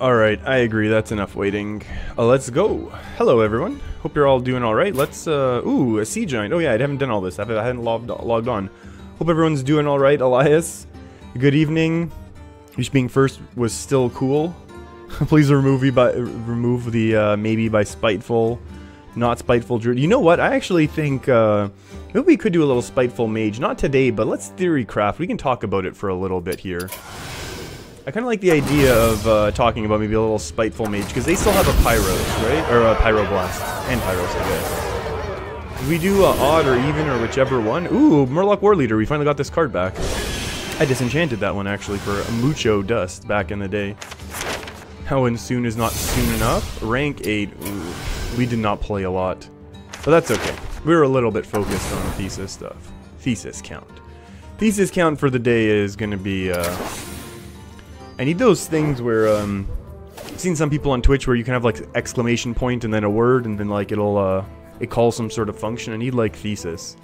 Alright, I agree. That's enough waiting. Let's go. Hello, everyone. Hope you're all doing alright. Let's, ooh, a sea giant. Oh, yeah, I haven't done all this. I hadn't logged on. Hope everyone's doing alright. Elias, good evening. You being first was still cool. Please remove the maybe by spiteful, not spiteful druid. You know what? I actually think maybe we could do a little spiteful mage. Not today, but let's theory craft. We can talk about it for a little bit here. I kind of like the idea of talking about maybe a little spiteful mage, because they still have a Pyros, right? Or a Pyroblast. And Pyros, I guess. We do odd or even or whichever one. Ooh, Murloc War Leader. We finally got this card back. I disenchanted that one, actually, for mucho dust back in the day. How in soon is not soon enough? Rank 8. Ooh, we did not play a lot. But that's okay. We were a little bit focused on the thesis stuff. Thesis count. Thesis count for the day is going to be... I need those things where, I've seen some people on Twitch where you can have, like, exclamation point and then a word, and then, like, it calls some sort of function. I need, like, thesis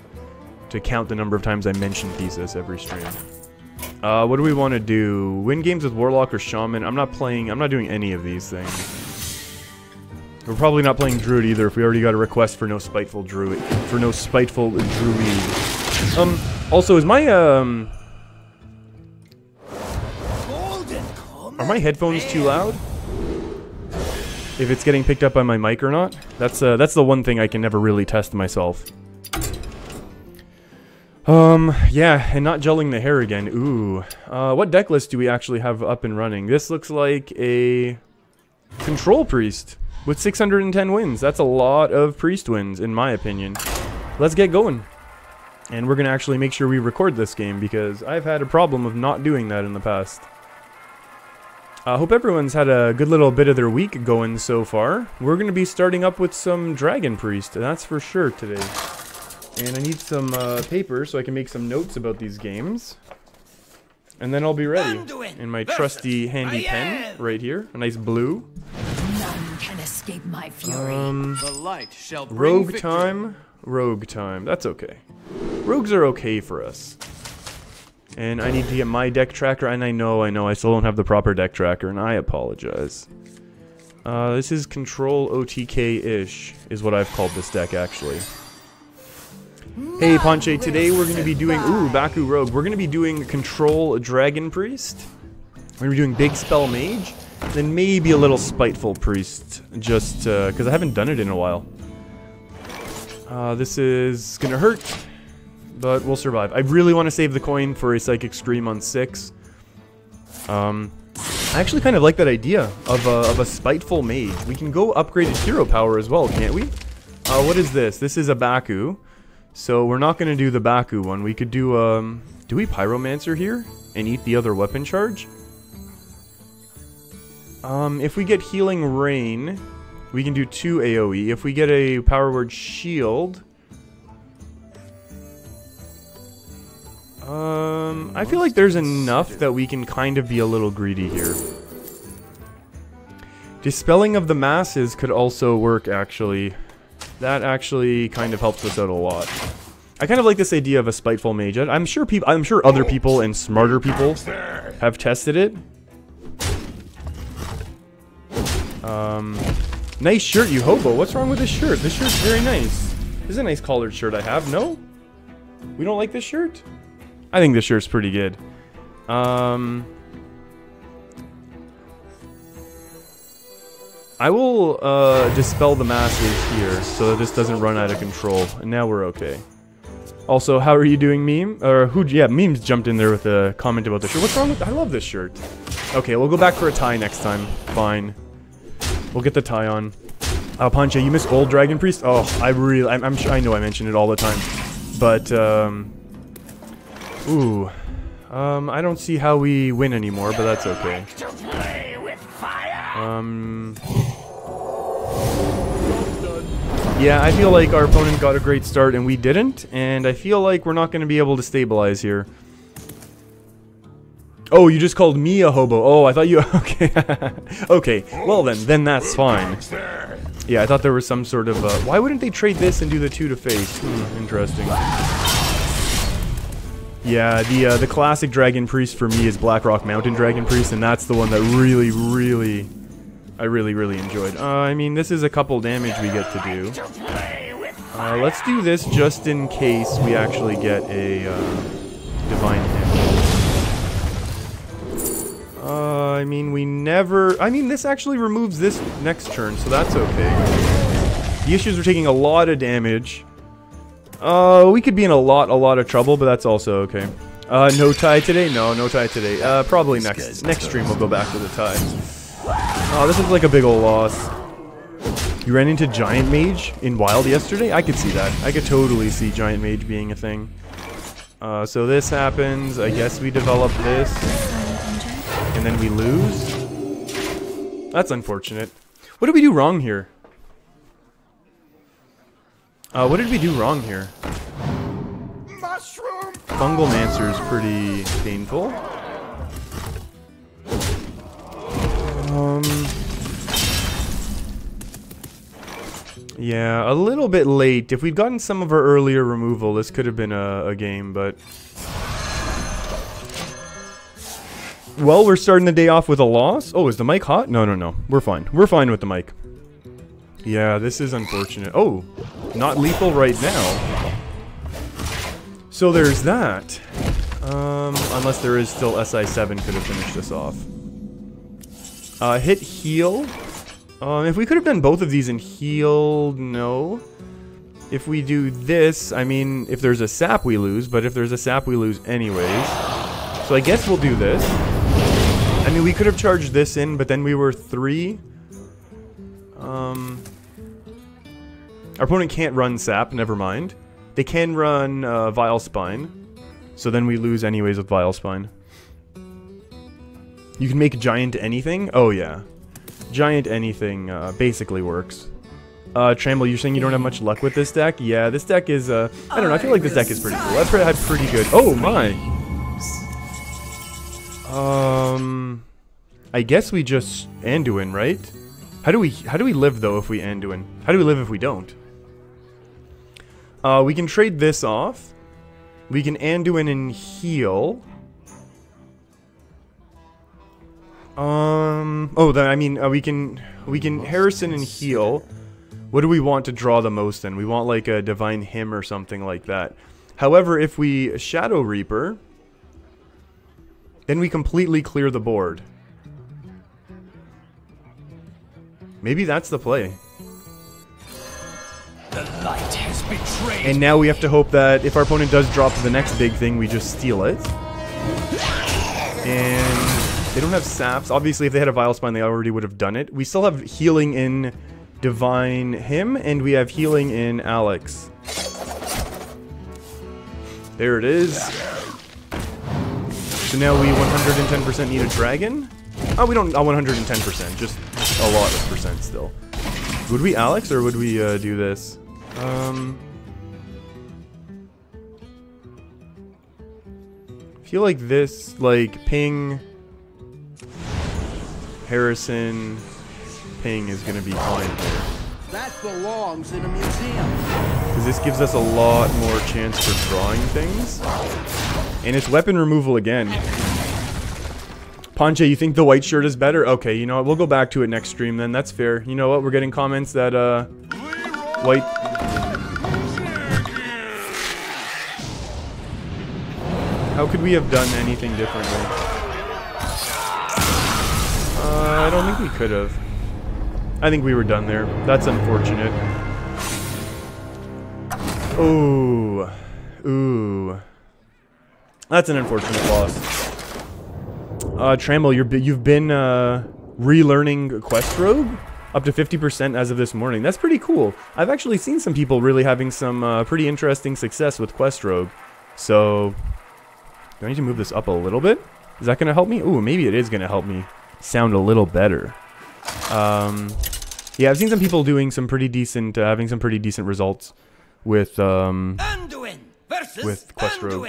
to count the number of times I mention thesis every stream. What do we want to do? Win games with Warlock or Shaman? I'm not doing any of these things. We're probably not playing Druid either if we already got a request for no spiteful Druid. Also, is my, are my headphones too loud? If it's getting picked up by my mic or not? That's the one thing I can never really test myself. Yeah, and not gelling the hair again. Ooh. What deck list do we actually have up and running? This looks like a Control Priest with 610 wins. That's a lot of Priest wins, in my opinion. Let's get going. And we're gonna actually make sure we record this game, because I've had a problem of not doing that in the past. I hope everyone's had a good little bit of their week going so far. We're going to be starting up with some Dragon Priest, that's for sure today. And I need some paper so I can make some notes about these games. And then I'll be ready. In my trusty handy pen right here, a nice blue. None can escape my fury. The light shall bring Rogue victory. time. Rogue time. That's okay. Rogues are okay for us. And I need to get my deck tracker, and I know, I still don't have the proper deck tracker, and I apologize. This is Control OTK-ish, is what I've called this deck, actually. Hey, Ponche, today we're going to be doing, ooh, Baku Rogue. We're going to be doing Control Dragon Priest. We're going to be doing Big Spell Mage, then maybe a little Spiteful Priest, just because I haven't done it in a while. This is going to hurt. But we'll survive. I really want to save the coin for a Psychic Scream on 6. I actually kind of like that idea of a Spiteful Mage. We can go upgraded hero power as well, can't we? What is this? This is a Baku. So we're not going to do the Baku one. We could do we Pyromancer here? And eat the other weapon charge? If we get Healing Rain, we can do 2 AoE. If we get a Power Word Shield... I feel like there's enough that we can kind of be a little greedy here. Dispelling of the Masses could also work, actually. That actually kind of helps us out a lot. I kind of like this idea of a Spiteful Mage. I'm sure other people and smarter people have tested it. Nice shirt, you hobo. What's wrong with this shirt? This shirt's very nice. This is a nice collared shirt I have. No? We don't like this shirt? I think this shirt's pretty good. I will dispel the masses here so that this doesn't run out of control. And now we're okay. Also, how are you doing, Meme? Or who? Yeah, Meme's jumped in there with a comment about the shirt. What's wrong with? I love this shirt. Okay, we'll go back for a tie next time. Fine. We'll get the tie on. Pancha, you miss old Dragon Priest? Oh, I'm sure I know I mention it all the time, but ooh, I don't see how we win anymore, but that's okay. Yeah, I feel like our opponent got a great start and we didn't, and I feel like we're not going to be able to stabilize here. Oh, you just called me a hobo. Oh, I thought you... Okay. Okay, well then that's fine. Yeah, I thought there was some sort of... why wouldn't they trade this and do the 2 to face? Interesting. Yeah, the classic Dragon Priest for me is Blackrock Mountain Dragon Priest, and that's the one that really I really, really enjoyed. I mean, this is a couple damage we get to do. Let's do this just in case we actually get a Divine Hymn. I mean, we never... I mean, this actually removes this next turn, so that's okay. The issues are taking a lot of damage. We could be in a lot of trouble, but that's also okay. No tie today? No, no tie today. Probably next stream we'll go back to the tie. Oh, this is like a big ol' loss. You ran into Giant Mage in Wild yesterday? I could see that. I could totally see Giant Mage being a thing. So this happens. I guess we develop this. And then we lose. That's unfortunate. What did we do wrong here? What did we do wrong here? Mushroom. Fungal Mancer is pretty painful. Yeah, a little bit late. If we'd gotten some of our earlier removal, this could have been a game, but... Well, we're starting the day off with a loss. Oh, is the mic hot? No, no, no. We're fine. We're fine with the mic. Yeah, this is unfortunate. Oh, not lethal right now. So there's that. Unless there is still SI7 could have finished us off. Hit heal. If we could have done both of these and healed, no. If we do this, I mean, if there's a sap we lose, but if there's a sap we lose anyways. So I guess we'll do this. I mean, we could have charged this in, but then we were 3. Our opponent can't run sap, never mind. They can run Vile Spine. So then we lose anyways with Vile Spine. You can make Giant anything? Oh yeah. Giant anything basically works. Tramble, you're saying you don't have much luck with this deck? Yeah, this deck is, I don't know, I feel like this deck is pretty cool. I've had pretty good... Oh my! I guess we just Anduin, right? How do we live though if we Anduin? How do we live if we don't? We can trade this off. We can Anduin and heal. We can Harrison and heal. What do we want to draw the most in? We want like a Divine Hymn or something like that. However, if we Shadow Reaper, then we completely clear the board. Maybe that's the play. The light has betrayed. And now we have to hope that if our opponent does drop the next big thing, we just steal it. And they don't have saps. Obviously, if they had a Vile Spine, they already would have done it. We still have healing in Divine Hymn, and we have healing in Alex. There it is. So now we 110% need a dragon? Oh, we don't 110%, just a lot of percent still. Would we Alex, or would we do this? I feel like this, like, ping... Harrison... Ping is gonna be fine here. That belongs in a museum. Because this gives us a lot more chance for drawing things. And it's weapon removal again. Panche, you think the white shirt is better? Okay, you know what? We'll go back to it next stream then. That's fair. You know what? We're getting comments that, white... How could we have done anything differently? I don't think we could have. I think we were done there. That's unfortunate. Ooh. Ooh. That's an unfortunate loss. Tramble, you've been relearning Quest Rogue up to 50% as of this morning. That's pretty cool. I've actually seen some people really having some pretty interesting success with Quest Rogue. So, do I need to move this up a little bit? Is that going to help me? Ooh, maybe it is going to help me sound a little better. Yeah, I've seen some people doing some pretty decent, having some pretty decent results with Quest Rogue.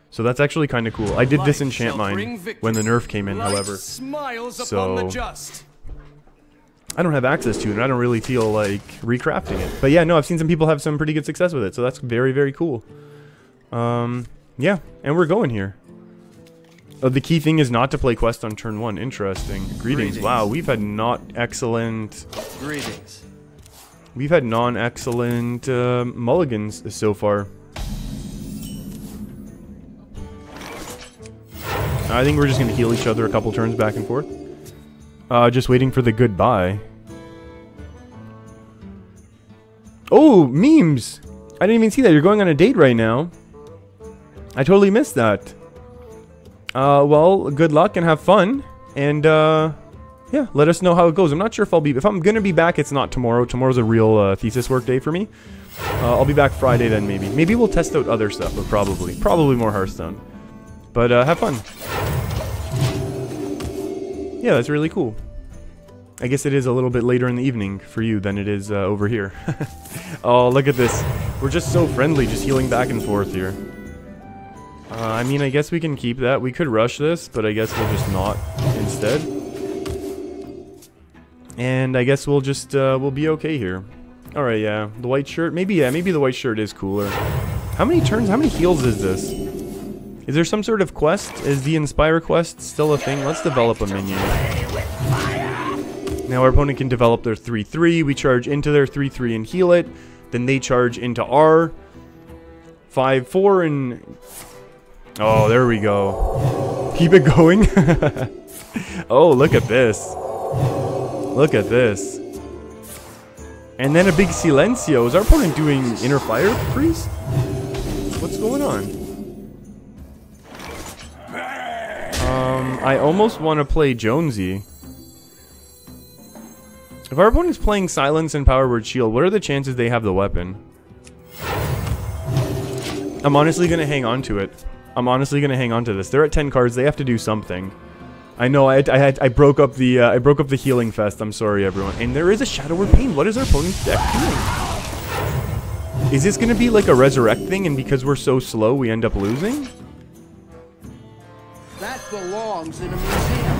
So that's actually kind of cool. I did disenchant mine when the nerf came in, however. So I don't have access to it, and I don't really feel like recrafting it. But yeah, no, I've seen some people have some pretty good success with it, so that's very, very cool. Yeah, and we're going here. Oh, the key thing is not to play quest on turn 1. Interesting. Greetings. Wow, we've had not excellent... Greetings. We've had non-excellent mulligans so far. I think we're just going to heal each other a couple turns back and forth. Just waiting for the goodbye. Oh, memes! I didn't even see that. You're going on a date right now. I totally missed that. Well, good luck and have fun. And, yeah, let us know how it goes. I'm not sure if I'll be... If I'm going to be back, it's not tomorrow. Tomorrow's a real thesis work day for me. I'll be back Friday then, maybe. Maybe we'll test out other stuff, but probably. Probably more Hearthstone. But, have fun. Yeah, that's really cool. I guess it is a little bit later in the evening for you than it is over here. Oh, look at this. We're just so friendly, just healing back and forth here. I mean, I guess we can keep that. We could rush this, but I guess we'll just not instead. And I guess we'll just, we'll be okay here. Alright, yeah. The white shirt. Maybe, yeah, maybe the white shirt is cooler. How many turns, how many heals is this? Is there some sort of quest? Is the Inspire quest still a thing? Let's develop a minion. Now our opponent can develop their 3-3. We charge into their 3-3 and heal it. Then they charge into our 5-4 and... Oh, there we go. Keep it going. Oh, look at this. Look at this. And then a big Silencio. Is our opponent doing Inner Fire Priest? What's going on? I almost want to play Jonesy. If our opponent's playing Silence and Power Word Shield, what are the chances they have the weapon? I'm honestly going to hang on to it. I'm honestly going to hang on to this. They're at 10 cards. They have to do something. I know I broke up the healing fest. I'm sorry, everyone. And there is a Shadow Word Pain. What is our opponent's deck doing? Is this going to be like a resurrect thing, and because we're so slow, we end up losing? That belongs in a museum.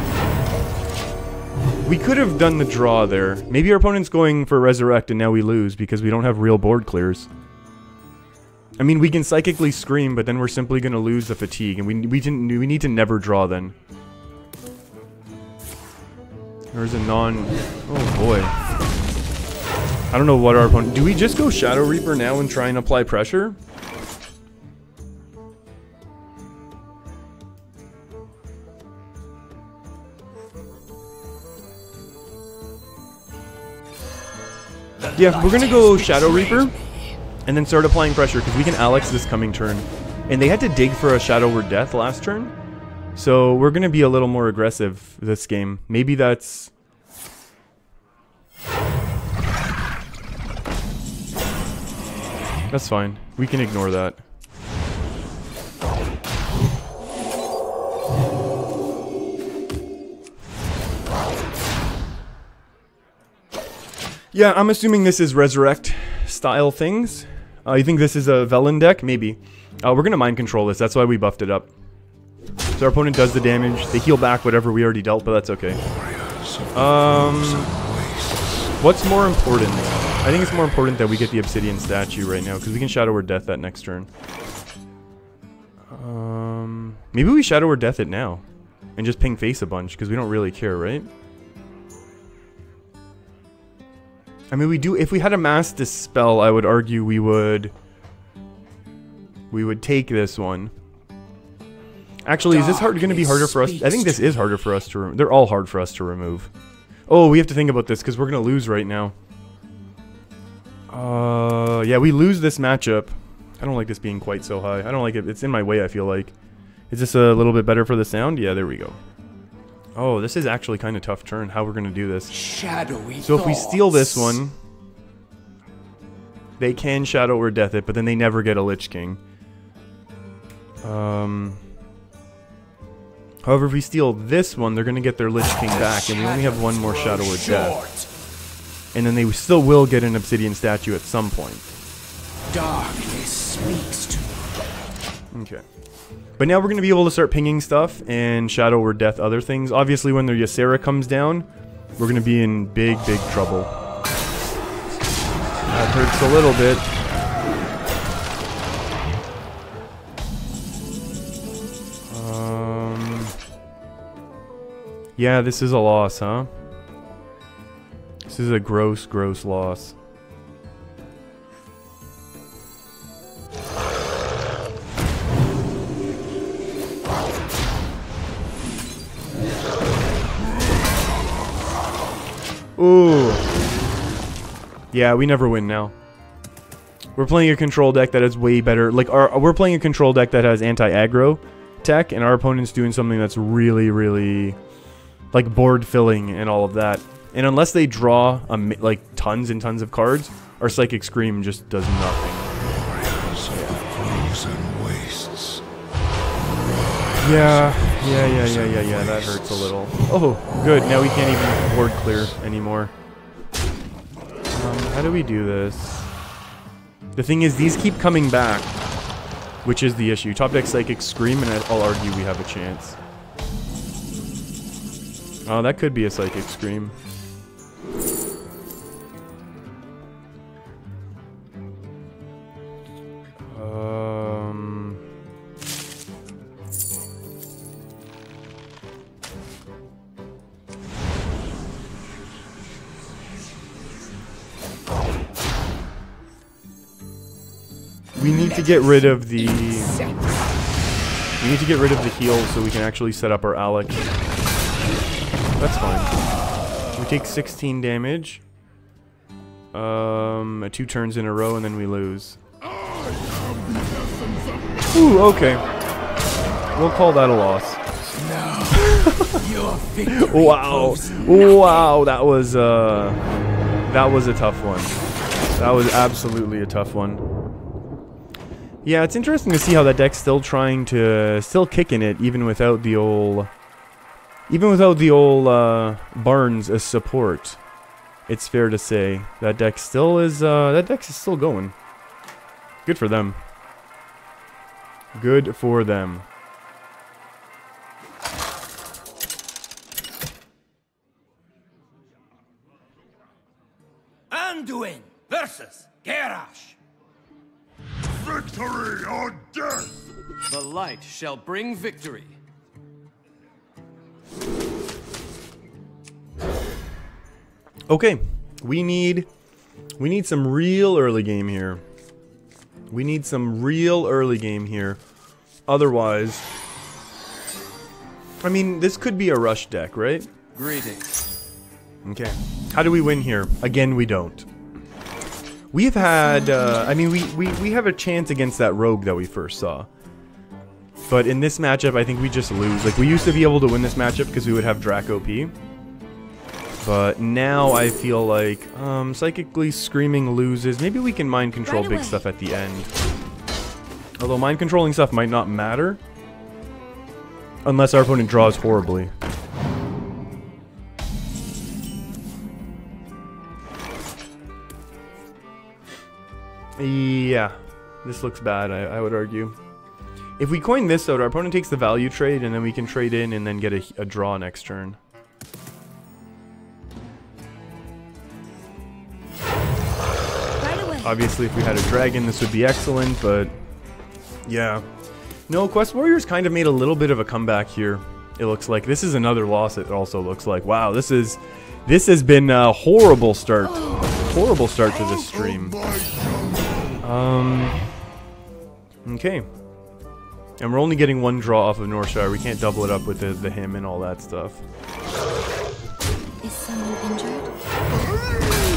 We could have done the draw there. Maybe our opponent's going for resurrect, and now we lose because we don't have real board clears. I mean, we can psychically scream, but then we're simply going to lose the fatigue, and we need to never draw then. There's a non... Oh boy. I don't know what our opponent... Do we just go Shadow Reaper now and try and apply pressure? Yeah, we're gonna go Shadow Reaper and then start applying pressure because we can Alex this coming turn. And they had to dig for a Shadow Word Death last turn. So we're gonna be a little more aggressive this game. Maybe that's... That's fine. We can ignore that. Yeah, I'm assuming this is Resurrect style things. You think this is a Velen deck? Maybe. We're gonna mind control this. That's why we buffed it up. So our opponent does the damage. They heal back whatever we already dealt, but that's okay. What's more important? I think it's more important that we get the Obsidian statue right now, because we can Shadow Word Death that next turn. Maybe we Shadow Word Death it now. And just ping face a bunch, because we don't really care, right? I mean, we do. If we had a Mass Dispel, I would argue we would take this one. Actually, is this going to be harder for us? I think this is harder for us to remove. They're all hard for us to remove. Oh, we have to think about this because we're going to lose right now. Yeah, we lose this matchup. I don't like this being quite so high. I don't like it. It's in my way, I feel like. Is this a little bit better for the sound? Yeah, there we go. Oh, this is actually kind of tough turn, how we're going to do this. Shadowy So if we steal this one, they can Shadow Word Death it, but then they never get a Lich King. However, if we steal this one, they're going to get their Lich King back, and we only have one more Shadow Word Death. And then they still will get an Obsidian statue at some point. Darkness speaks to me. Okay. But now we're going to be able to start pinging stuff and Shadow Word Death other things. Obviously, when their Ysera comes down, we're going to be in big, big trouble. That hurts a little bit. Yeah, this is a loss, huh? This is a gross, gross loss. Ooh. Yeah, we never win now. We're playing a control deck that is way better. Like, we're playing a control deck that has anti-aggro tech, and our opponent's doing something that's really, really, like, board filling and all of that. And unless they draw, like, tons and tons of cards, our Psychic Scream just does nothing. Yeah, that hurts a little. Oh, good. Now we can't even board clear anymore. How do we do this? The thing is, these keep coming back, which is the issue. Top deck Psychic Scream, and I'll argue we have a chance. Oh, that could be a Psychic Scream. We need to get rid of the... We need to get rid of the heal so we can actually set up our Alec. That's fine. We take 16 damage. 2 turns in a row and then we lose. Ooh, okay. We'll call that a loss. Wow. Wow, that was a tough one. That was absolutely a tough one. Yeah, it's interesting to see how that deck's still kicking it, even without the old Barnes as support. It's fair to say that deck still is still going. Good for them. Good for them. Anduin versus Garrosh. Victory or death! The light shall bring victory. Okay, we need some real early game here. We need some real early game here. Otherwise, I mean, this could be a rush deck, right? Greetings. Okay. How do we win here? Again, we don't. We've had, I mean, we have a chance against that rogue that we first saw. But in this matchup, I think we just lose. Like, we used to be able to win this matchup because we would have Draco P. But now I feel like, Psychically Screaming loses. Maybe we can mind control big stuff at the end. Although mind controlling stuff might not matter. Unless our opponent draws horribly. Yeah, this looks bad, I would argue. If we coin this out, our opponent takes the value trade, and then we can trade in and then get a draw next turn. Obviously, if we had a dragon, this would be excellent, but yeah. No, Quest Warriors kind of made a little bit of a comeback here. It looks like this is another loss. It also looks like, wow, this has been a horrible start. Horrible start to this stream. Okay. And we're only getting one draw off of Northshire. We can't double it up with the hymn and all that stuff. Is someone injured?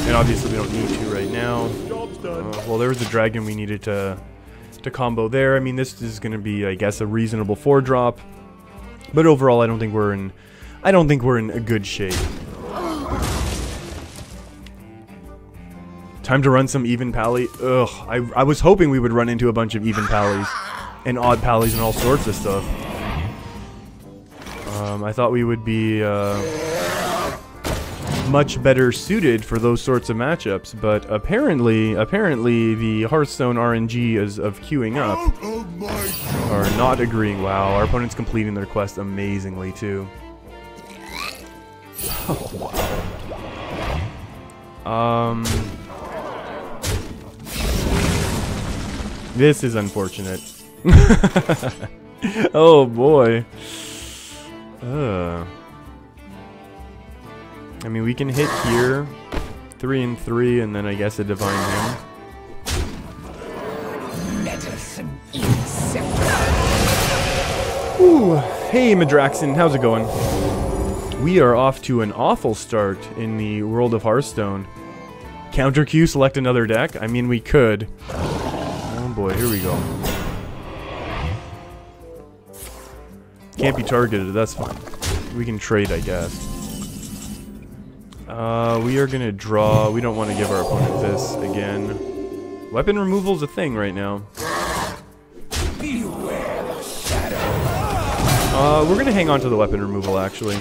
And obviously we don't need to right now. Well, there was a dragon we needed to combo there. I mean, this is going to be, I guess, a reasonable 4-drop. But overall, I don't think we're in a good shape. Time to run some even pally. Ugh, I was hoping we would run into a bunch of even pallies and odd pallies and all sorts of stuff. I thought we would be much better suited for those sorts of matchups, but apparently the Hearthstone RNG of queuing up are not agreeing. Wow, our opponent's completing their quest amazingly too. Oh, wow. This is unfortunate. I mean, we can hit here, 3 and 3, and then I guess a Divine Hymn. Medicine insect. Ooh, hey Madraxon, how's it going? We are off to an awful start in the world of Hearthstone. Counter Q, select another deck? I mean, we could. Oh boy, here we go. Can't be targeted, that's fine. We can trade, I guess. We are gonna draw. We don't want to give our opponent this again. Weapon removal's a thing right now. Beware the shadow. We're gonna hang on to the weapon removal, actually.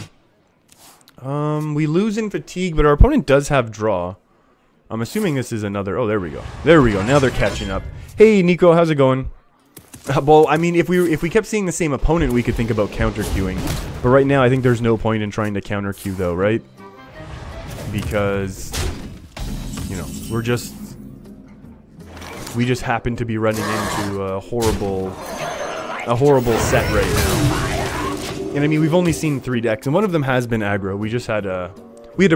We lose in fatigue, but our opponent does have draw. I'm assuming this is another... Oh, there we go. There we go. Now they're catching up. Hey, Nico, how's it going? Well, I mean, if we kept seeing the same opponent, we could think about counter-queuing. But right now, I think there's no point in trying to counter-queue, though, right? Because, you know, we just happen to be running into a horrible set right now. And I mean, we've only seen 3 decks, and one of them has been aggro. We just had a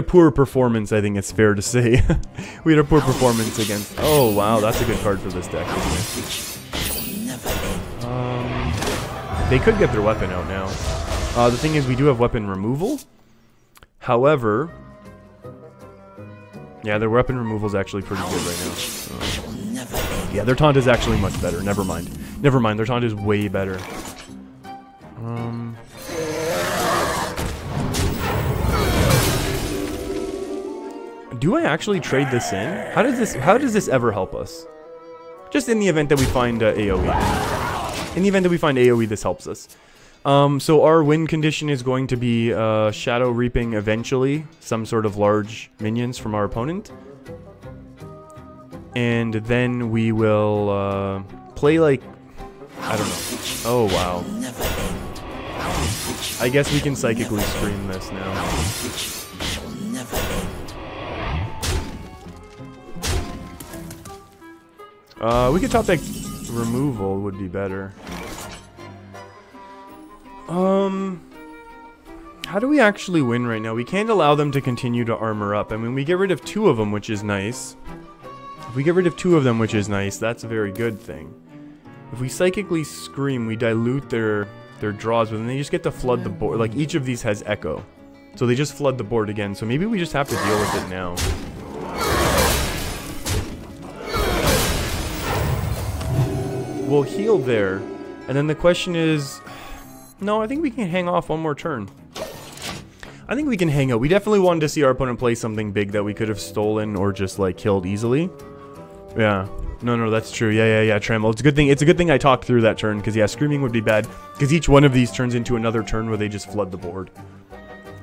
poor performance, I think it's fair to say. We had a poor performance against... Oh, wow, that's a good card for this deck, isn't it? They could get their weapon out now. The thing is, we do have weapon removal. However... Yeah, their weapon removal is actually pretty good right now. Yeah, their taunt is actually much better. Never mind. Never mind, their taunt is way better. Do I actually trade this in? How does this ever help us? Just in the event that we find AoE. In the event that we find AoE, this helps us. So our win condition is going to be Shadow Reaping eventually, some sort of large minions from our opponent. And then we will play like... I don't know. Oh, wow. I guess we can psychically scream this now. We could top deck removal would be better. How do we actually win right now? We can't allow them to continue to armor up. I mean, we get rid of 2 of them, which is nice. If we get rid of 2 of them, which is nice, that's a very good thing. If we psychically scream, we dilute their draws, but then they just get to flood the board. Like, each of these has echo. So they just flood the board again. So maybe we just have to deal with it now. We'll heal there. And then the question is... No, I think we can hang off one more turn. I think we can hang out. We definitely wanted to see our opponent play something big that we could have stolen or just, like, killed easily. Yeah. No, that's true. Yeah, Trammel. It's a good thing I talked through that turn, because, yeah, screaming would be bad. Because each one of these turns into another turn where they just flood the board.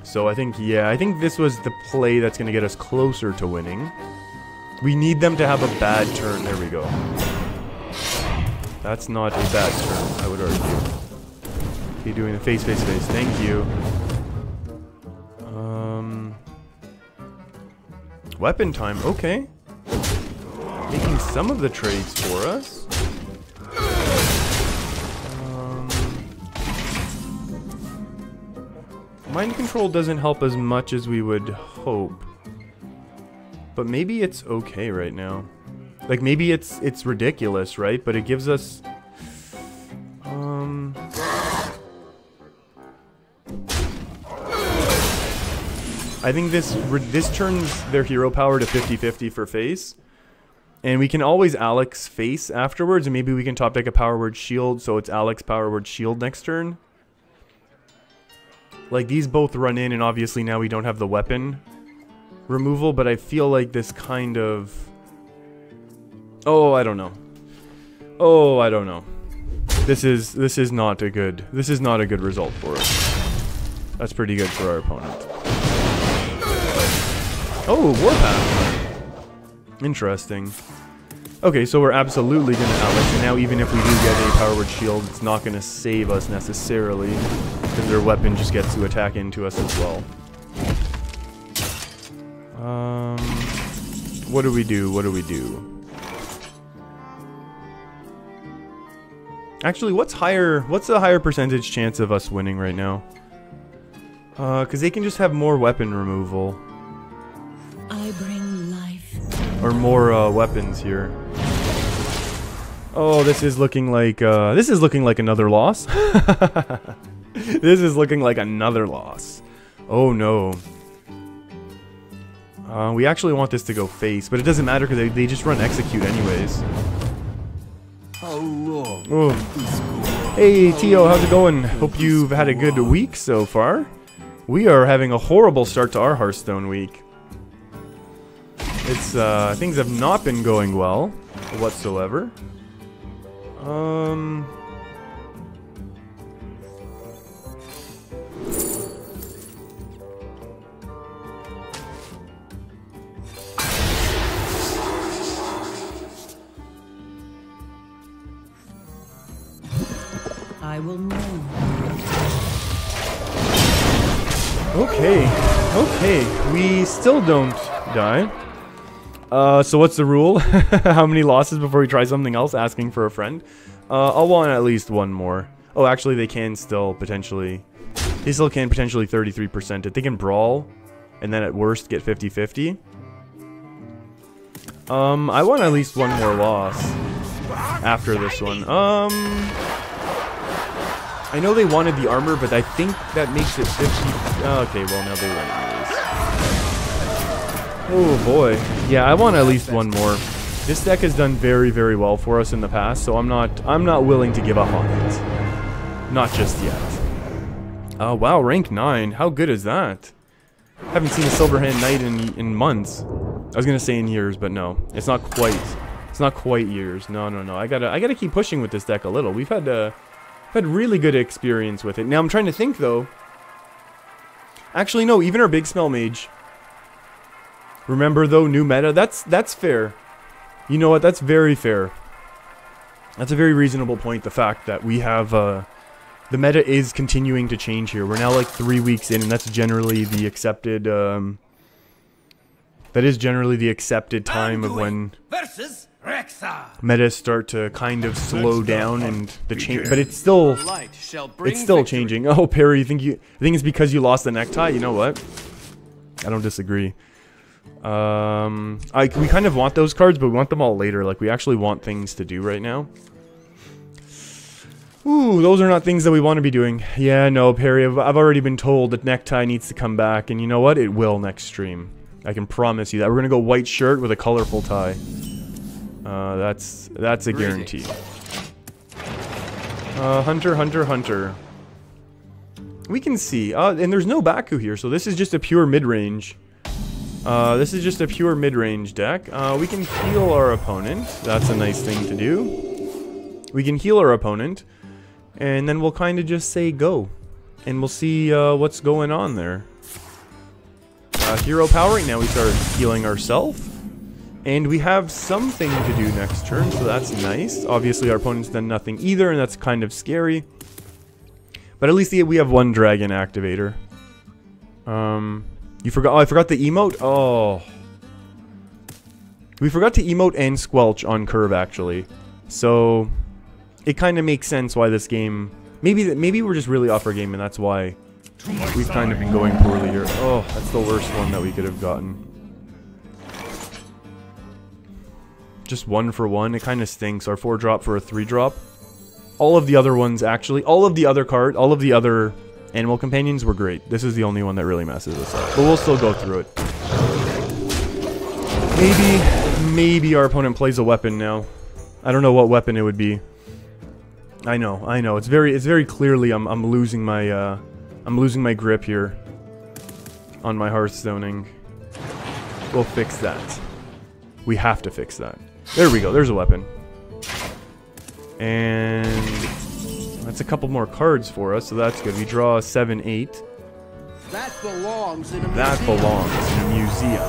So I think this was the play that's going to get us closer to winning. We need them to have a bad turn. There we go. That's not a bad turn, I would argue. Okay, doing the face. Thank you. Weapon time. Okay. Making some of the trades for us. Mind control doesn't help as much as we would hope. But maybe it's okay right now. Like, maybe it's ridiculous, right? But it gives us... I think this turns their hero power to 50-50 for face. And we can always Alex face afterwards, and maybe we can top deck a power word shield, so it's Alex power word shield next turn. Like, these both run in, and obviously now we don't have the weapon removal, but I feel like this kind of... Oh, I don't know. Oh, I don't know. This is not a good result for us. That's pretty good for our opponent. Oh, Warpath. Interesting. Okay, so we're absolutely going to Alex, and now even if we do get a power word shield, it's not going to save us necessarily, because their weapon just gets to attack into us as well. What do we do? Actually, what's the higher percentage chance of us winning right now? Because they can just have more weapon removal. I bring life. Or more weapons here. Oh, this is looking like another loss. This is looking like another loss. Oh no. We actually want this to go face, but it doesn't matter because they just run execute anyways. Oh. Hey Tio, how's it going? Hope you've had a good week so far. We are having a horrible start to our Hearthstone week. It's things have not been going well whatsoever. I will know. Okay, we still don't die. So what's the rule? How many losses before we try something else? Asking for a friend. I'll want at least one more. Oh, actually, they can still potentially... They still can potentially 33% it. They can brawl, and then at worst get 50-50. I want at least one more loss after this one. I know they wanted the armor, but I think that makes it 50... okay, well, now they win anyways. Oh, boy. Yeah, I want at least one more. This deck has done very, very well for us in the past, so I'm not willing to give up on it. Not just yet. Oh, wow, rank 9. How good is that? Haven't seen a Silverhand Knight in months. I was gonna say in years, but no. It's not quite. It's not quite years. No. I gotta keep pushing with this deck a little. We've had really good experience with it. Now I'm trying to think though. Actually, no. Even our big spell mage. Remember though, new meta. That's fair. You know what? That's very fair. That's a very reasonable point. The fact that we have the meta is continuing to change here. We're now like 3 weeks in, and that's generally the accepted. That is generally the accepted time of when metas start to kind of slow down and the change. But it's still changing. Oh, Perry, you think it's because you lost the necktie? You know what? I don't disagree. We kind of want those cards, but we want them all later. Like, we actually want things to do right now. Ooh, those are not things that we want to be doing. Yeah, no, Perry, I've already been told that necktie needs to come back, and you know what? It will next stream. I can promise you that. We're gonna go white shirt with a colorful tie. That's a guarantee. Hunter. We can see. And there's no Baku here, so this is just a pure mid-range. This is just a pure mid-range deck. We can heal our opponent. That's a nice thing to do. We can heal our opponent. And then we'll kind of just say go. And we'll see what's going on there. Hero power. Now we start healing ourselves. And we have something to do next turn, so that's nice. Obviously, our opponent's done nothing either, and that's kind of scary. But at least we have one dragon activator. You forgot. Oh, I forgot the emote. Oh. We forgot to emote and squelch on curve, actually. So it kind of makes sense why this game... Maybe we're just really off our game, and that's why we've kind of been going poorly here. Oh, that's the worst one that we could have gotten. Just 1 for 1. It kind of stinks. Our 4-drop for a 3-drop. All of the other ones, actually, all of the other animal companions were great. This is the only one that really messes us up. But we'll still go through it. Maybe our opponent plays a weapon now. I don't know what weapon it would be. I know. It's very clearly I'm losing my grip here on my Hearthstoning. We'll fix that. We have to fix that. There we go. There's a weapon. And that's a couple more cards for us, so that's good. We draw a 7-8. That belongs in a museum.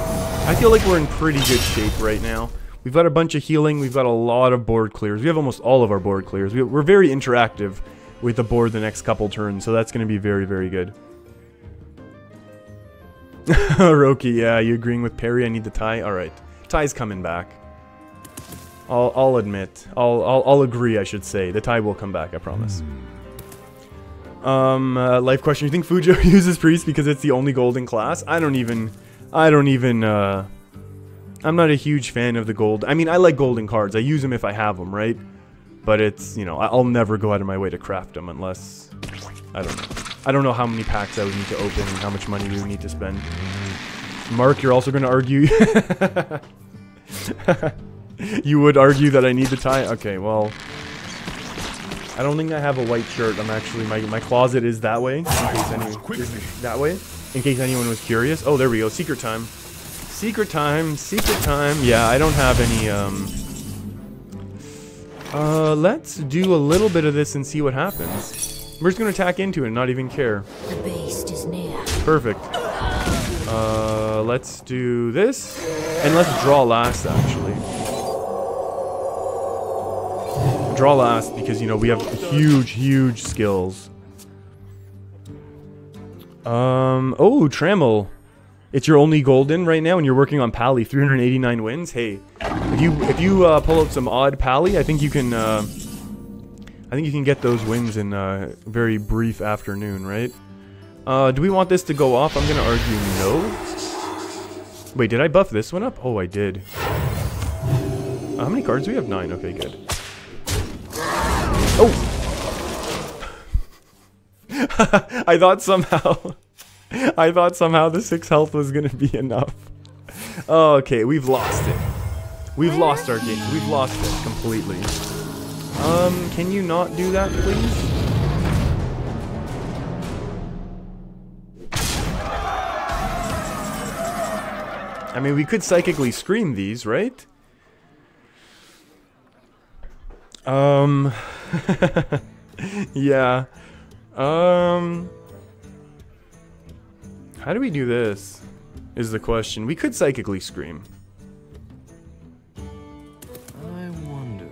I feel like we're in pretty good shape right now. We've got a bunch of healing. We've got a lot of board clears. We have almost all of our board clears. We're very interactive with the board the next couple turns, so that's going to be very, very good. Roki, yeah, you agreeing with Perry? I need the tie? Alright. Tie's coming back. I'll admit. I'll agree, I should say. The tie will come back, I promise. Life question. You think Fujo uses Priest because it's the only golden class? I don't even I don't even, I'm not a huge fan of the gold. I mean, I like golden cards. I use them if I have them, right? But it's, you know, I'll never go out of my way to craft them unless, I don't know. I don't know how many packs I would need to open and how much money we would need to spend. Mark, you're also going to argue. You would argue that I need the tie? Okay, well, I don't think I have a white shirt. I'm actually, my closet is that way. In case that way. In case anyone was curious. Oh, there we go. Secret time. Secret time. Secret time. Yeah, I don't have any, let's do a little bit of this and see what happens. We're just gonna attack into it and not even care. The beast is near. Perfect. Let's do this. And let's draw last, actually. Draw last because, you know, we have huge, huge skills. Oh, Trammel. It's your only golden right now and you're working on Pally. 389 wins. Hey, if you pull out some odd Pally, I think you can, get those wins in a very brief afternoon, right? Do we want this to go off? I'm gonna argue no. Wait, did I buff this one up? Oh, I did. How many cards do we have? 9. Okay, good. Oh! I thought somehow the 6 health was gonna be enough. Oh, okay, we've lost it. We've lost our game. We've lost it completely. Can you not do that, please? I mean, we could psychically scream these, right? Yeah. How do we do this? Is the question. We could psychically scream. I wonder.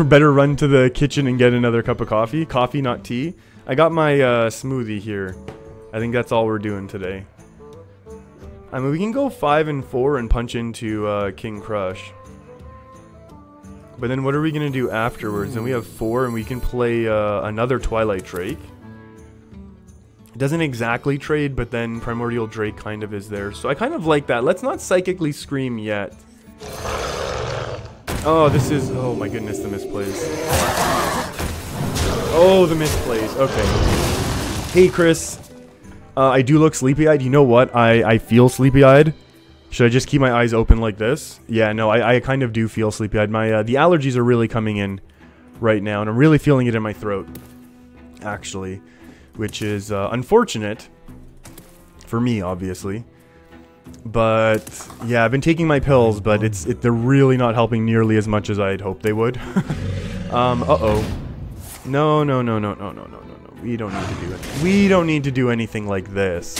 Better run to the kitchen and get another cup of coffee. Coffee, not tea. I got my smoothie here. I think that's all we're doing today. I mean, we can go 5 and 4 and punch into King Crush. But then what are we going to do afterwards? Then we have 4 and we can play another Twilight Drake. It doesn't exactly trade, but then Primordial Drake kind of is there. So I kind of like that. Let's not psychically scream yet. Oh, this is... Oh my goodness, the misplays. Oh, the misplays. Okay. Hey, Chris. I do look sleepy-eyed. You know what? I feel sleepy-eyed. Should I just keep my eyes open like this? Yeah, no, I kind of do feel sleepy-eyed. The allergies are really coming in right now, and I'm really feeling it in my throat, actually, which is unfortunate for me, obviously. But yeah, I've been taking my pills, but they're really not helping nearly as much as I'd hoped they would. Uh-oh. No. We don't need to do it. We don't need to do anything like this.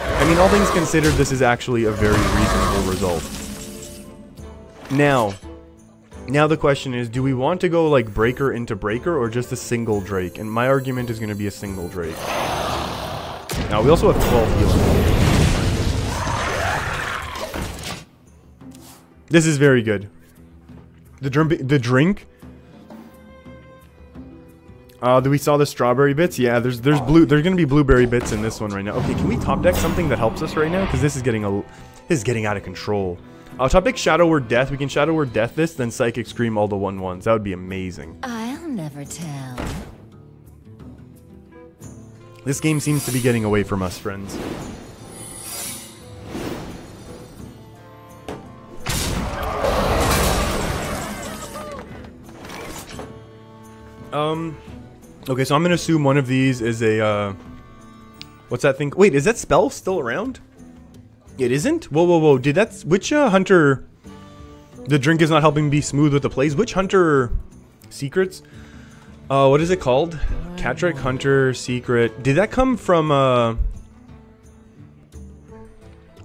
I mean, all things considered, this is actually a very reasonable result. Now the question is, do we want to go like breaker into breaker or just a single Drake? And my argument is going to be a single Drake. Now, we also have 12 healing. This is very good. The drink. We saw the strawberry bits? Yeah, there's gonna be blueberry bits in this one right now. Okay, can we top deck something that helps us right now? Because this is getting out of control. Top deck Shadow Word Death. We can Shadow Word Death this, then Psychic Scream all the 1/1s. That would be amazing. I'll never tell. This game seems to be getting away from us, friends. Okay, so I'm gonna assume one of these is a, what's that thing? Wait, is that spell still around? It isn't? Whoa. Did that, which, hunter, the drink is not helping be smooth with the plays. Which hunter secrets? What is it called? Catrick Hunter Secret. Did that come from,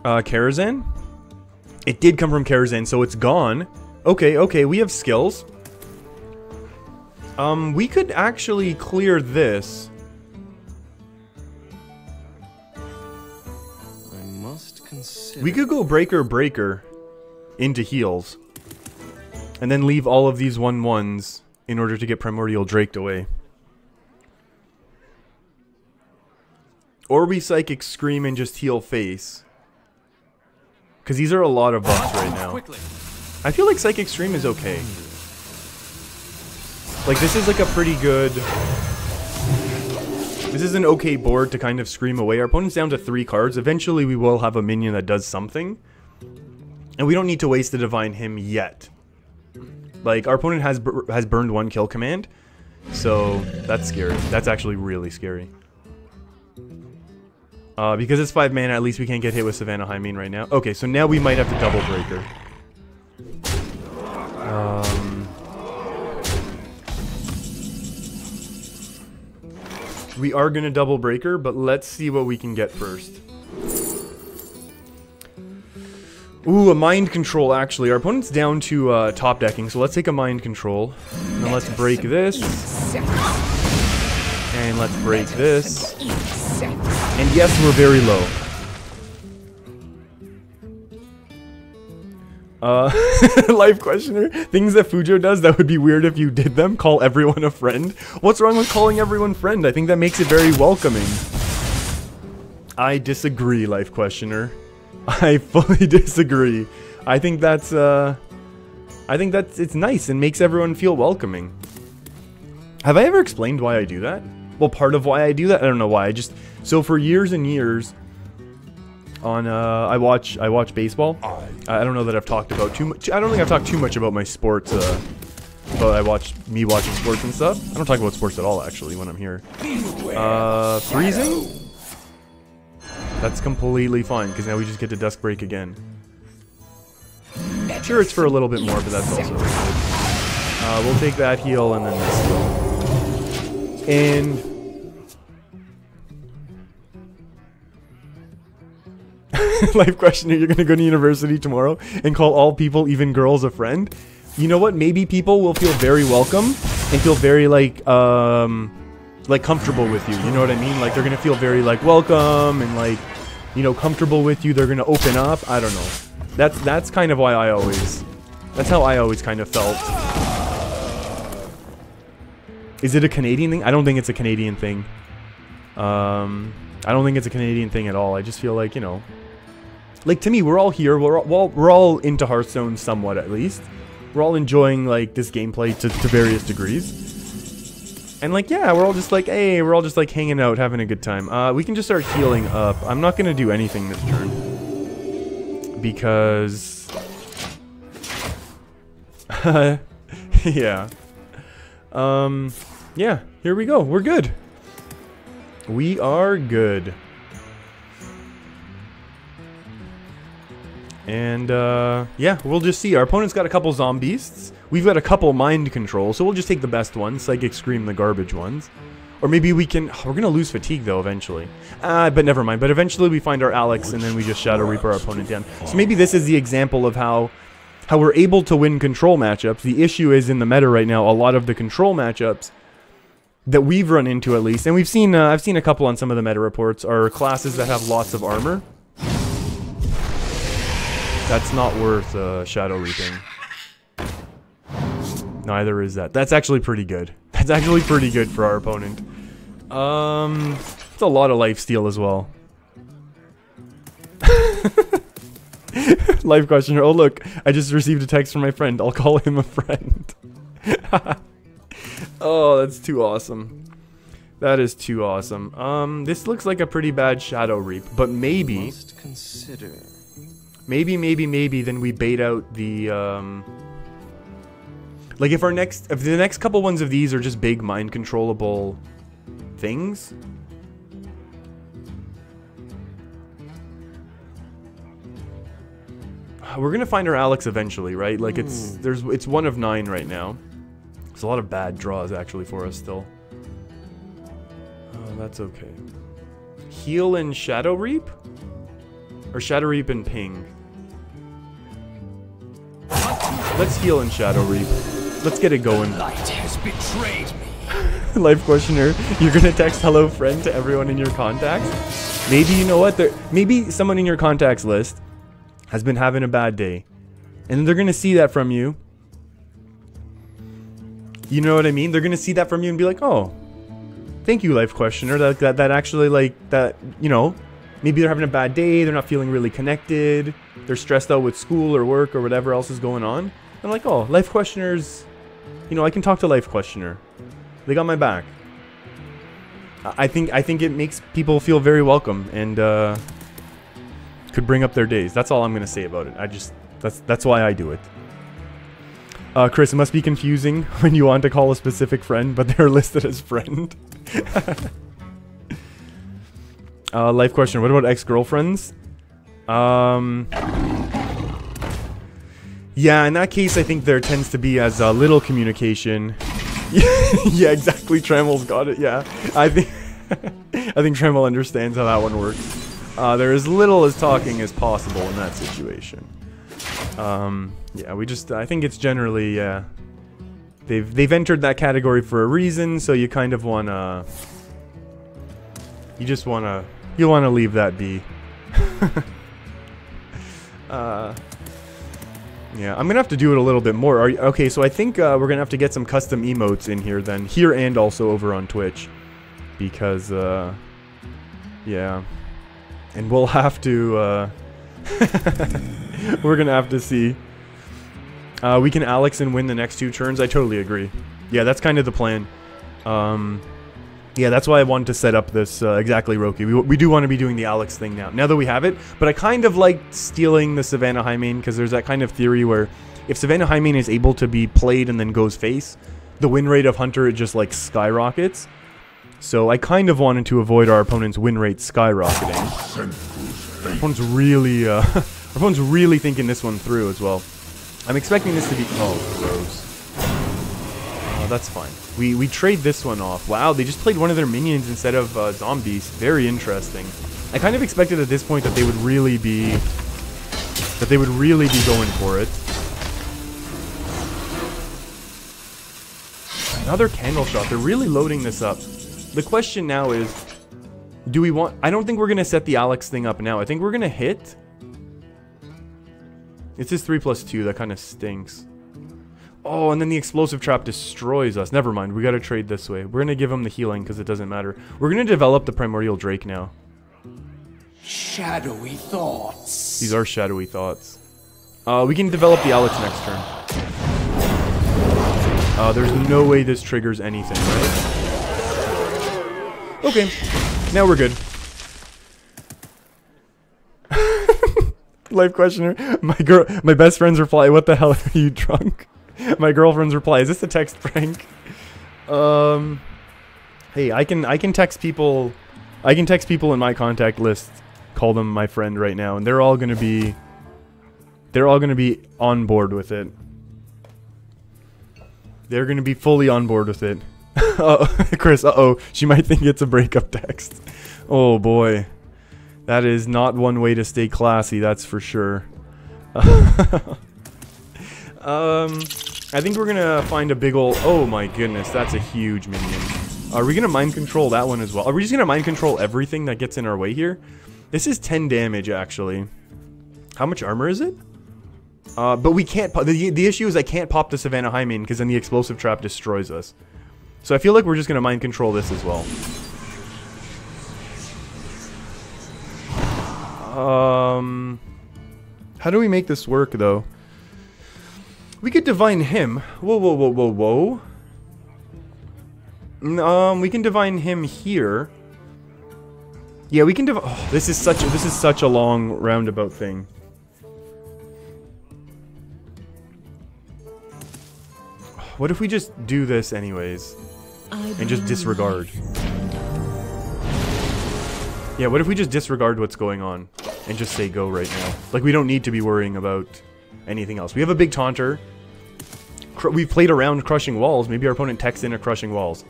Karazhan? It did come from Karazhan, so it's gone. Okay, we have skills. We could actually clear this. I must consider. We could go breaker into heals. And then leave all of these 1/1s in order to get Primordial Draked away. Or we Psychic Scream and just heal face. Because these are a lot of buffs right now. I feel like Psychic Scream is okay. Like, this is like a pretty good... This is an okay board to kind of scream away. Our opponent's down to 3 cards. Eventually we will have a minion that does something. And we don't need to waste the Divine Hymn yet. Like, our opponent has burned 1 kill command. So, that's scary. That's actually really scary. Because it's 5 mana, at least we can't get hit with Savannah Hymeine right now. Okay, so now we might have to double breaker. We are gonna double breaker, but let's see what we can get first. Ooh, a mind control, actually. Our opponent's down to top decking, so let's take a mind control. And then let's break this. And let's break this. And yes, we're very low. Life questioner. Things that Fujo does that would be weird if you did them. Call everyone a friend. What's wrong with calling everyone friend? I think that makes it very welcoming. I disagree, Life questioner. I fully disagree. I think that's it's nice and makes everyone feel welcoming. Have I ever explained why I do that? Well, part of why I do that, I don't know why. So for years and years on I watch baseball. I don't know that I've talked about too much. I don't think I've talked too much about my sports but me watching sports and stuff. I don't talk about sports at all actually when I'm here. Freezing? That's completely fine, because now we just get to Dusk Break again. Sure, it's for a little bit more, but that's also good. We'll take that heal and then this heal. And... Life questioner, you're going to go to university tomorrow and call all people, even girls, a friend? You know what? Maybe people will feel very welcome and feel very, like comfortable with you, you know what I mean? Like, they're gonna feel very, like, welcome and, like, you know, comfortable with you. They're gonna open up. I don't know. That's kind of why that's how I always kind of felt. Is it a Canadian thing? I don't think it's a Canadian thing. I don't think it's a Canadian thing at all. I just feel like, you know, like, to me, we're all here. We're all into Hearthstone somewhat, at least. We're all enjoying, like, this gameplay to various degrees. And, like, yeah, we're all just like, hey, we're all just, like, hanging out, having a good time. We can just start healing up. I'm not going to do anything this turn. Because... yeah. Yeah, here we go. We're good. We are good. And, yeah, we'll just see. Our opponent's got a couple Zombeasts. We've got a couple Mind Control, so we'll just take the best ones. Psychic Scream, the garbage ones. Or maybe we can... We're gonna lose Fatigue, though, eventually. But never mind. But eventually we find our Alex, and then we just Shadow Reaper our opponent down. So maybe this is the example of how we're able to win control matchups. The issue is, in the meta right now, a lot of the control matchups that we've run into, at least, and we've seen... I've seen a couple on some of the meta reports, are classes that have lots of armor. That's not worth Shadow Reaping. Neither is that. That's actually pretty good. That's actually pretty good for our opponent. It's a lot of lifesteal as well. Life questioner. Oh look, I just received a text from my friend. I'll call him a friend. Oh, that's too awesome. That is too awesome. This looks like a pretty bad Shadow Reap, but maybe... Must consider. Maybe then we bait out the, like, if the next couple ones of these are just big mind controllable things. We're gonna find our Alex eventually, right? Like, it's 1 of 9 right now. There's a lot of bad draws, actually, for us still. Oh, that's okay. Heal and Shadow Reap? Or Shadow Reap and Ping? Let's heal and Shadow Reap. Let's get it going. Light has betrayed me. Life questioner, you're gonna text hello friend to everyone in your contacts? Maybe, you know what, maybe someone in your contacts list has been having a bad day. And they're gonna see that from you. You know what I mean? They're gonna see that from you and be like, oh, Thank you, Life Questioner. That actually, like, that, you know, maybe they're having a bad day, they're not feeling really connected, they're stressed out with school or work or whatever else is going on. I'm like, oh, Life Questioners, you know, I can talk to Life Questioner. They got my back. I think it makes people feel very welcome and could bring up their days. That's all I'm gonna say about it. That's why I do it. Chris, it must be confusing when you want to call a specific friend, but they're listed as friend. Life question, what about ex-girlfriends? Yeah, in that case, I think there tends to be as little communication. Yeah, exactly, Tramel's got it, yeah. I think Tremel understands how that one works. There is little as talking as possible in that situation. Yeah, I think it's generally, yeah. They've entered that category for a reason, so you kind of wanna... You wanna leave that be. Yeah, I'm gonna have to do it a little bit more. Okay, so I think we're gonna have to get some custom emotes in here then. Here and also over on Twitch. Because, yeah. And we'll have to, we're gonna have to see. We can Alex and win the next 2 turns. I totally agree. Yeah, that's kind of the plan. Yeah, that's why I wanted to set up this, exactly, Roki. We do want to be doing the Alex thing now that we have it. But I kind of like stealing the Savannah Highmane, because there's that kind of theory where if Savannah Highmane is able to be played and then goes face, the win rate of Hunter, it just, like, skyrockets. So I kind of wanted to avoid our opponent's win rate skyrocketing. Our opponent's really, our opponent's really thinking this one through as well. I'm expecting this to be... Oh, gross. That's fine. We trade this one off. Wow, they just played one of their minions instead of zombies. Very interesting. I kind of expected at this point that they would really be... going for it. Another candle shot. They're really loading this up. The question now is, do we want... I don't think we're going to set the Alex thing up now. I think we're going to hit... It's just 3+2. That kind of stinks. Oh, and then the explosive trap destroys us. Never mind. We got to trade this way. We're going to give him the healing because it doesn't matter. We're going to develop the Primordial Drake now. Shadowy thoughts. These are shadowy thoughts. We can develop the Alex next turn. There's no way this triggers anything, right? Okay. Now we're good. Life questioner. My best friend's reply, what the hell are you drunk? My girlfriend's reply, is this a text prank? Hey, I can text people in my contact list, call them my friend right now, and they're all gonna be on board with it. They're gonna be fully on board with it. Chris, uh-oh, she might think it's a breakup text. Oh boy. That is not one way to stay classy, that's for sure. I think we're gonna find a big ol'... Oh my goodness, that's a huge minion. Are we gonna mind control that one as well? Are we just gonna mind control everything that gets in our way here? This is 10 damage, actually. How much armor is it? But we can't... The issue is I can't pop the Savannah Highmane, because then the explosive trap destroys us. So I feel like we're just gonna mind control this as well. How do we make this work, though? We could divine him. Whoa, whoa, whoa, whoa, whoa. We can divine him here. Yeah, we can oh, this is such a long roundabout thing. What if we just do this anyways? And just disregard? Yeah, what if we just disregard what's going on? And just say go right now? Like, we don't need to be worrying about anything else. We have a big taunter. We've played around crushing walls. Maybe our opponent techs in a crushing walls.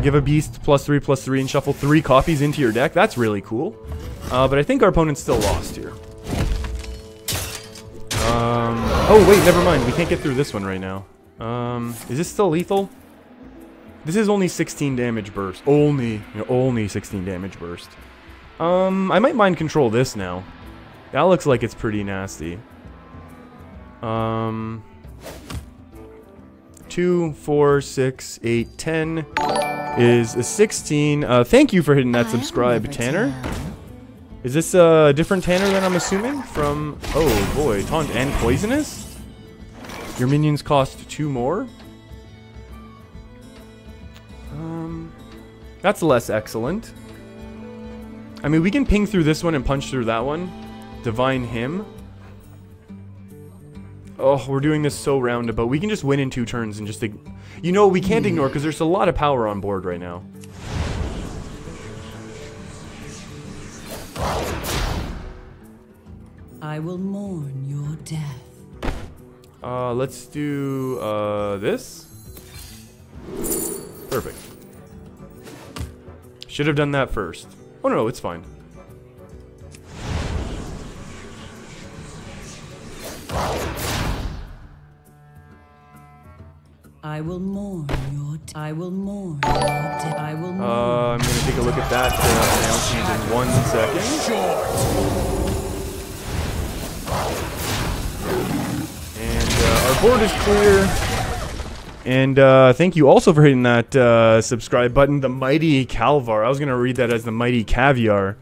Give a beast +3/+3 and shuffle 3 copies into your deck. That's really cool. But I think our opponent's still lost here. Oh wait, never mind. We can't get through this one right now. Is this still lethal? This is only 16 damage burst. Only 16 damage burst. I might mind control this now. That looks like it's pretty nasty. 2, 4, 6, 8, 10 is a 16. Thank you for hitting that subscribe, Tanner. Is this a different Tanner than I'm assuming? From, oh boy, taunt and poisonous? Your minions cost 2 more? That's less excellent. I mean, we can ping through this one and punch through that one. Divine Hymn. Oh, we're doing this so roundabout. We can just win in 2 turns and just... You know, we can't ignore because there's a lot of power on board right now. I will mourn your death. Let's do, this. Perfect. Should have done that first. Oh, no, it's fine. I will mourn your death. I will mourn your death. I will mourn. I'm gonna take a look at that announcement in 1 second. And our board is clear. And thank you also for hitting that subscribe button. The Mighty Calvar. I was gonna read that as the Mighty Caviar.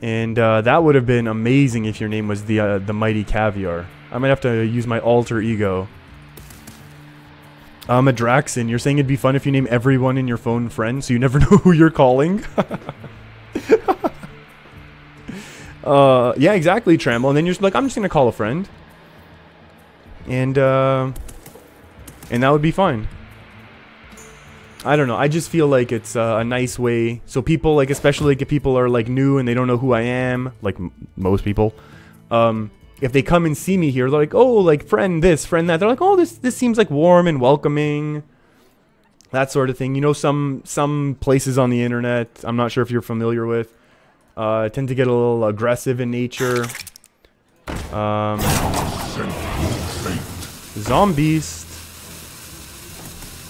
And that would have been amazing if your name was the Mighty Caviar. I might have to use my alter ego. A Draxon, you're saying it'd be fun if you name everyone in your phone friend so you never know who you're calling? Yeah, exactly, Trammel. And then you're just like, I'm just gonna call a friend. And that would be fine. I don't know, I just feel like it's a nice way. So people, like, especially like if people are like new and they don't know who I am, like most people, if they come and see me here, they're like, oh, like, friend this, friend that. They're like, oh, this seems like warm and welcoming. That sort of thing. You know, some places on the internet, I'm not sure if you're familiar with, tend to get a little aggressive in nature. Zombies.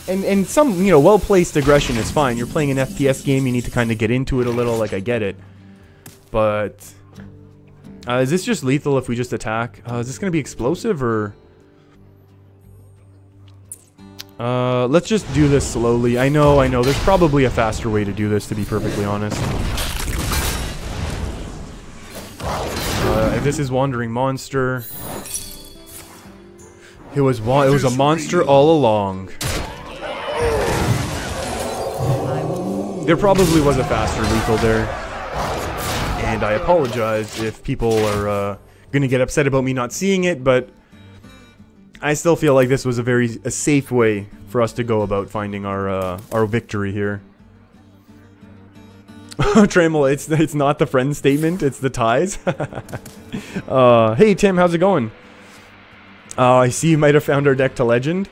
And some, you know, well-placed aggression is fine. You're playing an FPS game, you need to kind of get into it a little, like, I get it. But... is this just lethal if we just attack? Is this going to be explosive or... let's just do this slowly. I know. There's probably a faster way to do this, to be perfectly honest. If this is Wandering Monster... It was a monster all along. There probably was a faster lethal there. And I apologize if people are going to get upset about me not seeing it, but I still feel like this was a safe way for us to go about finding our victory here. Trammel, it's not the friend statement, it's the ties. Hey Tim, how's it going? I see you might have found our deck to legend.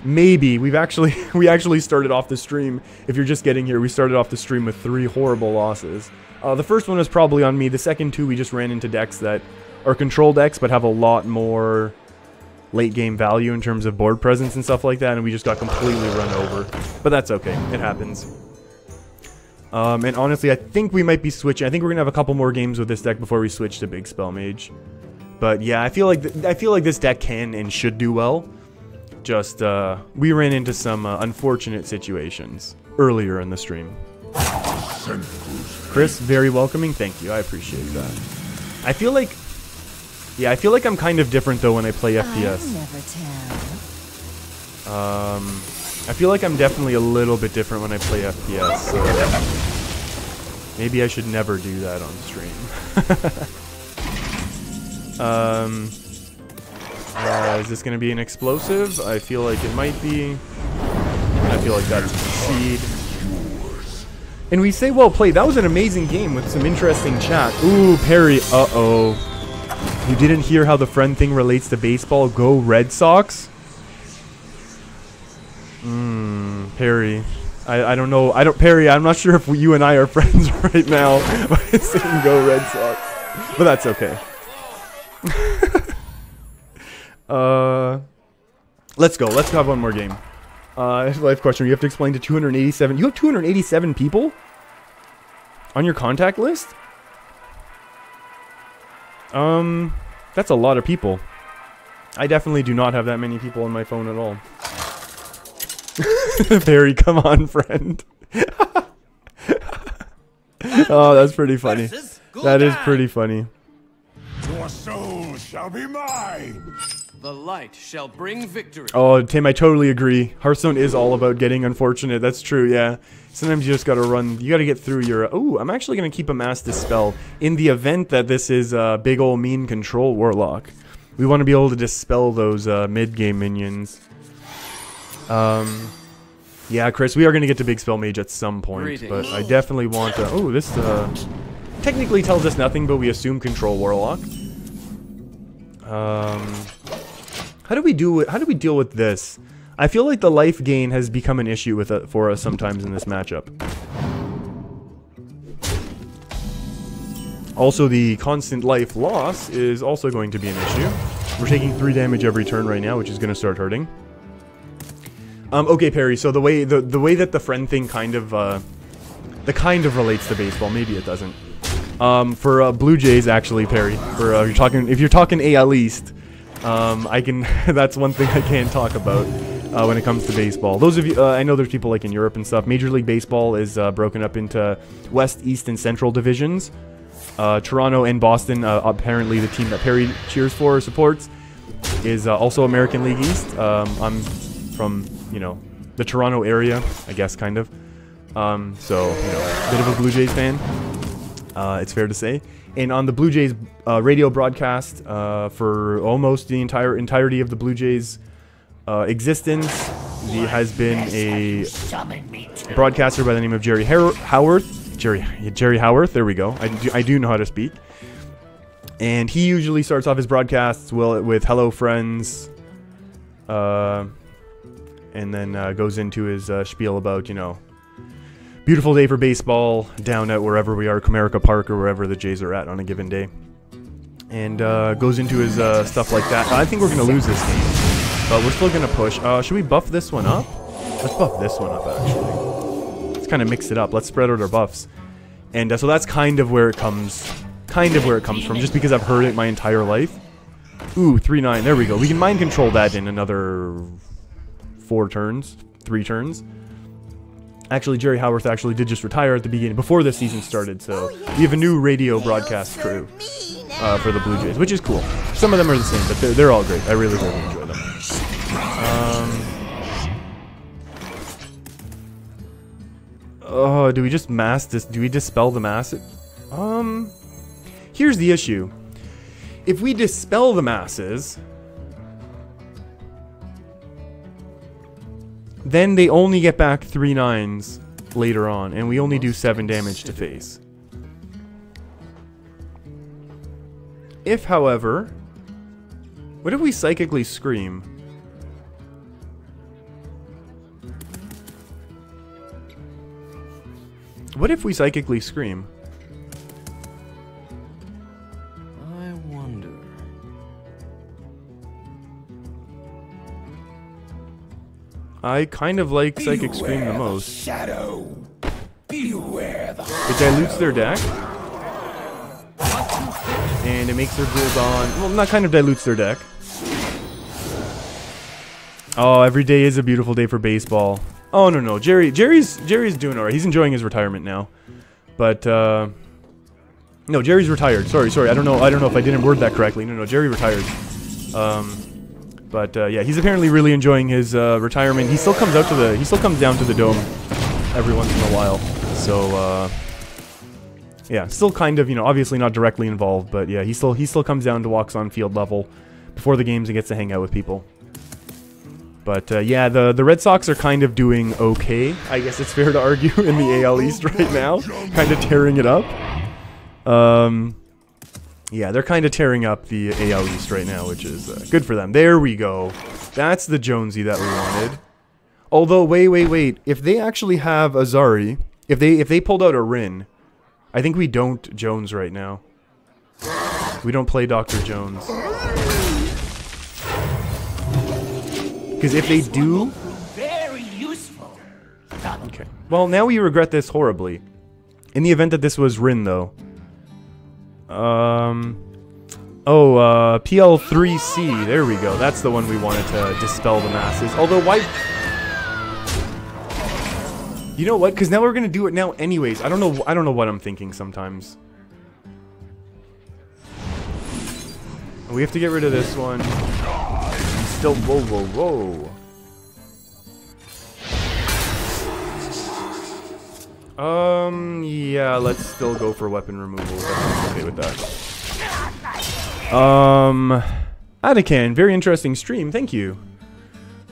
Maybe. we actually started off the stream. If you're just getting here, we started off the stream with 3 horrible losses. The first one was probably on me. The second 2, we just ran into decks that are control decks, but have a lot more late game value in terms of board presence and stuff like that, and we just got completely run over. But that's okay. It happens. And honestly, I think we might be switching. I think we're gonna have a couple more games with this deck before we switch to Big Spell Mage. But yeah, I feel like this deck can and should do well. Just, we ran into some unfortunate situations earlier in the stream. Chris, very welcoming. Thank you. I appreciate that. I feel like... Yeah, I feel like I'm kind of different, though, when I play FPS. I feel like I'm definitely a little bit different when I play FPS, so... Maybe I should never do that on stream. Is this going to be an explosive? I feel like it might be. I feel like that's a concede. And we say well played. That was an amazing game with some interesting chat. Ooh, Perry. Uh-oh. You didn't hear how the friend thing relates to baseball? Go Red Sox? Perry. I don't know. Perry, I'm not sure if you and I are friends right now by saying go Red Sox. But that's okay. Let's go. Let's have one more game. Life question. You have to explain to 287. You have 287 people on your contact list? That's a lot of people. I definitely do not have that many people on my phone at all. Barry, come on, friend. Oh, that's pretty funny. That is pretty funny. Your soul shall be mine. The light shall bring victory. Oh, Tim, I totally agree. Hearthstone is all about getting unfortunate. That's true, yeah. Sometimes you just gotta run. You gotta get through your... Ooh, I'm actually gonna keep a Mass Dispel in the event that this is a big ol' mean control warlock. We want to be able to dispel those mid-game minions. Yeah, Chris, we are gonna get to Big Spell Mage at some point, but I definitely want to... Oh, this technically tells us nothing, but we assume control warlock. How do we deal with this? I feel like the life gain has become an issue with it for us sometimes in this matchup. Also, the constant life loss is also going to be an issue. We're taking 3 damage every turn right now, which is going to start hurting. Okay, Perry. So the way that the friend thing kind of relates to baseball. Maybe it doesn't. For Blue Jays, actually, Perry. For if you're talking AL East. I can. That's one thing I can talk about when it comes to baseball. Those of you, I know there's people like in Europe and stuff. Major League Baseball is broken up into West, East, and Central divisions. Toronto and Boston, apparently the team that Perry cheers for or supports, is also American League East. I'm from, the Toronto area, I guess, kind of. So, a bit of a Blue Jays fan. It's fair to say. And on the Blue Jays radio broadcast for almost the entirety of the Blue Jays existence, there has been a broadcaster by the name of Jerry Howarth. Jerry Howarth, there we go. I do know how to speak. And he usually starts off his broadcasts with "Hello, friends," and then goes into his spiel about, beautiful day for baseball down at wherever we are, Comerica Park or wherever the Jays are at on a given day. And goes into his stuff like that. I think we're going to lose this game, but we're still going to push. Should we buff this one up? Let's buff this one up, actually. Let's kind of mix it up. Let's spread out our buffs. And so that's kind of where it comes from, just because I've heard it my entire life. Ooh, 3-9. There we go. We can mind control that in another 3 turns. Actually, Jerry Howarth actually did just retire at the beginning, before the season started, so we have a new radio broadcast crew for the Blue Jays, which is cool. Some of them are the same, but they're all great. I really, really enjoy them. Oh, do we just mass this? Do we dispel the mass? Here's the issue. If we dispel the masses, then they only get back 3 9s later on, and we only do 7 damage to face. If, however, what if we psychically scream? What if we psychically scream? I wonder. I kind of like Psychic Scream the most. Shadow. Beware the It dilutes their deck. And it makes their Gul'dan... Well, not kind of dilutes their deck. Oh, every day is a beautiful day for baseball. Oh, no. Jerry's doing alright. He's enjoying his retirement now. But, no, Jerry's retired. Sorry. I don't know if I didn't word that correctly. No, Jerry retired. But yeah, he's apparently really enjoying his retirement. He still comes down to the dome every once in a while. So yeah, still kind of, obviously not directly involved, but yeah, he still comes down to walks on field level before the games and gets to hang out with people. But yeah, the Red Sox are kind of doing okay, I guess it's fair to argue, in the AL East right now, kind of tearing it up. Yeah, they're kind of tearing up the AL East right now, which is good for them. There we go. That's the Jonesy that we wanted. Although, wait. If they actually have Azari, if they pulled out a Rin, I think we don't Jones right now. We don't play Dr. Jones. Because if they do... very useful. Okay. Well, now we regret this horribly. In the event that this was Rin, though. Oh, PL3C. There we go. That's the one we wanted to dispel the masses. Although, why... You know what? Because now we're gonna do it now anyways. I don't know what I'm thinking sometimes. We have to get rid of this one. Still, whoa, whoa, whoa. Yeah, let's still go for weapon removal. I'm okay with that. Adakan, very interesting stream. Thank you.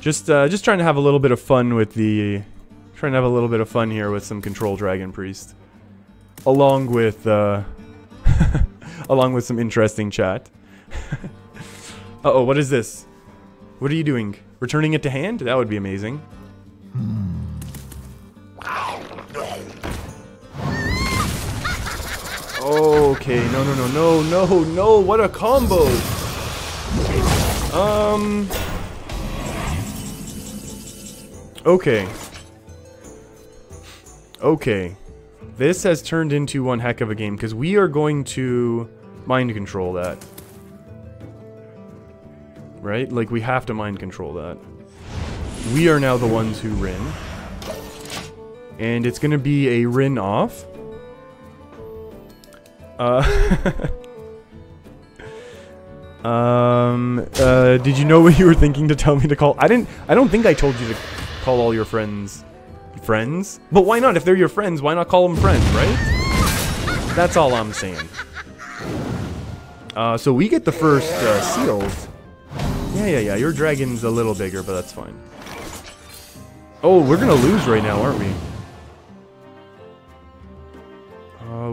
Just trying to have a little bit of fun with the... Trying to have a little bit of fun here with some Control Dragon Priest. Along with, along with some interesting chat. Uh-oh, what is this? What are you doing? Returning it to hand? That would be amazing. Okay, no, what a combo! Okay. Okay. This has turned into one heck of a game, because we are going to mind control that. Right? Like, we have to mind control that. We are now the ones who Rin. And it's gonna be a Rin off. Did you know what you were thinking to tell me to call? I don't think I told you to call all your friends friends. But why not? If they're your friends, why not call them friends, right? That's all I'm saying. So we get the first seals. Yeah, your dragon's a little bigger, but that's fine. Oh, we're gonna lose right now, aren't we?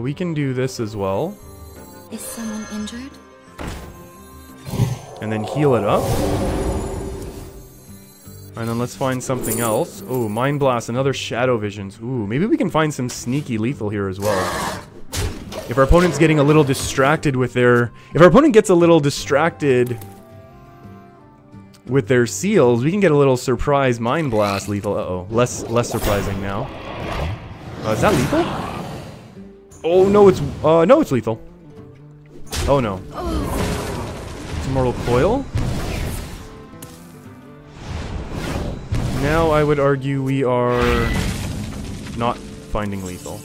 We can do this as well. Is someone injured? And then heal it up. And then let's find something else. Oh, Mind Blast, another Shadow Visions. Ooh, maybe we can find some sneaky lethal here as well. If our opponent's getting a little distracted with their... If our opponent gets a little distracted with their seals, we can get a little surprise Mind Blast lethal. Uh-oh, less surprising now. Is that lethal? Oh, no, it's lethal. Oh, no. It's Immortal Coil. Now I would argue we are not finding lethal.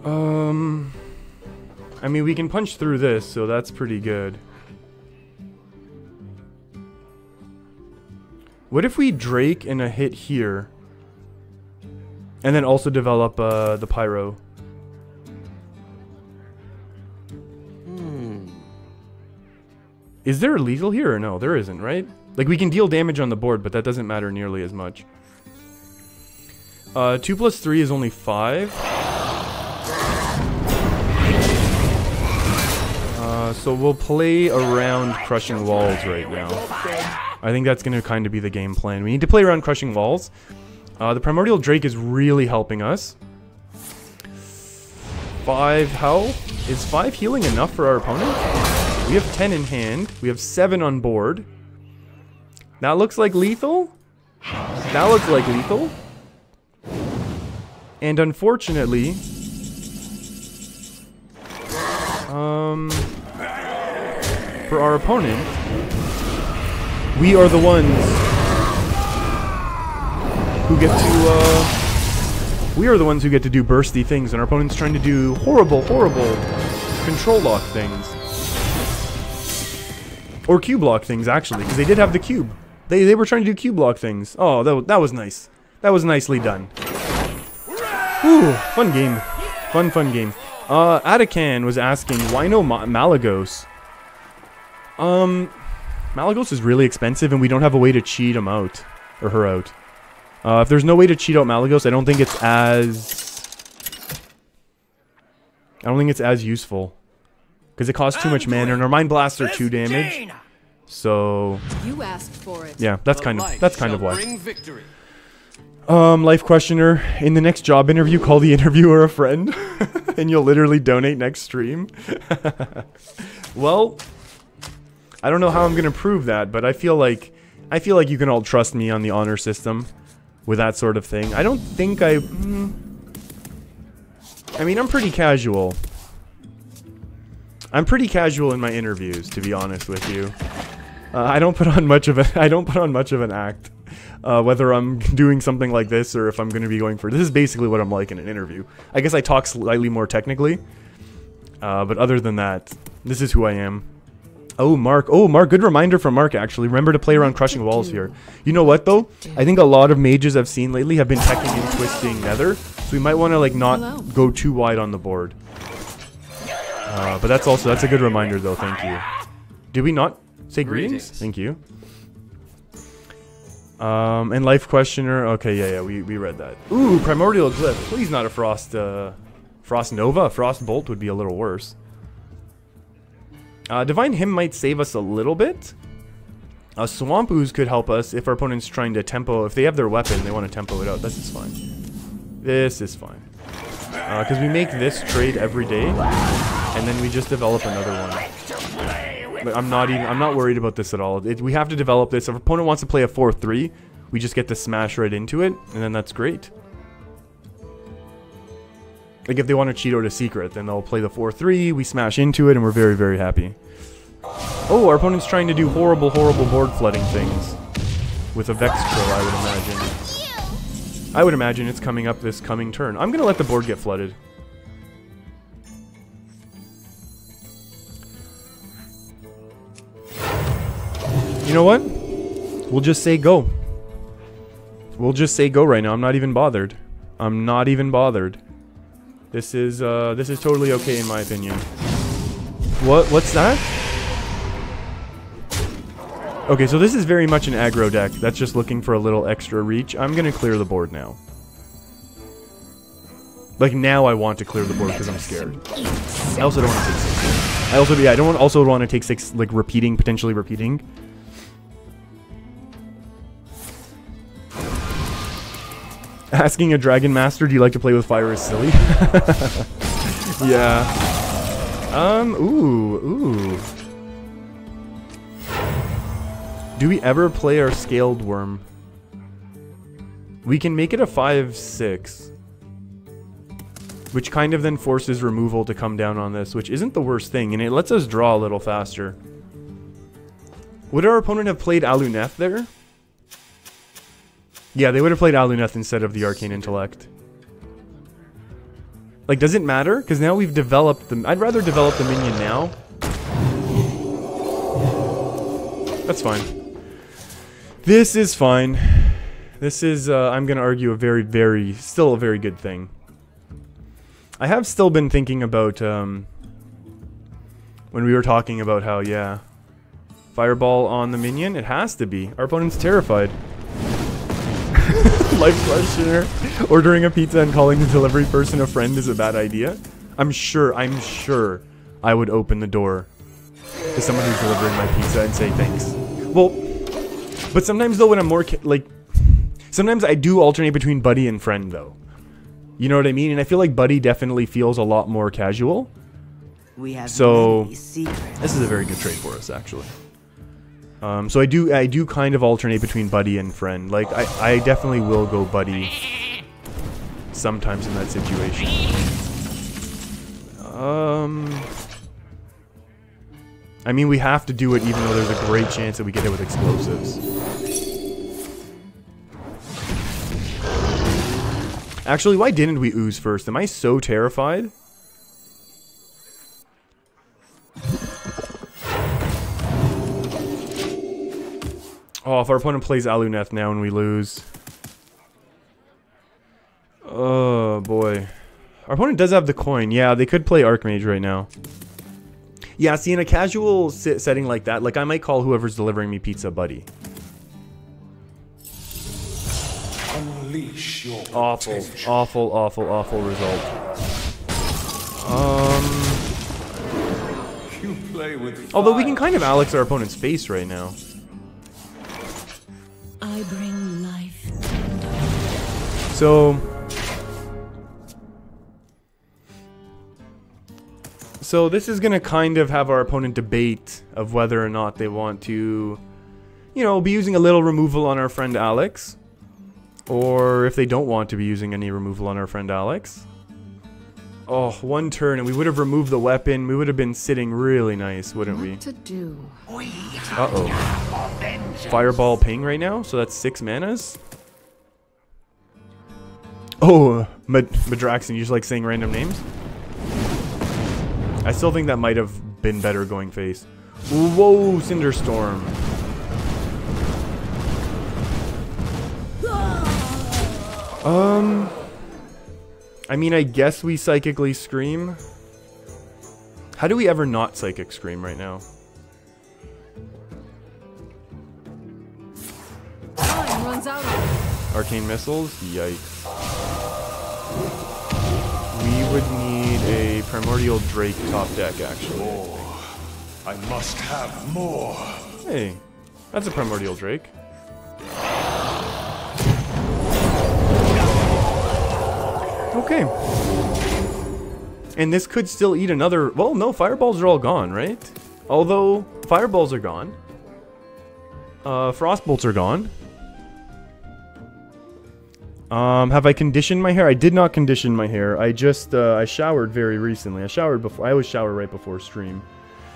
I mean, we can punch through this, so that's pretty good. What if we Drake and a hit here? And then also develop the Pyro. Is there a lethal here or no? There isn't, right? Like, we can deal damage on the board, but that doesn't matter nearly as much. 2 plus 3 is only 5. So we'll play around Crushing Walls right now. I think that's going to kind of be the game plan. We need to play around Crushing Walls. The Primordial Drake is really helping us. 5 health. Is 5 healing enough for our opponent? We have 10 in hand. We have 7 on board. That looks like lethal. That looks like lethal. And unfortunately... for our opponent, we are the ones who get to, we are the ones who get to do bursty things, and our opponent's trying to do horrible control lock things. Or cube lock things, actually, because they did have the cube. They were trying to do cube lock things. Oh, that was nice. That was nicely done. Ooh, fun game. Fun game. Adakan was asking, why no Malagos? Malagos is really expensive, and we don't have a way to cheat him out. Or her out. If there's no way to cheat out Malagos, I don't think it's as useful. Because it costs too much mana, and our Mind Blasts are 2 damage. So... You asked for it. Yeah, that's kind of why. Life questioner, in the next job interview, call the interviewer a friend, and you'll literally donate next stream. Well, I don't know how I'm gonna prove that, but I feel like you can all trust me on the honor system with that sort of thing. I don't think I mean, I'm pretty casual. I'm pretty casual in my interviews, to be honest with you. I don't put on much of an act, whether I'm doing something like this or if I'm going to be going for. This is basically what I'm like in an interview. I guess I talk slightly more technically, but other than that, this is who I am. Oh, Mark. Oh, Mark. Good reminder from Mark, actually. Remember to play around crushing walls here. You know what, though? I think a lot of mages I've seen lately have been teching and twisting nether, so we might want to like not go too wide on the board. But that's a good reminder, though. Thank you. Did we not say greetings? Thank you. And life questioner. Okay, yeah, we read that. Ooh, primordial glyph. Please not a frost. Frost nova. Frost bolt would be a little worse. Divine hymn might save us a little bit. Swamp ooze could help us if our opponent's trying to tempo. If they have their weapon, they want to tempo it out. This is fine. This is fine. Because we make this trade every day, and then we just develop another one. But I'm not worried about this at all. We have to develop this. If our opponent wants to play a 4-3, we just get to smash right into it, and then that's great. Like if they want to cheat out a secret, then they'll play the 4-3, we smash into it, and we're very, very happy. Oh, our opponent's trying to do horrible, horrible board flooding things. With a Vex Crow, I would imagine. I would imagine it's coming up this coming turn. I'm going to let the board get flooded. You know what? We'll just say go. We'll just say go right now. I'm not even bothered. I'm not even bothered. This is totally okay in my opinion. What's that? Okay, so this is very much an aggro deck that's just looking for a little extra reach. I'm gonna clear the board now. Like now I want to clear the board because I'm scared. I also don't want to take 6. I don't also want to take 6 like potentially repeating. Asking a Dragon Master, do you like to play with fire is silly? Yeah. Ooh. Do we ever play our Scaled Worm? We can make it a 5-6. Which kind of then forces removal to come down on this, which isn't the worst thing, and it lets us draw a little faster. Would our opponent have played Aluneth there? Yeah, they would have played Aluneth instead of the Arcane Intellect. Like, does it matter? Because now we've developed the... I'd rather develop the minion now. That's fine. This is fine. This is, I'm going to argue, still a very good thing. I have still been thinking about, when we were talking about how, yeah, Fireball on the minion, it has to be. Our opponent's terrified. Life questioner. Ordering a pizza and calling the delivery person a friend is a bad idea. I'm sure I would open the door to someone who's delivering my pizza and say thanks. Well, but sometimes though when I'm more, sometimes I do alternate between buddy and friend though. You know what I mean? And I feel like buddy definitely feels a lot more casual. So this is a very good trade for us actually. So I do kind of alternate between buddy and friend. Like I definitely will go buddy sometimes in that situation. I mean we have to do it even though there's a great chance that we get hit with explosives. Actually, why didn't we ooze first? Am I so terrified? Oh, if our opponent plays Aluneth now and we lose. Oh, boy. Our opponent does have the coin. Yeah, they could play Archmage right now. Yeah, see, in a casual setting like that, like, I might call whoever's delivering me pizza buddy. Unleash your Awful, awful, awful, awful result. You play with Although we can kind of Alex our opponent's face right now. I bring life. So this is gonna kind of have our opponent debate of whether or not they want to, you know, be using a little removal on our friend Alex. Or if they don't want to be using any removal on our friend Alex. Oh, one turn and we would have removed the weapon. We would have been sitting really nice, wouldn't we? What to do? Uh-oh. Fireball ping right now, so that's 6 manas. Oh, Madraxon, you just like saying random names? I still think that might have been better going face. Whoa, Cinderstorm. I mean, I guess we Psychically Scream. How do we ever not Psychic Scream right now? Time runs out. Arcane Missiles? Yikes. We would need a Primordial Drake top deck, actually. More. I must have more. Hey, that's a Primordial Drake. Okay. And this could still eat another... Well, no, Fireballs are all gone, right? Although, Fireballs are gone. Frostbolts are gone. Have I conditioned my hair? I did not condition my hair. I just, I showered very recently. I always shower right before stream.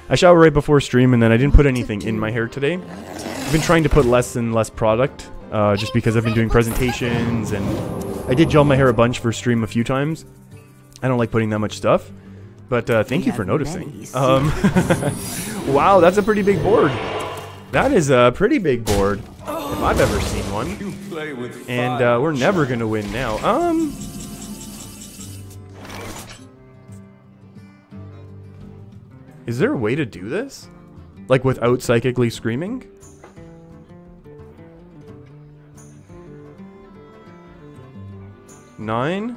I shower right before stream, and then I didn't put anything in my hair today. I've been trying to put less and less product, just because I've been doing presentations, and I did gel my hair a bunch for stream a few times. I don't like putting that much stuff, but thank you for noticing. Wow, that's a pretty big board. That is a pretty big board, if I've ever seen one. And we're never gonna win now. Is there a way to do this? Like without Psychically Screaming? Nine?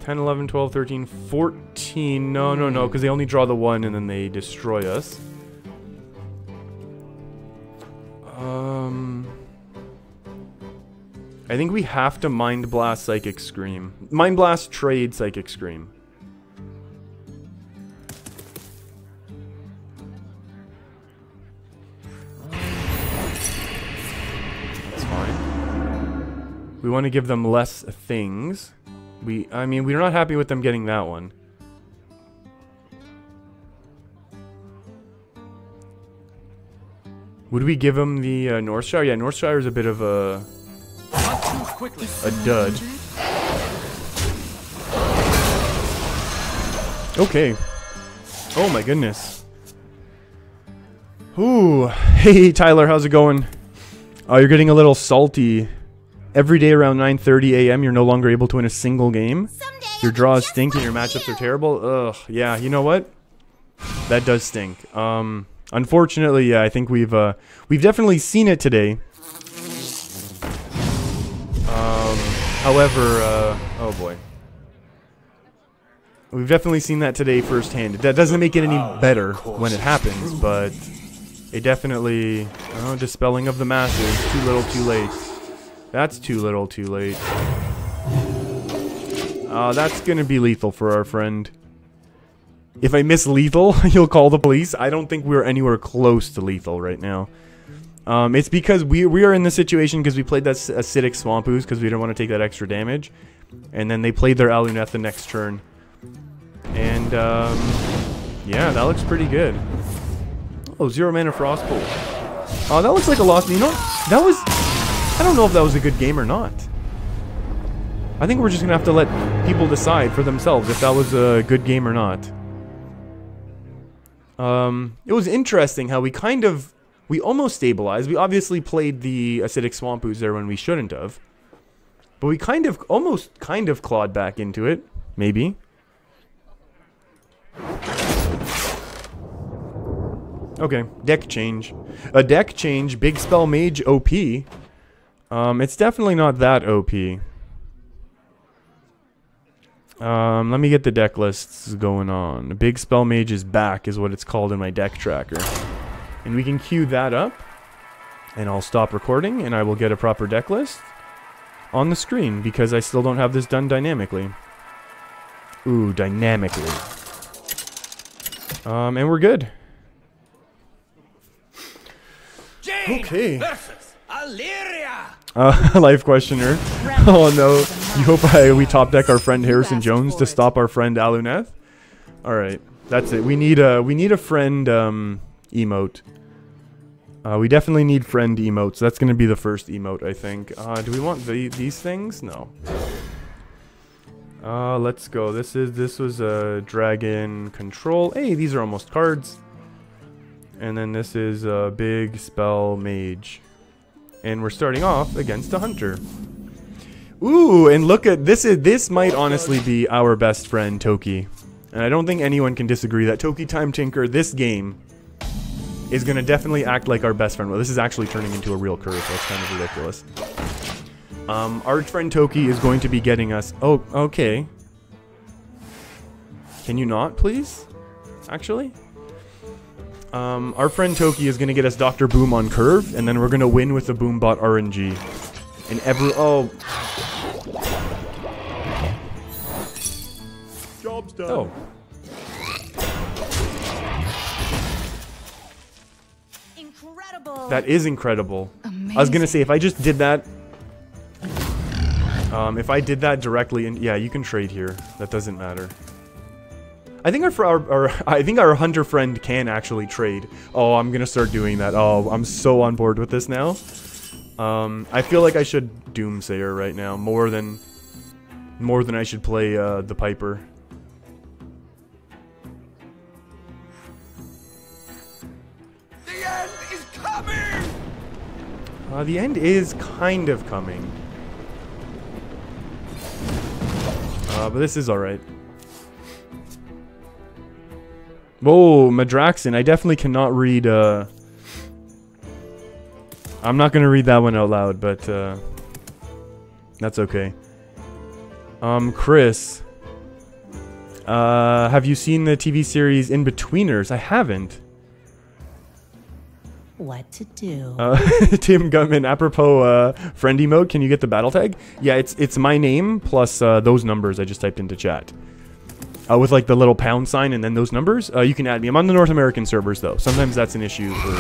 10, 11, 12, 13, 14. No, because they only draw the one and then they destroy us. I think we have to Mind Blast Psychic Scream. Mind Blast trade Psychic Scream. That's fine. We want to give them less things. I mean, we're not happy with them getting that one. Would we give them the Northshire? Yeah, Northshire is a bit of a dud. Okay. Oh my goodness. Ooh. Hey Tyler, how's it going? Oh, you're getting a little salty. Every day around 9:30 a.m. you're no longer able to win a single game. Your draws stink and your matchups are terrible. Ugh. Yeah, you know what? That does stink. Unfortunately, yeah, I think we've definitely seen it today. However, oh boy. We've definitely seen that today firsthand. That doesn't make it any better when it happens, but it definitely... Oh, dispelling of the masses. Too little, too late. That's too little, too late. That's gonna be lethal for our friend. If I miss lethal, you'll call the police. I don't think we're anywhere close to lethal right now. It's because we are in this situation because we played that acidic swamp ooze because we didn't want to take that extra damage. And then they played their Aluneth the next turn. And, yeah, that looks pretty good. Oh, 0 mana Frostbolt. Oh, that looks like a loss. You know, that was... I don't know if that was a good game or not. I think we're just going to have to let people decide for themselves if that was a good game or not. It was interesting how we almost stabilized. We obviously played the acidic swamp ooze there when we shouldn't have. But we almost clawed back into it. Maybe. Okay, deck change. A deck change, Big Spell Mage OP. It's definitely not that OP. Let me get the deck lists going on. Big Spell Mage is back is what it's called in my deck tracker. And we can queue that up. And I'll stop recording and I will get a proper deck list on the screen because I still don't have this done dynamically. Ooh, dynamically. And we're good. Jane Okay. versus Life questioner. Oh no. You hope we top deck our friend Harrison Jones to stop our friend Aluneth? Alright. That's it. We need a friend emote. We definitely need friend emotes. That's gonna be the first emote, I think. Do we want these things? No. Let's go. This was a dragon control. Hey, these are almost cards. And then this is a big spell mage. And we're starting off against a hunter. Ooh, and look at this. This might honestly be our best friend Toki. And I don't think anyone can disagree that Toki Time Tinker, this game, is going to definitely act like our best friend. Well, this is actually turning into a real curse. That's kind of ridiculous. Our friend Toki is going to be getting us... Oh, okay. Can you not, please? Actually? Our friend Toki is going to get us Dr. Boom on curve, and then we're going to win with the Boombot RNG. And oh. Job's done. Oh. Incredible. That is incredible. Amazing. I was going to say, if I just did that... if I did that directly, and yeah, you can trade here. That doesn't matter. I think our hunter friend can actually trade. Oh, I'm gonna start doing that. Oh, I'm so on board with this now. I feel like I should Doomsayer right now more than I should play the Piper. The end is coming! The end is kind of coming. But this is alright. Whoa, Madraxin. I definitely cannot read, I'm not gonna read that one out loud, but, that's okay. Chris. Have you seen the TV series In-Betweeners? I haven't. What to do? Tim Gutman, apropos, friend emote, can you get the battle tag? Yeah, it's my name plus, those numbers I just typed into chat. With like the little pound sign and then those numbers, you can add me. I'm on the North American servers though. Sometimes that's an issue for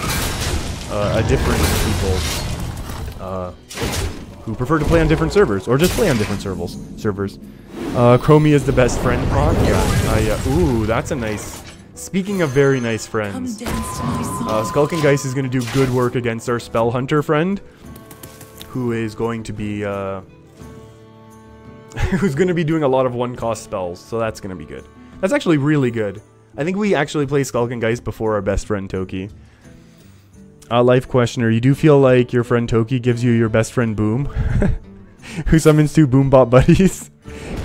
different people who prefer to play on different servers or just play on different servers. Chromie is the best friend pod. Yeah. Ooh, that's a nice. Speaking of very nice friends, Skulk and Geist is going to do good work against our Spell Hunter friend, who is going to be who's going to be doing a lot of one-cost spells, so that's going to be good. That's actually really good. I think we actually play Skulk and Geist before our best friend Toki. Life questioner, you do feel like your friend Toki gives you your best friend Boom, who summons 2 Boombot buddies,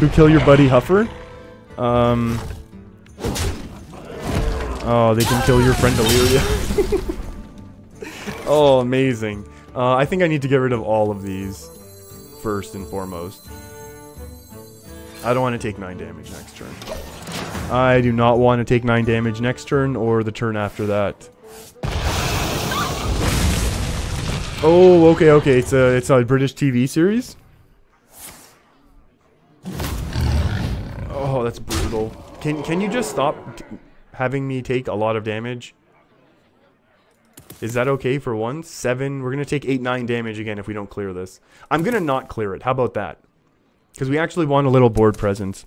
who kill your buddy Huffer? Oh, they can kill your friend Illyria. Oh, amazing. I think I need to get rid of all of these, first and foremost. I don't want to take 9 damage next turn. I do not want to take 9 damage next turn or the turn after that. Oh, okay. It's a British TV series. Oh, that's brutal. Can you just stop having me take a lot of damage? Is that okay for once? 7. We're gonna take 8, 9 damage again if we don't clear this. I'm gonna not clear it. How about that? Because we actually want a little board presence.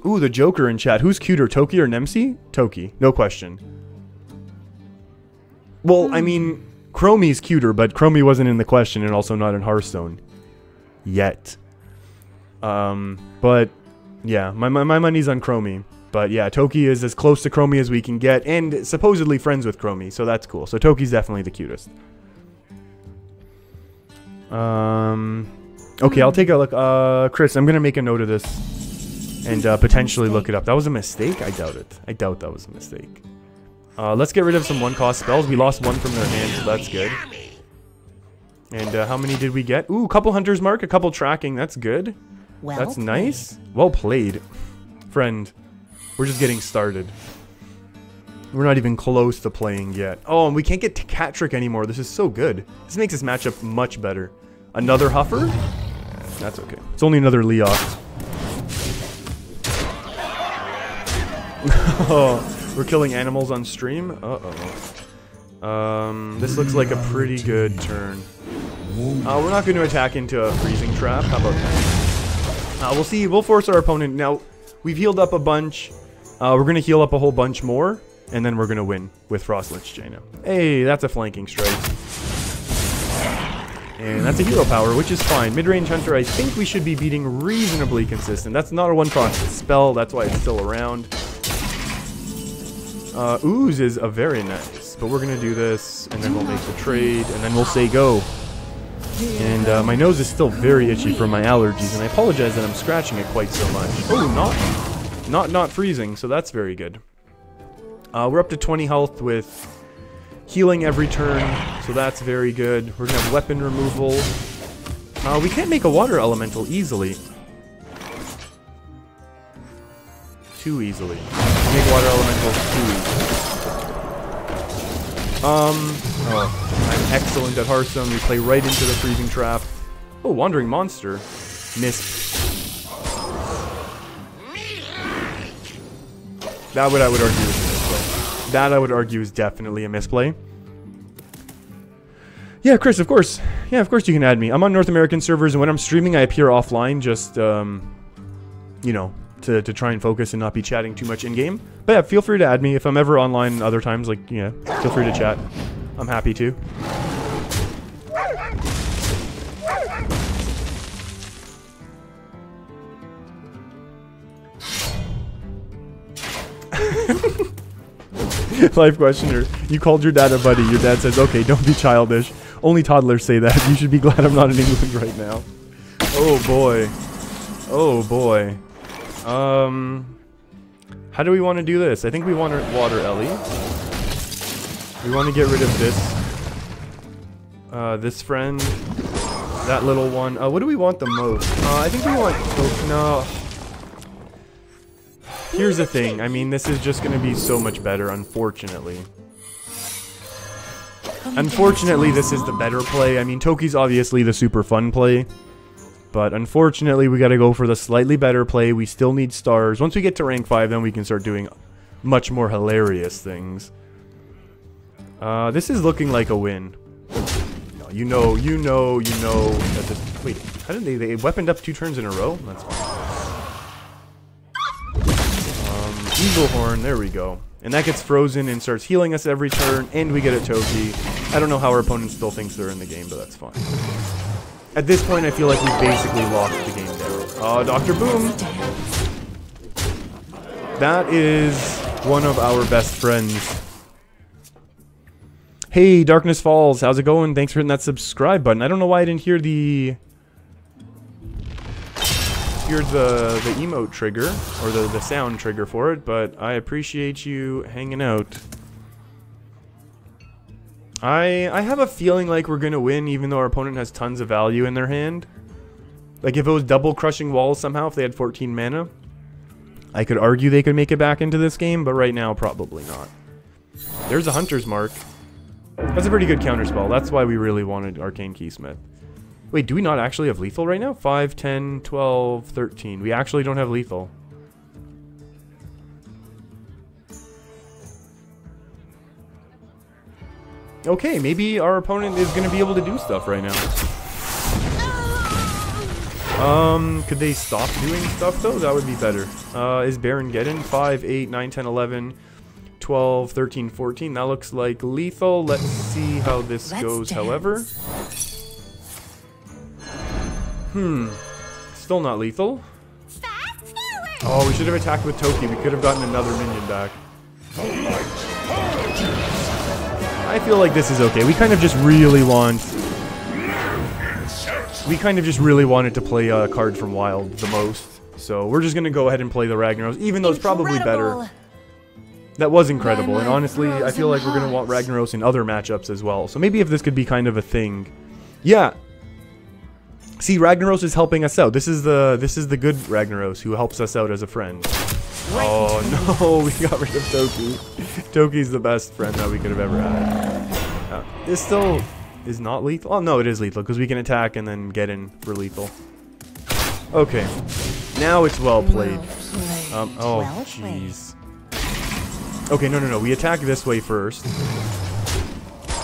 Ooh, the Joker in chat. Who's cuter, Toki or Nemsi? Toki, no question. Well, I mean, Chromie's cuter, but Chromie wasn't in the question and also not in Hearthstone. Yet. But, yeah, my money's on Chromie. But yeah, Toki is as close to Chromie as we can get, and supposedly friends with Chromie, so that's cool. So Toki's definitely the cutest. Okay, I'll take a look. Chris, I'm gonna make a note of this and potentially look it up. That was a mistake? I doubt it. I doubt that was a mistake. Let's get rid of some one-cost spells. We lost 1 from their hand, so that's good. And how many did we get? Ooh, a couple Hunter's Mark, a couple Tracking. That's good. Well That's played. nice. Well played. Friend, we're just getting started. We're not even close to playing yet. Oh, and we can't get Cat Trick anymore. This is so good. This makes this matchup much better. Another Huffer? That's okay. It's only another Leox. Oh, we're killing animals on stream? Uh-oh. This looks like a pretty good turn. We're not going to attack into a freezing trap. How about that? We'll see. We'll force our opponent. Now, we've healed up a bunch. We're going to heal up a whole bunch more. And then we're going to win with Frostlich Jaina. Hey, that's a flanking strike. And that's a hero power, which is fine. Mid-range Hunter, I think we should be beating reasonably consistent. That's not a one-cost spell. That's why it's still around. Ooze is a very nice. But we're going to do this. And then we'll make the trade. And then we'll say go. And my nose is still very itchy from my allergies. And I apologize that I'm scratching it quite so much. Oh, not freezing. So that's very good. We're up to 20 health with healing every turn, so that's very good. We're going to have weapon removal. We can't make a water elemental easily. Too easily. Make water elementals too easily. I'm excellent at Hearthstone. We play right into the freezing trap. Oh, Wandering Monster. Missed. That would I would argue is a misplay. That I would argue is definitely a misplay. Yeah, Chris, of course. Yeah, of course you can add me. I'm on North American servers, and when I'm streaming, I appear offline just, you know, to try and focus and not be chatting too much in-game. But yeah, feel free to add me. If I'm ever online other times, like, yeah, feel free to chat. I'm happy to. Live questioner, you called your dad a buddy. Your dad says, okay, don't be childish. Only toddlers say that. You should be glad I'm not in England right now. Oh boy. Oh boy. How do we want to do this? I think we want to water Ellie. We want to get rid of this. This friend. That little one. What do we want the most? I think we want... Oh, no. Here's the thing. I mean, this is just going to be so much better, unfortunately. Unfortunately, this is the better play. I mean, Toki's obviously the super fun play. But unfortunately, we got to go for the slightly better play. We still need stars. Once we get to rank 5, then we can start doing much more hilarious things. This is looking like a win. No, you know that this... Wait, how did they weaponed up 2 turns in a row? That's fine. Eagle Horn, there we go. And that gets frozen and starts healing us every turn, and we get a Toki. I don't know how our opponent still thinks they're in the game, but that's fine. At this point, I feel like we basically lost the game down. Dr. Boom! That is one of our best friends. Hey, Darkness Falls, how's it going? Thanks for hitting that subscribe button. I don't know why I didn't hear the emote trigger, or the sound trigger for it, but I appreciate you hanging out. I have a feeling like we're gonna win, even though our opponent has tons of value in their hand. Like, if it was double crushing walls somehow, if they had 14 mana, I could argue they could make it back into this game, but right now, probably not. There's a Hunter's Mark. That's a pretty good counterspell. That's why we really wanted Arcane Keysmith. Wait, do we not actually have lethal right now? 5, 10, 12, 13. We actually don't have lethal. Okay, maybe our opponent is going to be able to do stuff right now. Could they stop doing stuff though? That would be better. Is Baron Geddon? 5, 8, 9, 10, 11, 12, 13, 14. That looks like lethal. Let's see how this goes, however. Still not lethal. Oh, we should have attacked with Toki. We could have gotten another minion back. I feel like this is okay. We kind of just really want... We kind of just really wanted to play a card from Wild the most. So we're just going to go ahead and play the Ragnaros, even though it's probably better. That was incredible, and honestly, I feel like we're going to want Ragnaros in other matchups as well. So maybe if this could be kind of a thing. Yeah. See, Ragnaros is helping us out. This is the good Ragnaros who helps us out as a friend. Oh no, we got rid of Toki. Toki's the best friend that we could have ever had. This still is not lethal. Oh no, it is lethal because we can attack and then get in for lethal. Okay, now it's well played. Oh jeez. Okay, no. We attack this way first.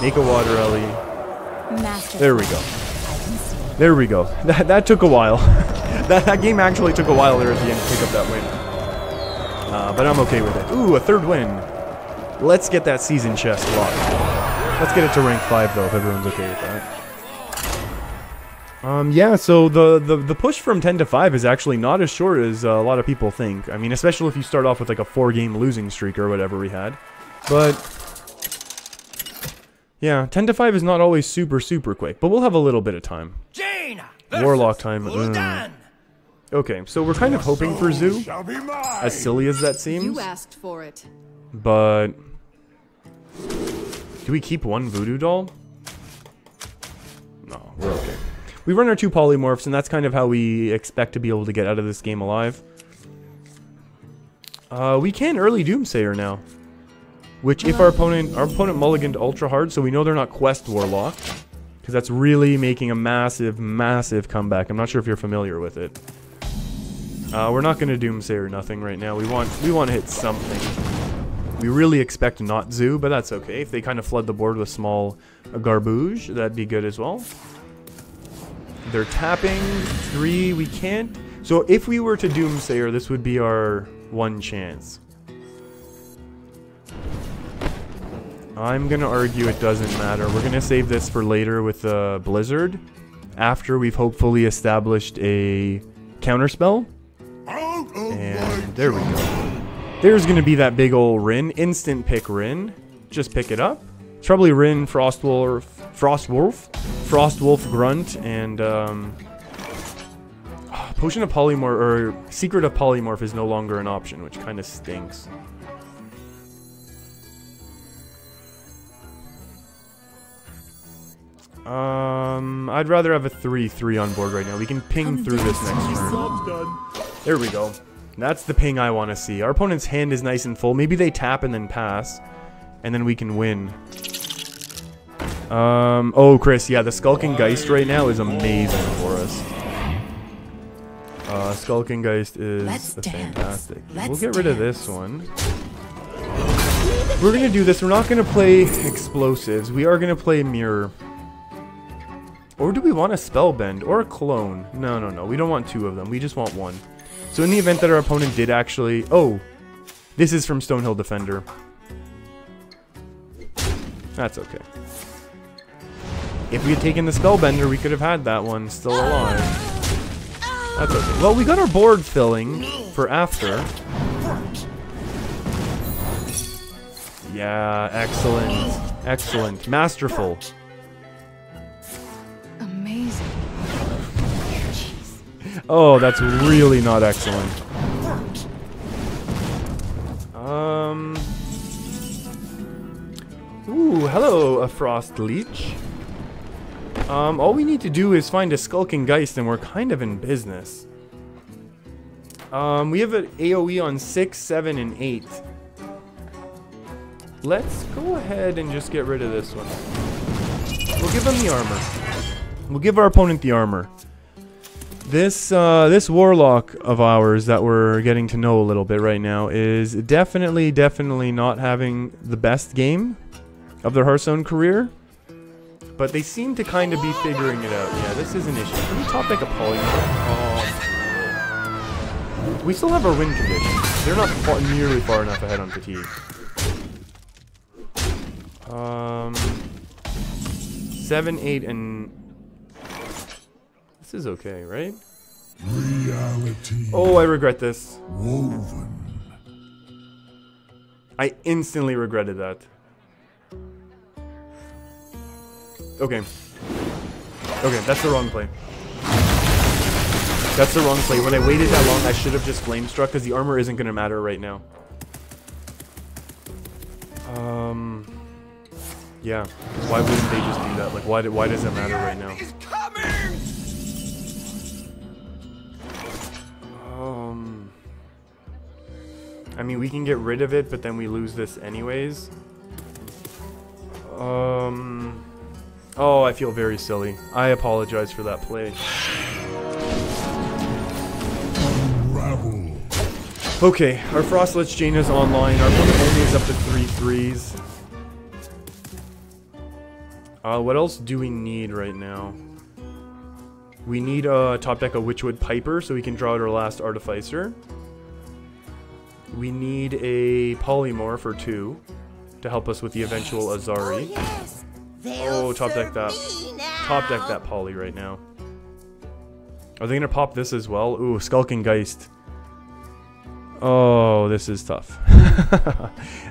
Make a water Ellie. There we go. There we go. That took a while. that game actually took a while there at the end to pick up that win. But I'm okay with it. Ooh, a third win. Let's get that season chest locked. Let's get it to rank 5 though, if everyone's okay with that. Yeah, so the push from 10 to 5 is actually not as short as a lot of people think. I mean, especially if you start off with like a 4-game losing streak or whatever we had. But yeah, 10 to 5 is not always super quick, but we'll have a little bit of time. Warlock time. Okay, so we're kind of hoping for Zoo, as silly as that seems. You asked for it. But do we keep one voodoo doll? No, we're okay. We run our 2 polymorphs, and that's kind of how we expect to be able to get out of this game alive. We can early Doomsayer now. Which, if our opponent mulliganed ultra hard, so we know they're not Quest Warlock. Because that's really making a massive comeback. I'm not sure if you're familiar with it. We're not going to Doomsayer nothing right now. We want to hit something. We really expect not Zoo, but that's okay. If they kind of flood the board with small garbage, that'd be good as well. They're tapping 3. We can't. So if we were to Doomsayer, this would be our one chance. I'm going to argue it doesn't matter. We're going to save this for later with Blizzard. After we've hopefully established a counterspell. And there we go. There's going to be that big ol' Rin. Instant pick Rin. Just pick it up. It's probably Rin, Frostwolf, Grunt, and Potion of Polymorph, or Secret of Polymorph is no longer an option, which kind of stinks. I'd rather have a 3/3 on board right now. We can ping through this next turn. There we go. That's the ping I want to see. Our opponent's hand is nice and full. Maybe they tap and then pass, and then we can win. Oh, Chris, yeah, the Skulking Geist right now is amazing for us. Skulking Geist is fantastic. We'll get rid of this one. We're gonna do this. We're not gonna play explosives. We are gonna play mirror. Or do we want a Spellbend or a clone? No. We don't want 2 of them. We just want 1. So in the event that our opponent did actually... Oh, this is from Stonehill Defender. That's okay. If we had taken the Spellbender, we could have had that one still alive. That's okay. Well, we got our board filling for after. Yeah, excellent. Excellent. Masterful. Amazing. Oh, that's really not excellent. Ooh, hello, a Frost Leech. All we need to do is find a Skulking Geist and we're kind of in business. We have an AoE on 6, 7, and 8. Let's go ahead and just get rid of this one. We'll give him the armor. We'll give our opponent the armor. This Warlock of ours that we're getting to know a little bit right now is definitely not having the best game of their Hearthstone career. But they seem to kind of be figuring it out. Yeah, this is an issue. Can we top deck a polymorph? Oh. We still have our win condition. They're not nearly far enough ahead on fatigue. 7, 8, and... This is okay, right? Reality. Oh, I regret this. Woven. I instantly regretted that. Okay. Okay, that's the wrong play. That's the wrong play. When I waited that long, I should have just flame struck because the armor isn't going to matter right now. Yeah. Why wouldn't they just do that? Like, why does it matter right now? I mean, we can get rid of it, but then we lose this anyways. Oh, I feel very silly. I apologize for that play. Unravel. Okay, our Frostlich Jane is online. Our opponent only is up to 3 3s. What else do we need right now? We need a top deck a Witchwood Piper so we can draw out our last Artificer. We need a Polymorph or 2 to help us with the eventual Azari. Oh, yes. Oh, top deck that. Top deck that Poly right now. Are they gonna pop this as well? Ooh, Skulking Geist. Oh, this is tough.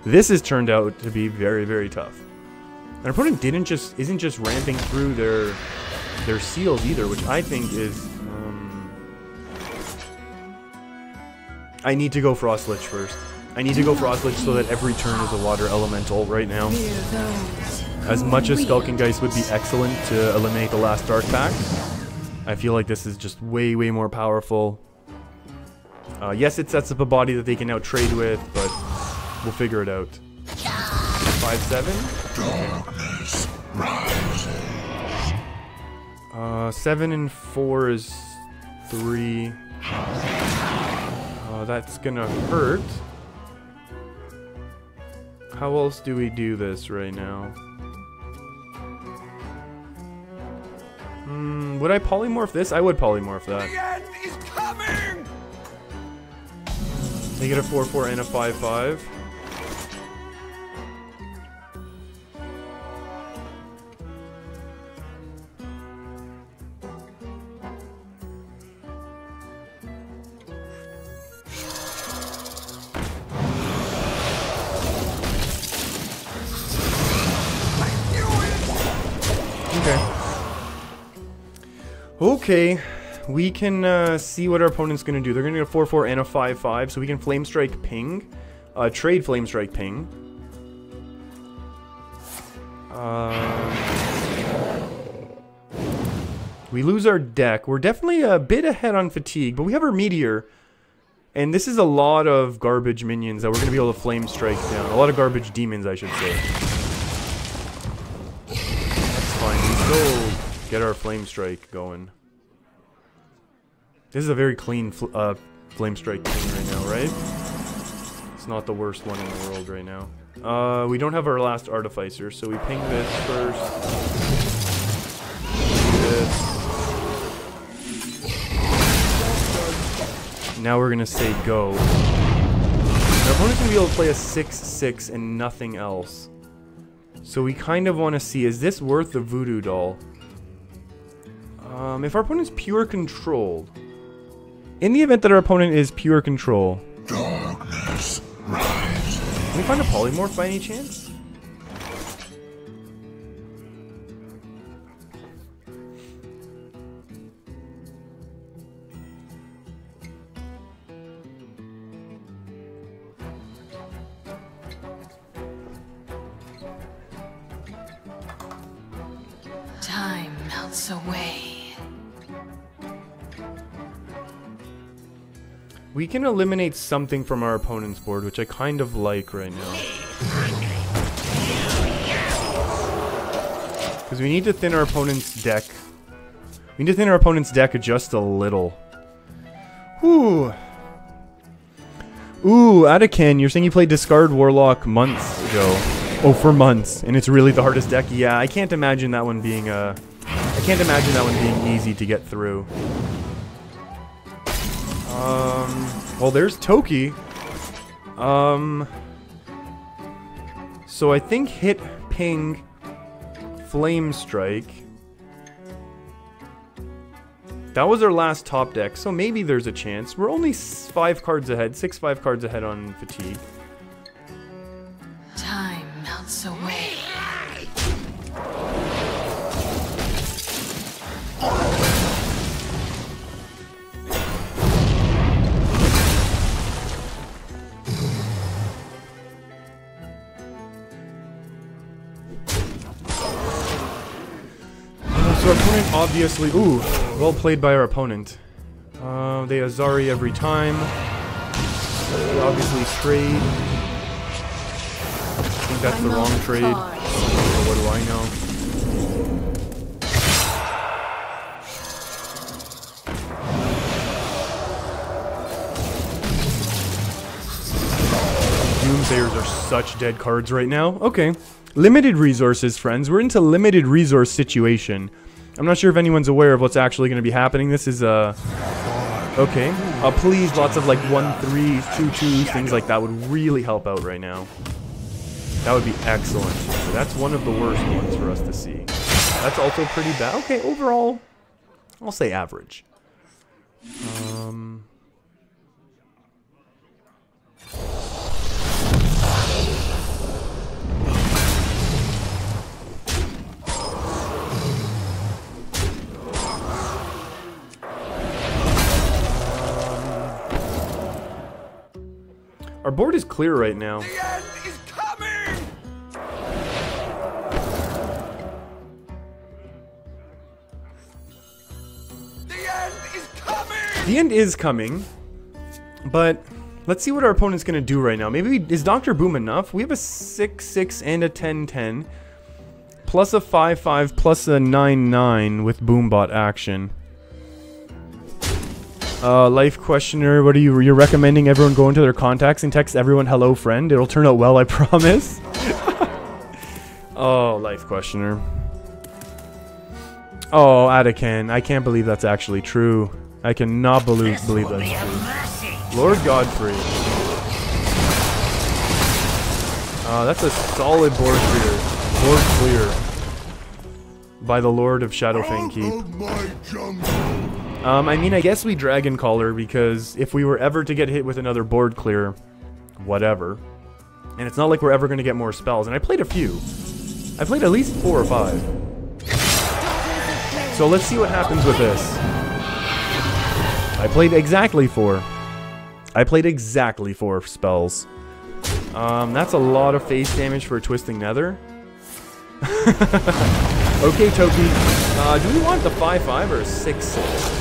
This has turned out to be very, very tough. Our opponent isn't just ramping through their seals either, which I think is. I need to go Frost Lich first. I need to go Frost Lich so that every turn is a water elemental right now. As much as Skulking Geist would be excellent to eliminate the last Dark Pact, I feel like this is just way, way more powerful. Yes, it sets up a body that they can now trade with, but we'll figure it out. 5-7? Darkness rises. 7 and 4 is 3. That's gonna hurt. How else do we do this right now? Would I polymorph this? I would polymorph that. The end is coming! Make it a 4-4 and a 5-5. Okay, we can see what our opponent's going to do. They're going to get a 4-4 and a 5-5, so we can Flame Strike Ping. Trade Flame Strike Ping. We lose our deck. We're definitely a bit ahead on fatigue, but we have our Meteor. And this is a lot of garbage minions that we're going to be able to Flame Strike down. A lot of garbage demons, I should say. That's fine. We still get our Flame Strike going. This is a very clean Flame Strike thing right now, right? It's not the worst one in the world right now. We don't have our last Artificer, so we ping this first. This. Now we're gonna say go. Our opponent's gonna be able to play a 6-6 and nothing else. So we kind of want to see, is this worth the Voodoo Doll? If our opponent's pure controlled. In the event that our opponent is pure control. Darkness rises. Can we find a polymorph by any chance? Time melts away. We can eliminate something from our opponent's board, which I kind of like right now. Because we need to thin our opponent's deck. We need to thin our opponent's deck just a little. Whew. Ooh, Atakan, you're saying you played Discard Warlock months ago. Oh, for months. And it's really the hardest deck? Yeah, I can't imagine that one being, I can't imagine that one being easy to get through. Well, there's Toki. So I think hit, ping, Flame Strike. That was our last top deck, so maybe there's a chance. We're only 5 cards ahead, 6-5 cards ahead on fatigue. Time melts away. So our opponent obviously... Ooh, well played by our opponent. They Azari every time. They obviously trade. I think that's the wrong trade. Or what do I know? Doomsayers are such dead cards right now. Okay. Limited resources, friends. We're into limited resource situation. I'm not sure if anyone's aware of what's actually going to be happening. This is, okay. Please, lots of like 1-3s, 2-2s, things like that would really help out right now. That would be excellent. So that's one of the worst ones for us to see. That's also pretty bad. Okay, overall, I'll say average. Our board is clear right now. The end is coming! The end is coming! The end is coming, but let's see what our opponent's going to do right now. Maybe, is Dr. Boom enough? We have a 6-6 and a 10-10, plus a 5-5, plus a 9-9 with Boombot action. Life questioner, what are you're recommending everyone go into their contacts and text everyone hello friend? It'll turn out well, I promise. Oh, life questioner. Oh, Atakan, I can't believe that's actually true. I cannot believe that's true. Lord Godfrey. That's a solid board clear. Board clear. By the Lord of Shadowfang Keep. I mean, I guess we Dragon Caller, because if we were ever to get hit with another board clear, whatever. And it's not like we're ever going to get more spells. And I played a few. I played at least 4 or 5. So let's see what happens with this. I played exactly 4. I played exactly 4 spells. That's a lot of face damage for a Twisting Nether. Okay, Toki. Do we want the 5-5 or a 6-6?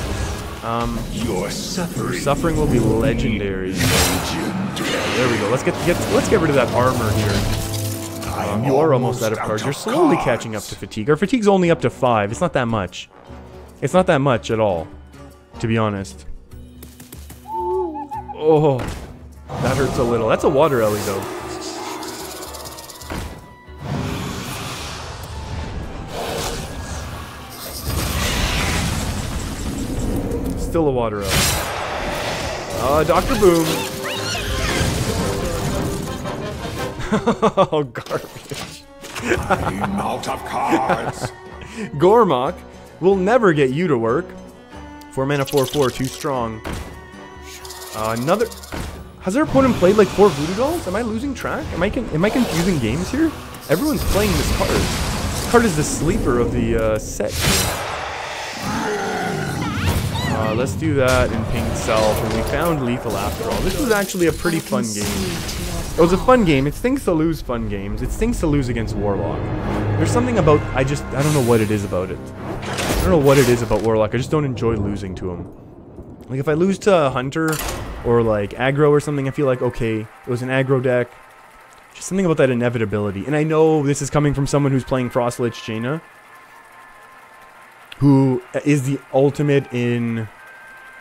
Your suffering will be legendary. There we go. Let's get rid of that armor here. You are almost out of cards. You're slowly catching up to fatigue. Our fatigue's only up to 5. It's not that much. It's not that much at all, to be honest. Oh, that hurts a little. That's a water ellie though. Still a water ellie. Dr. Boom. Oh, garbage. I'm out of cards. Gormok will never get you to work. 4 mana 4/4, too strong. Another. Has our opponent played like 4 voodoo dolls? Am I losing track? Am I confusing games here? Everyone's playing this card. This card is the sleeper of the set. Let's do that in Pink Self, and we found Lethal after all. This was actually a pretty fun game. It was a fun game. It stinks to lose fun games. It stinks to lose against Warlock. There's something about, I don't know what it is about it. I don't know what it is about Warlock. I just don't enjoy losing to him. Like, if I lose to Hunter, or like aggro or something, I feel like, okay, it was an aggro deck. Just something about that inevitability. And I know this is coming from someone who's playing Frostlich Jaina, who is the ultimate in,